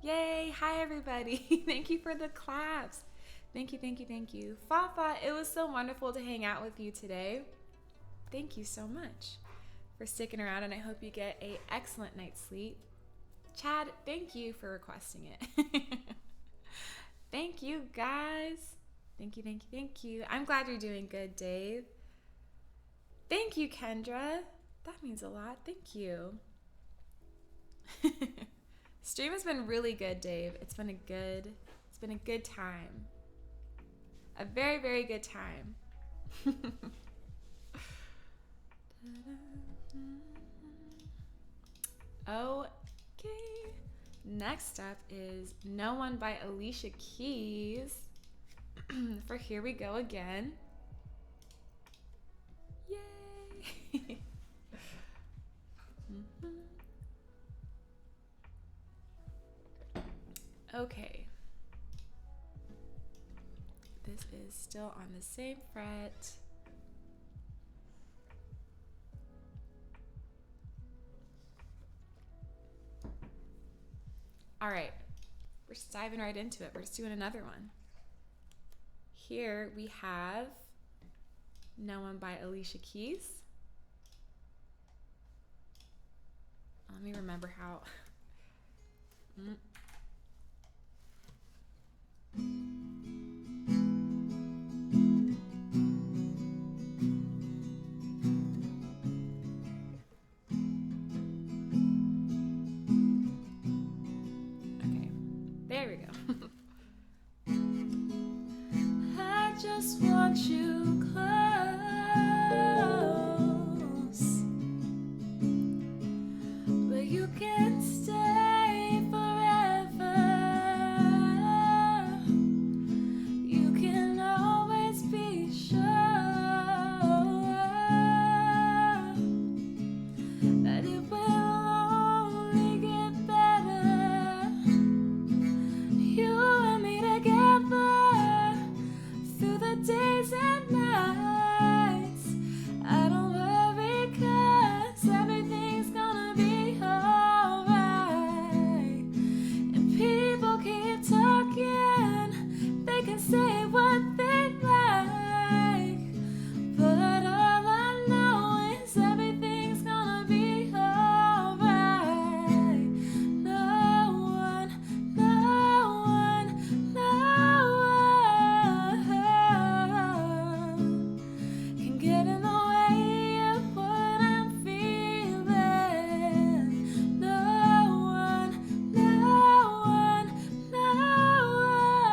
S1: Yay! Hi, everybody. Thank you for the claps. Thank you, thank you, thank you. Fafa, it was so wonderful to hang out with you today. Thank you so much for sticking around, and I hope you get an excellent night's sleep. Chad, thank you for requesting it. Thank you, guys. Thank you, thank you, thank you. I'm glad you're doing good, Dave. Thank you, Kendra. That means a lot. Thank you. Stream has been really good, Dave. It's been a good time. A very, very good time. Okay. Next up is No One by Alicia Keys for Here We Go Again. Yay! Okay. This is still on the same fret. All right, we're just diving right into it. We're just doing another one. Here we have No One by Alicia Keys. Let me remember how. There we go. I just want you close, but you can't stay forever. You can always be sure that it will only get better. You and me together through the days and nights. I don't worry 'cause everything's gonna be alright. And people keep talking, they can say what they like, but all I know is everything's gonna be alright. No one, no one, no one can get in the way of what I'm feeling. No one, no one, no one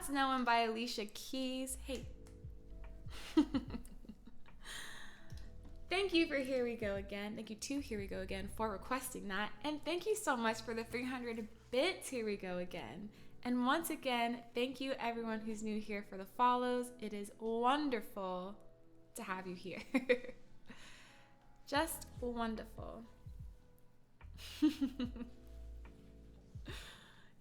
S1: That's No One by Alicia Keys. Hey. Thank you for Here We Go Again. Thank you to Here We Go Again for requesting that. And thank you so much for the 300 bits. Here We Go Again. And once again, thank you everyone who's new here for the follows. It is wonderful to have you here. Just wonderful.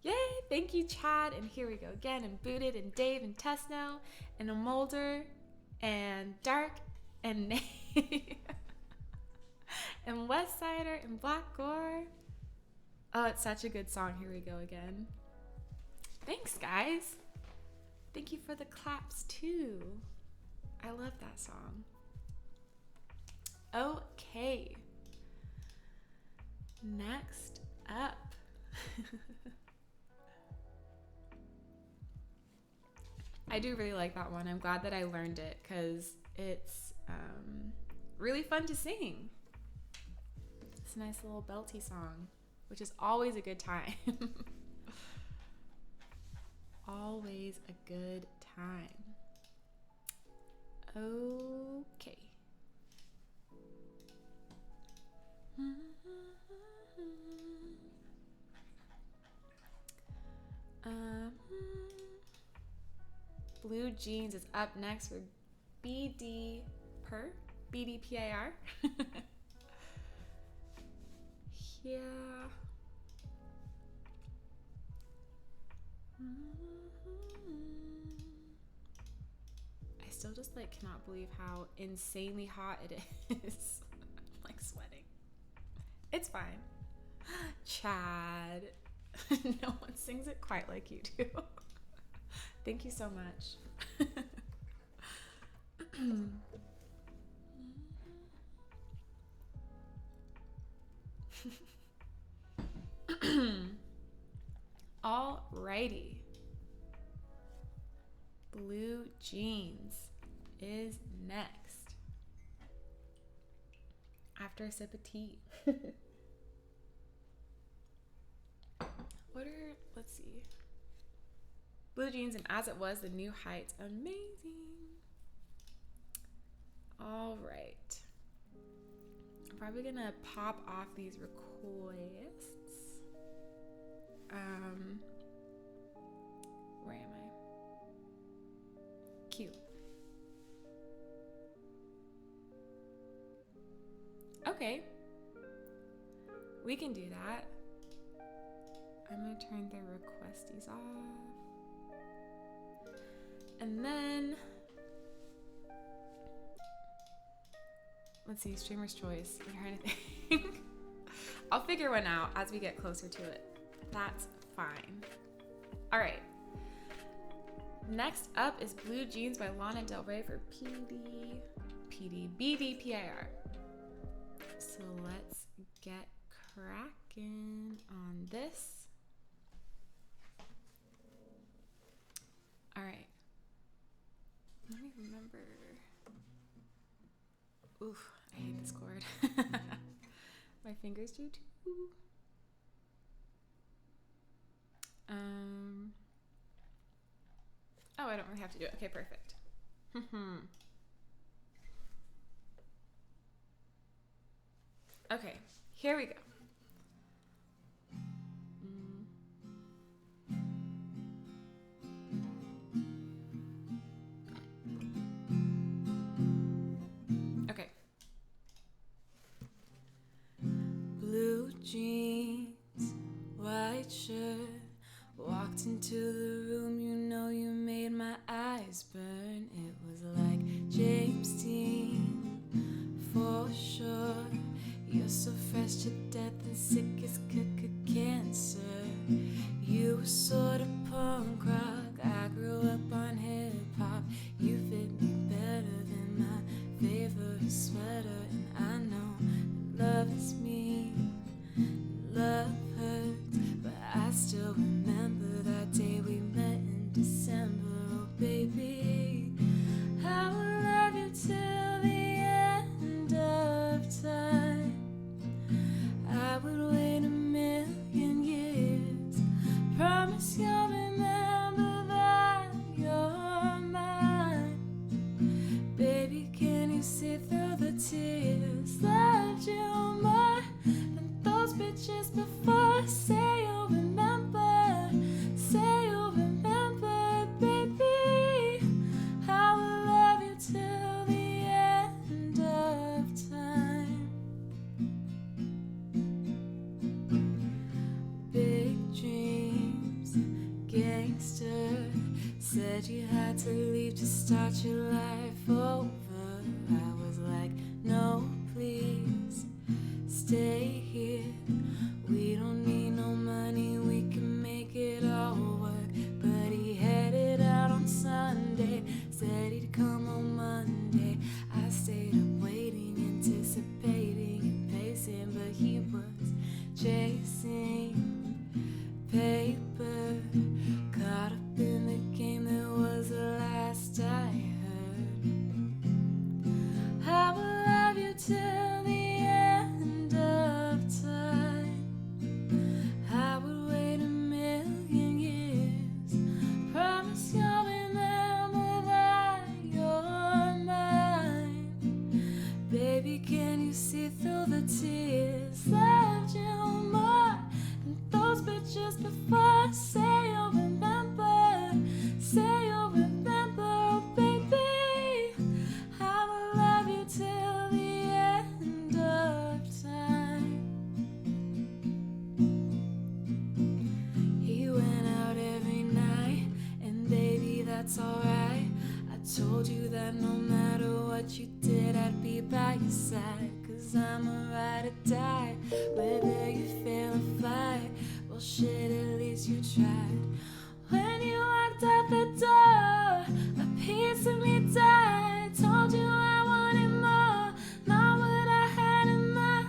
S1: Yay! Thank you, Chad. And Here We Go Again. And Booted. And Dave. And Tesno. And Amolder. And Dark. And Nate. And Westsider. And Black Gore. Oh, it's such a good song. Here We Go Again. Thanks, guys. Thank you for the claps, too. I love that song. Okay. Next up. I do really like that one. I'm glad that I learned it because it's really fun to sing. It's a nice little belty song, which is always a good time. Always a good time. Okay. Blue Jeans is up next for BDPIR. Yeah. I still just cannot believe how insanely hot it is. I'm sweating. It's fine. Chad. No one sings it quite like you do. Thank you so much. Alrighty. Blue Jeans is next. After a sip of tea. Let's see. Blue Jeans and As It Was, The New Heights. Amazing. All right. I'm probably going to pop off these requests. Where am I? Q. Okay. We can do that. I'm going to turn the requesties off. And then, let's see, Streamer's Choice. I'm trying to think. I'll figure one out as we get closer to it. That's fine. All right. Next up is Blue Jeans by Lana Del Rey for BDPIR. So let's get cracking on this. All right. Let me remember. Oof, I hate this chord. My fingers do too. Oh, I don't really have to do it. Okay, perfect. Okay, here we go. Okay. Blue jeans, white shirt, walked into the room, you know you made my eyes burn. It was like James Dean, for sure. You're so fresh to death and sick as cancer. You were sort of punk rock, I grew up on hip hop. You fit me better than my favorite sweater. And I know that love is mean, love hurts, but I still remember that day we met in December. Oh baby, I will love you till the end of time. I would wait 1,000,000 years. Promise you'll remember that bitches before. Say you'll remember. Say you'll remember, baby. I will love you till the end of time. Big dreams, gangster. Said you had to leave to start your life over. I was like, no, please, stay here. We don't need no money, we can make it all work. But he headed out on Sunday, said he'd come on Monday. I stayed up waiting, anticipating and pacing, but he was chasing paper. Caught up in the game, that was the last I heard. I will love you till the end of time. I would wait 1,000,000 years. Promise you'll remember that you're mine. Baby, can you see through the tears? Loved you more than those bitches before. Say you'll remember. Say you'll remember, oh baby. I will love you till the end of time. He went out every night, and baby, that's alright. I told you that no matter what you did, I'd be by your side. Cause I'm a ride or die, whether you fail or fly. Well shit, at least you tried. When you walked out the door, a piece of me died. Told you I wanted more, not what I had in mind.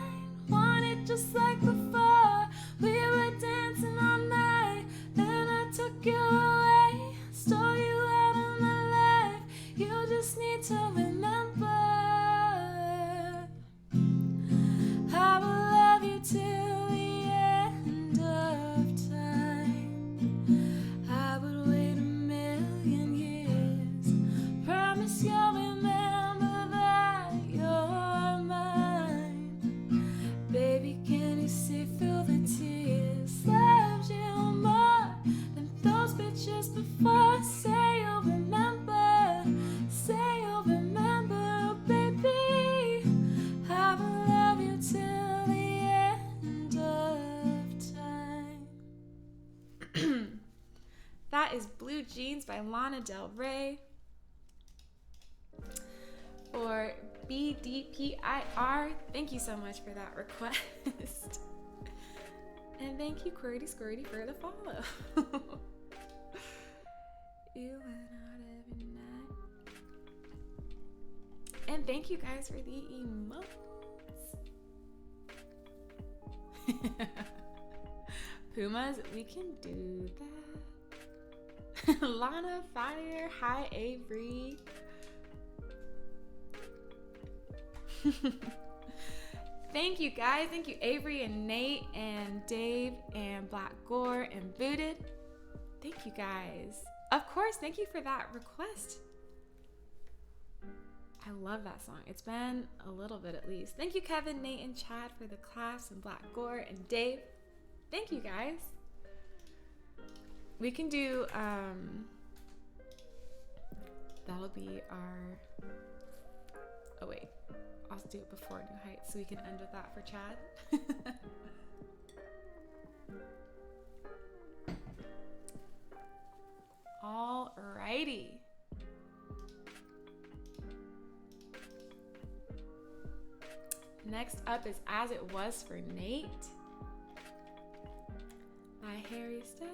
S1: Wanted just like before, we were dancing all night. Then I took you away, stole you out of my life. You just need to remember. I will love you till the end of time. I would wait 1,000,000 years. Promise you'll remember that you're mine. Baby, can you see through the tears? Loved you more than those bitches before. Say you'll remember. Say you'll remember, oh baby. I will love you till the end of time. That is Blue Jeans by Lana Del Rey. For BDPIR, thank you so much for that request. And thank you, Qwerty Squirty, for the follow. You went out every night. And thank you guys for the emotes. Pumas, we can do that. Lana, Fire, hi Avery. Thank you guys. Thank you Avery and Nate and Dave and Black Gore and Booted. Thank you guys. Of course, thank you for that request. I love that song. It's been a little bit at least. Thank you Kevin, Nate, and Chad for the class, and Black Gore and Dave. Thank you guys. We can do that'll be our, oh wait, I'll do it before New Heights so we can end with that for Chad. Alrighty. Next up is As It Was for Nate by Harry Styles.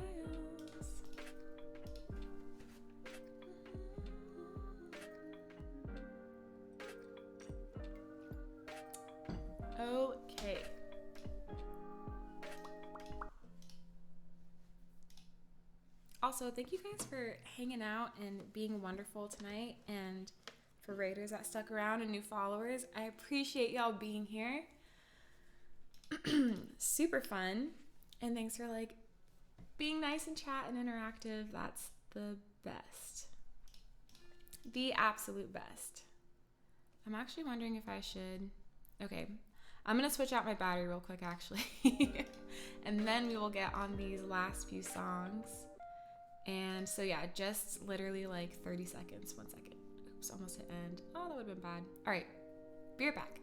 S1: Okay. Also, thank you guys for hanging out and being wonderful tonight, and for raiders that stuck around and new followers. I appreciate y'all being here. Super fun. And thanks for like being nice and chat and interactive. That's the best. The absolute best. I'm actually wondering if I should, okay, I'm going to switch out my battery real quick, actually. And then we will get on these last few songs. And so, yeah, just literally like 30 seconds. 1 second. Oops, almost hit end. Oh, that would have been bad. All right. Be right back.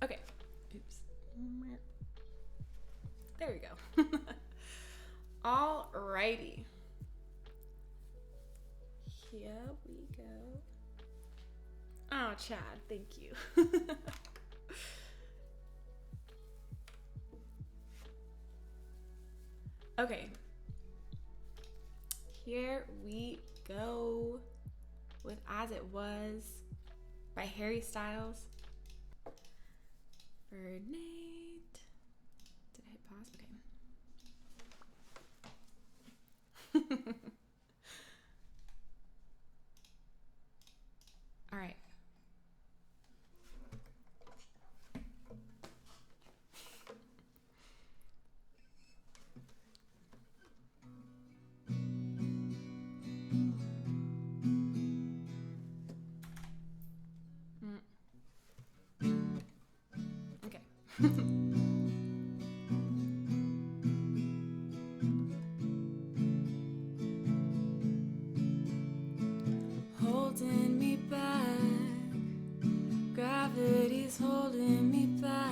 S1: Okay. Oops. There we go. Alrighty. Here we go. Oh, Chad, thank you. Okay. Here we go with As It Was by Harry Styles. For Nate. Did I hit pause? Okay. All right. Okay. Holding me back, gravity's holding me back.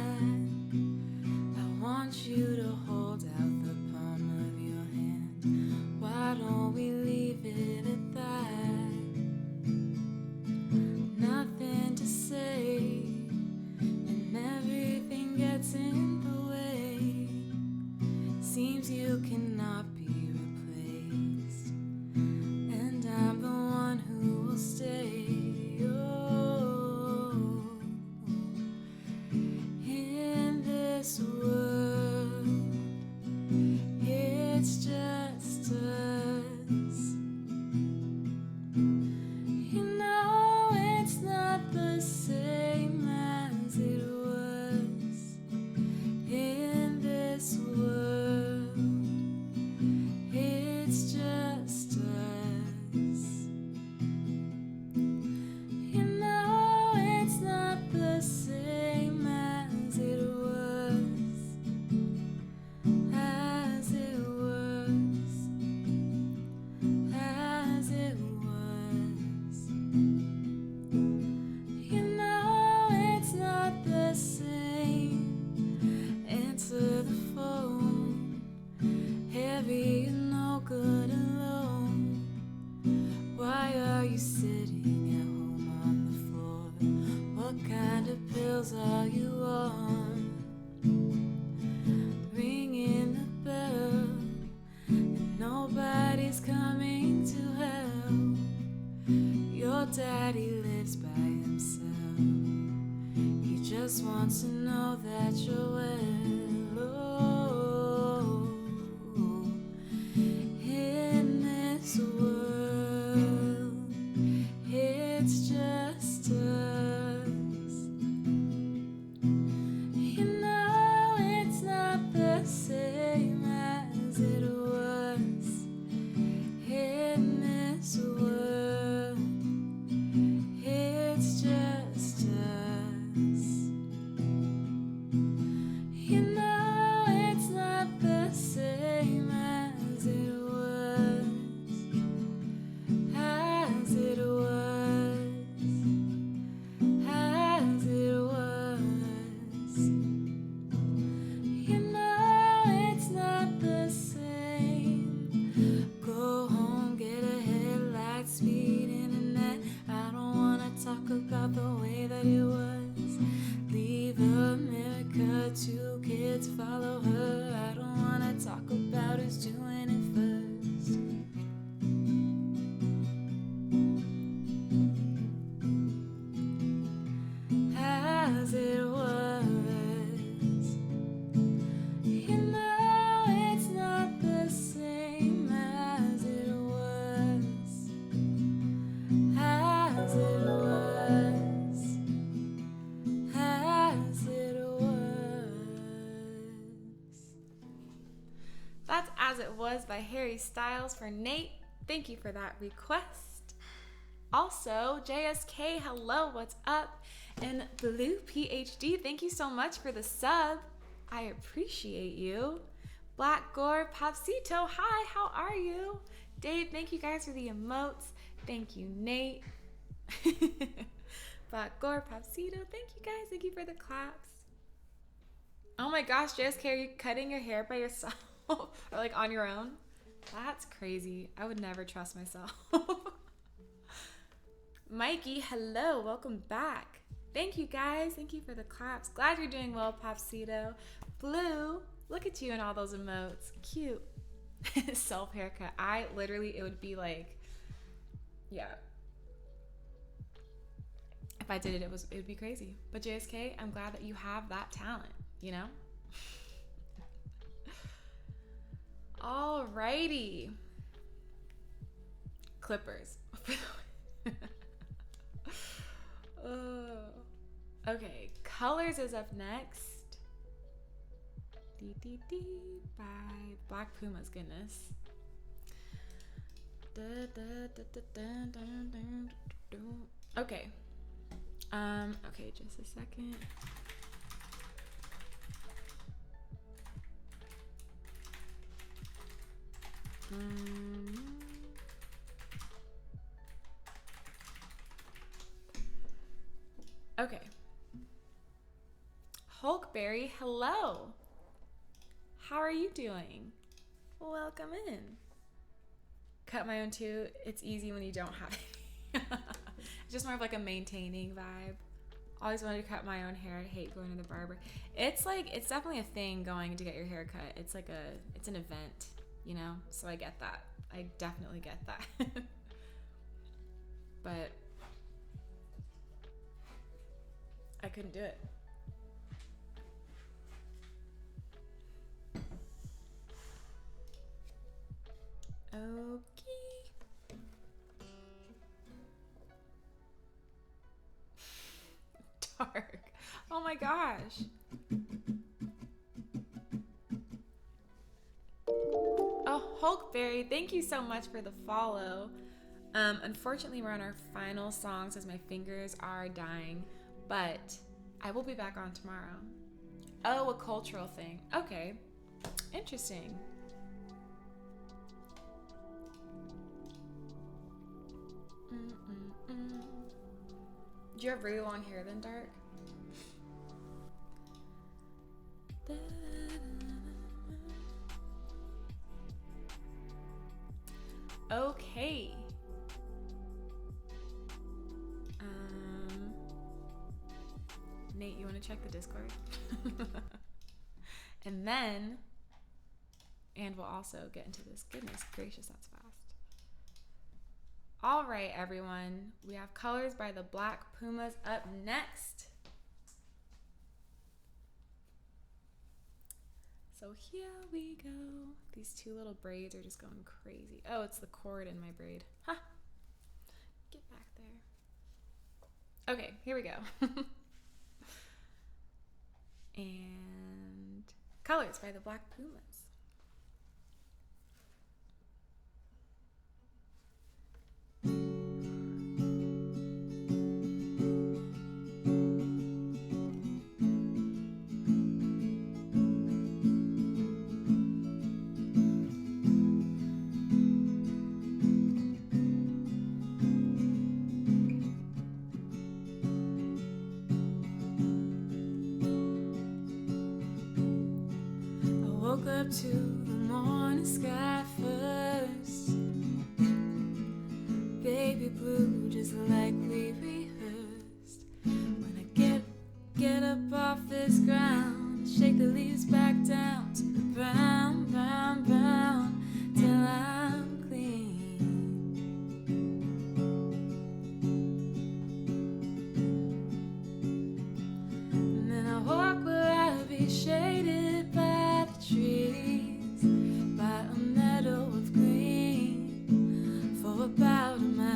S1: I want you to hold out the palm of your hand. Why don't we leave it at that? Nothing to say, and everything gets in the way. Seems you cannot be replaced, and I'm the one who will stay. Oh, in this world, it's just us. You know it's not the same as it was. In this world, it's just us. You know it's not the same as it was. As it was. As it was. You know it's not the same. Answer the phone. Heavy and no good alone. Why are you sitting at home on the floor? What kind of pills are you on? Ringing the bell, and nobody's coming to help. Your daddy lives by himself. He just wants to know that you're well. Oh, in this world, it's just us. You know it's not the same as it was. In this world, it's just us. You Harry Styles for Nate. Thank you for that request. Also, JSK, hello, what's up? And Blue PhD, thank you so much for the sub. I appreciate you. Black Gore Papsito, hi, how are you? Dave, thank you guys for the emotes. Thank you, Nate. Black Gore Papsito, thank you guys. Thank you for the claps. Oh my gosh, JSK, are you cutting your hair by yourself? Or like on your own? That's crazy. I would never trust myself. Mikey, hello, welcome back. Thank you guys. Thank you for the claps. Glad you're doing well, Popsito. Blue, look at you and all those emotes. Cute. Self haircut. It would be like, yeah. If I did it, it would be crazy. But JSK, I'm glad that you have that talent, you know? Alrighty. Clippers. Okay, Colors is up next. By Black Pumas, goodness. Okay. Okay, just a second. Okay. Hulkberry, hello. How are you doing? Welcome in. Cut my own too. It's easy when you don't have it. It's just more of like a maintaining vibe. Always wanted to cut my own hair. I hate going to the barber. It's definitely a thing going to get your hair cut. It's an event, you know? So I get that. I definitely get that. But I couldn't do it. Okay. Dark. Oh my gosh. Oh, Hulkberry, thank you so much for the follow. Unfortunately, we're on our final songs as my fingers are dying, but I will be back on tomorrow. Oh, a cultural thing. Okay. Interesting. Do you have really long hair then, Dark? Okay. Nate, you want to check the Discord? And we'll also get into this. Goodness gracious, that's fast. All right, everyone. We have Colors by the Black Pumas up next. So here we go. These two little braids are just going crazy. Oh, it's the cord in my braid. Huh. Get back there. Okay, here we go. And Colors by the Black Pumas. Woke up to the morning sky first. Baby blue, just like we rehearsed. When I get up off this ground, shake the leaves back down to the brown, brown, brown, till I'm clean. And then I walk where I'll be shaded by trees, by a meadow of green, for about a mile.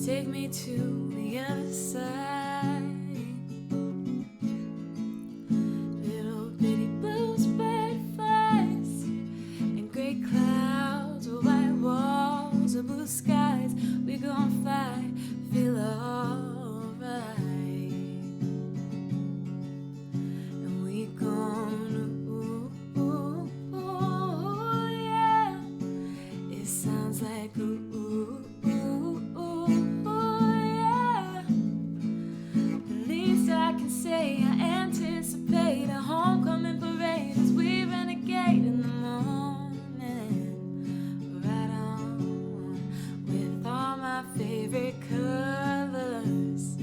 S1: take me to the other side. Little bitty blues, butterflies, and gray clouds, or white walls, or blue skies. We gon' fly, feel alright, and we gonna, ooh, yeah. It sounds like ooh, yeah. The least I can say, I anticipate a homecoming parade as we renegade in the morning. Right on, with all my favorite colors,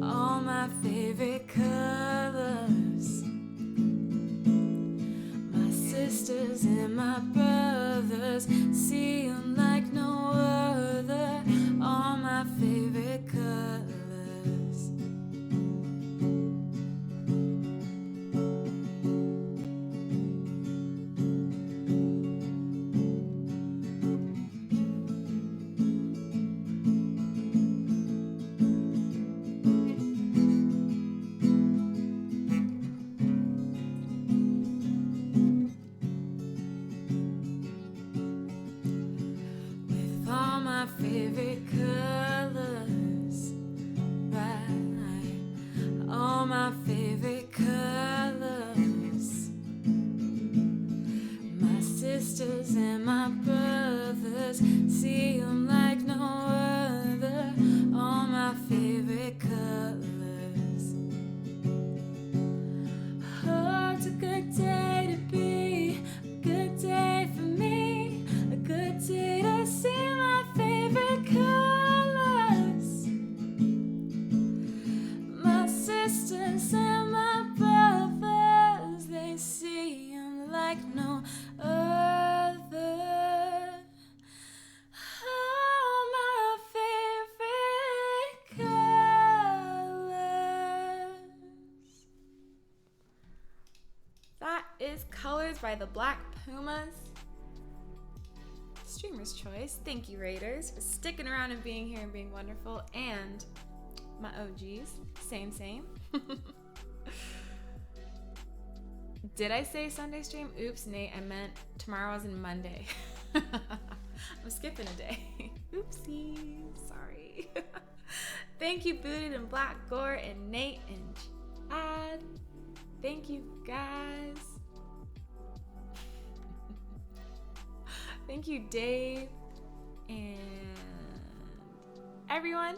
S1: all my favorite colors. My sisters and my brothers, see 'em like no other. All my favorite colors. With all my favorite colors, right? All my favorite colors. My sisters and my brothers, see 'em like no other. All my favorite colors. Oh, it's a good day to be, a good day for me, a good day to see my favorite colors. My sisters and my brothers, they see 'em like no other. All my favorite colors. That is Colors by the Black Pumas. Streamer's choice. Thank you, Raiders, for sticking around and being here and being wonderful. And my OGs, same. Did I say Sunday stream? Oops, Nate, I meant tomorrow as in Monday. I'm skipping a day. Oopsie, sorry. Thank you, Booted and Black Gore and Nate and Chad. Thank you, guys. Thank you, Dave and everyone.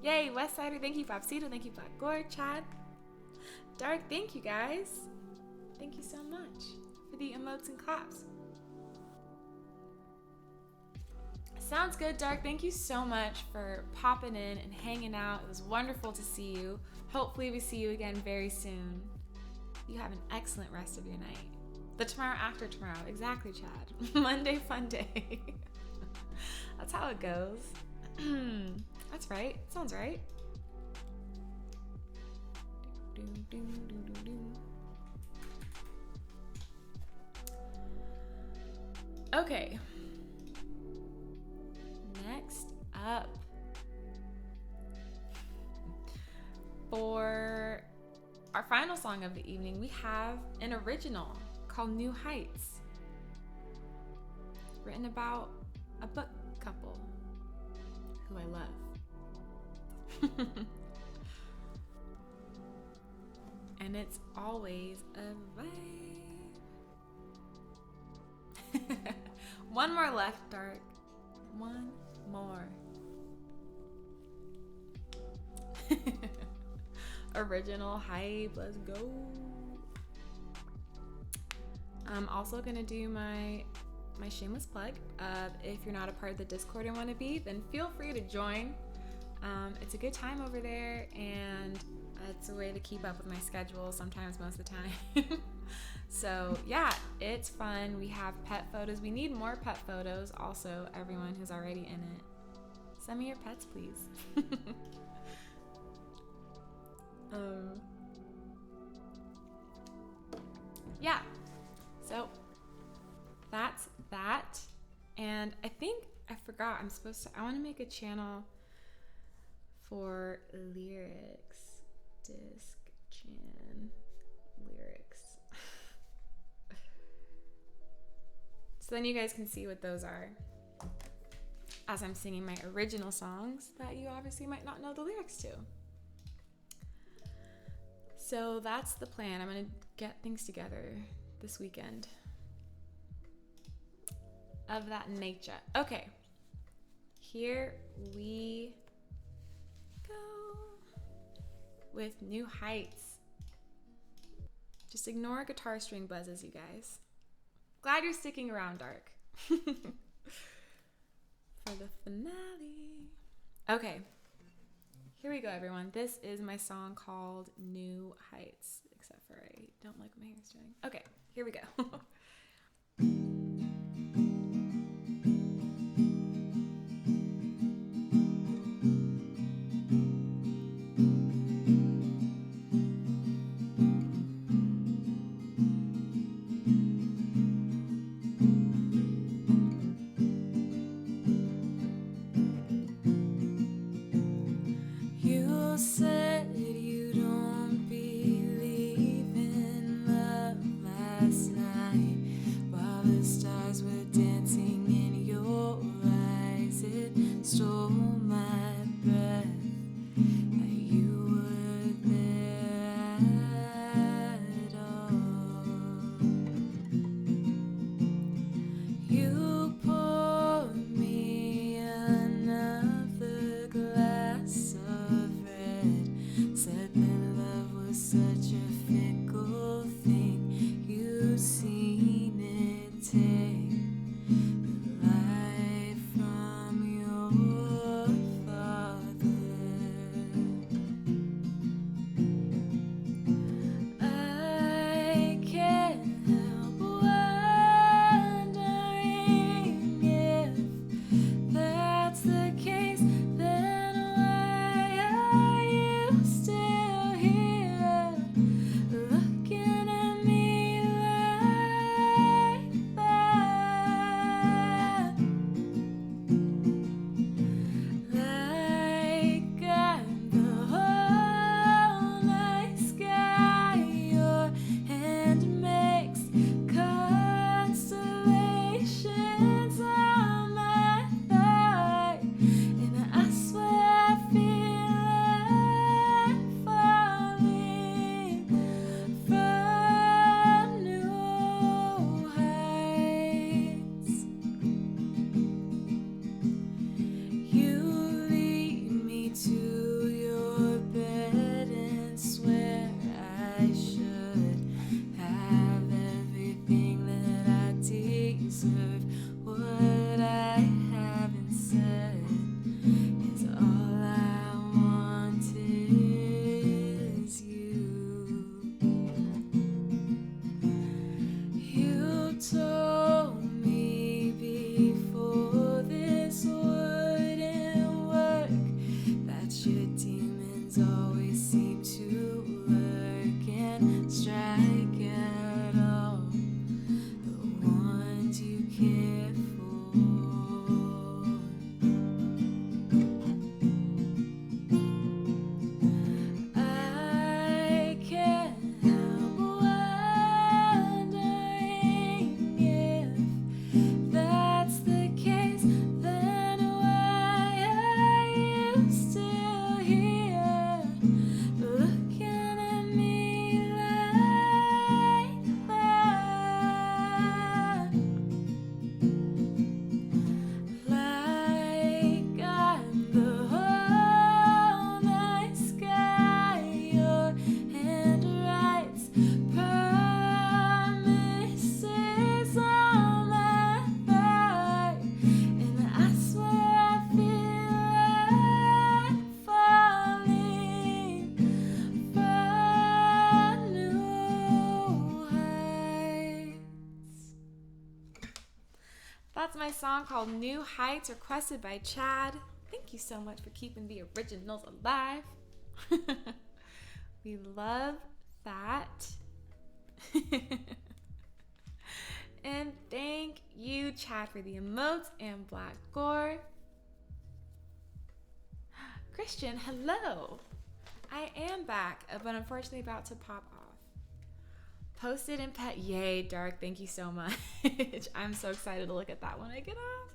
S1: Yay, Westsider. Thank you, Fabcito. Thank you, Black Gore, Chad. Dark, thank you, guys. Thank you so much for the emotes and claps. Sounds good, Dark. Thank you so much for popping in and hanging out. It was wonderful to see you. Hopefully we see you again very soon. You have an excellent rest of your night. The tomorrow after tomorrow. Exactly, Chad. Monday fun day. That's how it goes. That's right. Sounds right. Okay. Next up, for our final song of the evening, we have an original called New Heights, written about a book couple who I love. And it's always a vibe. One more left, Dark. One more. Original hype, let's go. I'm also gonna do my shameless plug. If you're not a part of the Discord and want to be, then feel free to join. It's a good time over there, and it's a way to keep up with my schedule sometimes, most of the time. So yeah, it's fun. We have pet photos. We need more pet photos. Also, everyone who's already in it, send me your pets, please. Yeah, so that's that. And I think I forgot forgot. I want to make a channel for lyrics. Disc Chan lyrics. So then you guys can see what those are as I'm singing my original songs that you obviously might not know the lyrics to. So that's the plan. I'm going to get things together this weekend of that nature. Okay, here we go with New Heights. Just ignore guitar string buzzes, you guys. Glad you're sticking around, Dark. For the finale. Okay, here we go, everyone. This is my song called New Heights, except for I don't like what my hair's doing. Okay, here we go. That's my song called New Heights, requested by Chad. Thank you so much for keeping the originals alive. We love that. And thank you, Chad for the emotes, and Black Gore. Christian, hello. I am back, but unfortunately about to pop off. Posted and pet, yay, Dark, thank you so much. I'm so excited to look at that when I get off.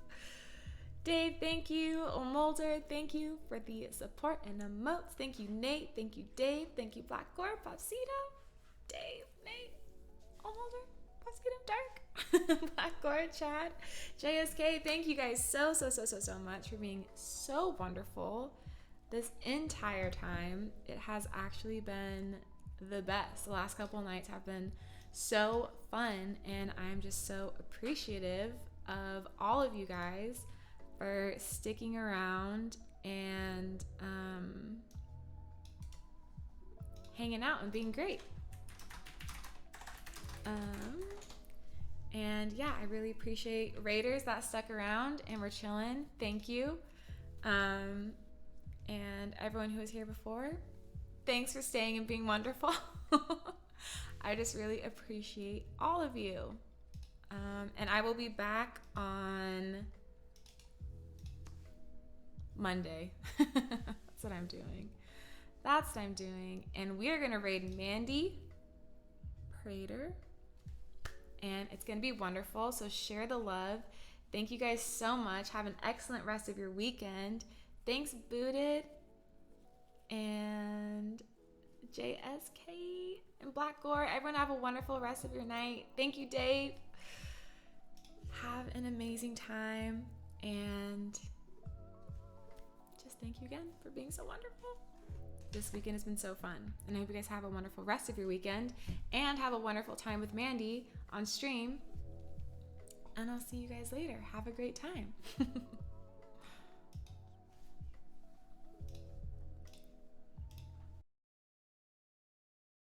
S1: Dave, thank you. Mulder, thank you for the support and emotes. Thank you, Nate. Thank you, Dave. Thank you, Black Gore, Popsito, Dave, Nate, Mulder, Popsito, Dark, Black Gore, Chad, JSK. Thank you guys so much for being so wonderful this entire time. It has actually been the best. The last couple of nights have been so fun, and I'm just so appreciative of all of you guys for sticking around and hanging out and being great. And yeah, I really appreciate Raiders that stuck around and were chilling. Thank you. And everyone who was here before, thanks for staying and being wonderful. I just really appreciate all of you. And I will be back on Monday. That's what I'm doing. And we are going to raid Mandy Prater. And it's going to be wonderful. So share the love. Thank you guys so much. Have an excellent rest of your weekend. Thanks, Booted. And JSK and Black Gore. Everyone have a wonderful rest of your night. Thank you, Dave. Have an amazing time. And just thank you again for being so wonderful. This weekend has been so fun. And I hope you guys have a wonderful rest of your weekend. And have a wonderful time with Mandy on stream. And I'll see you guys later. Have a great time.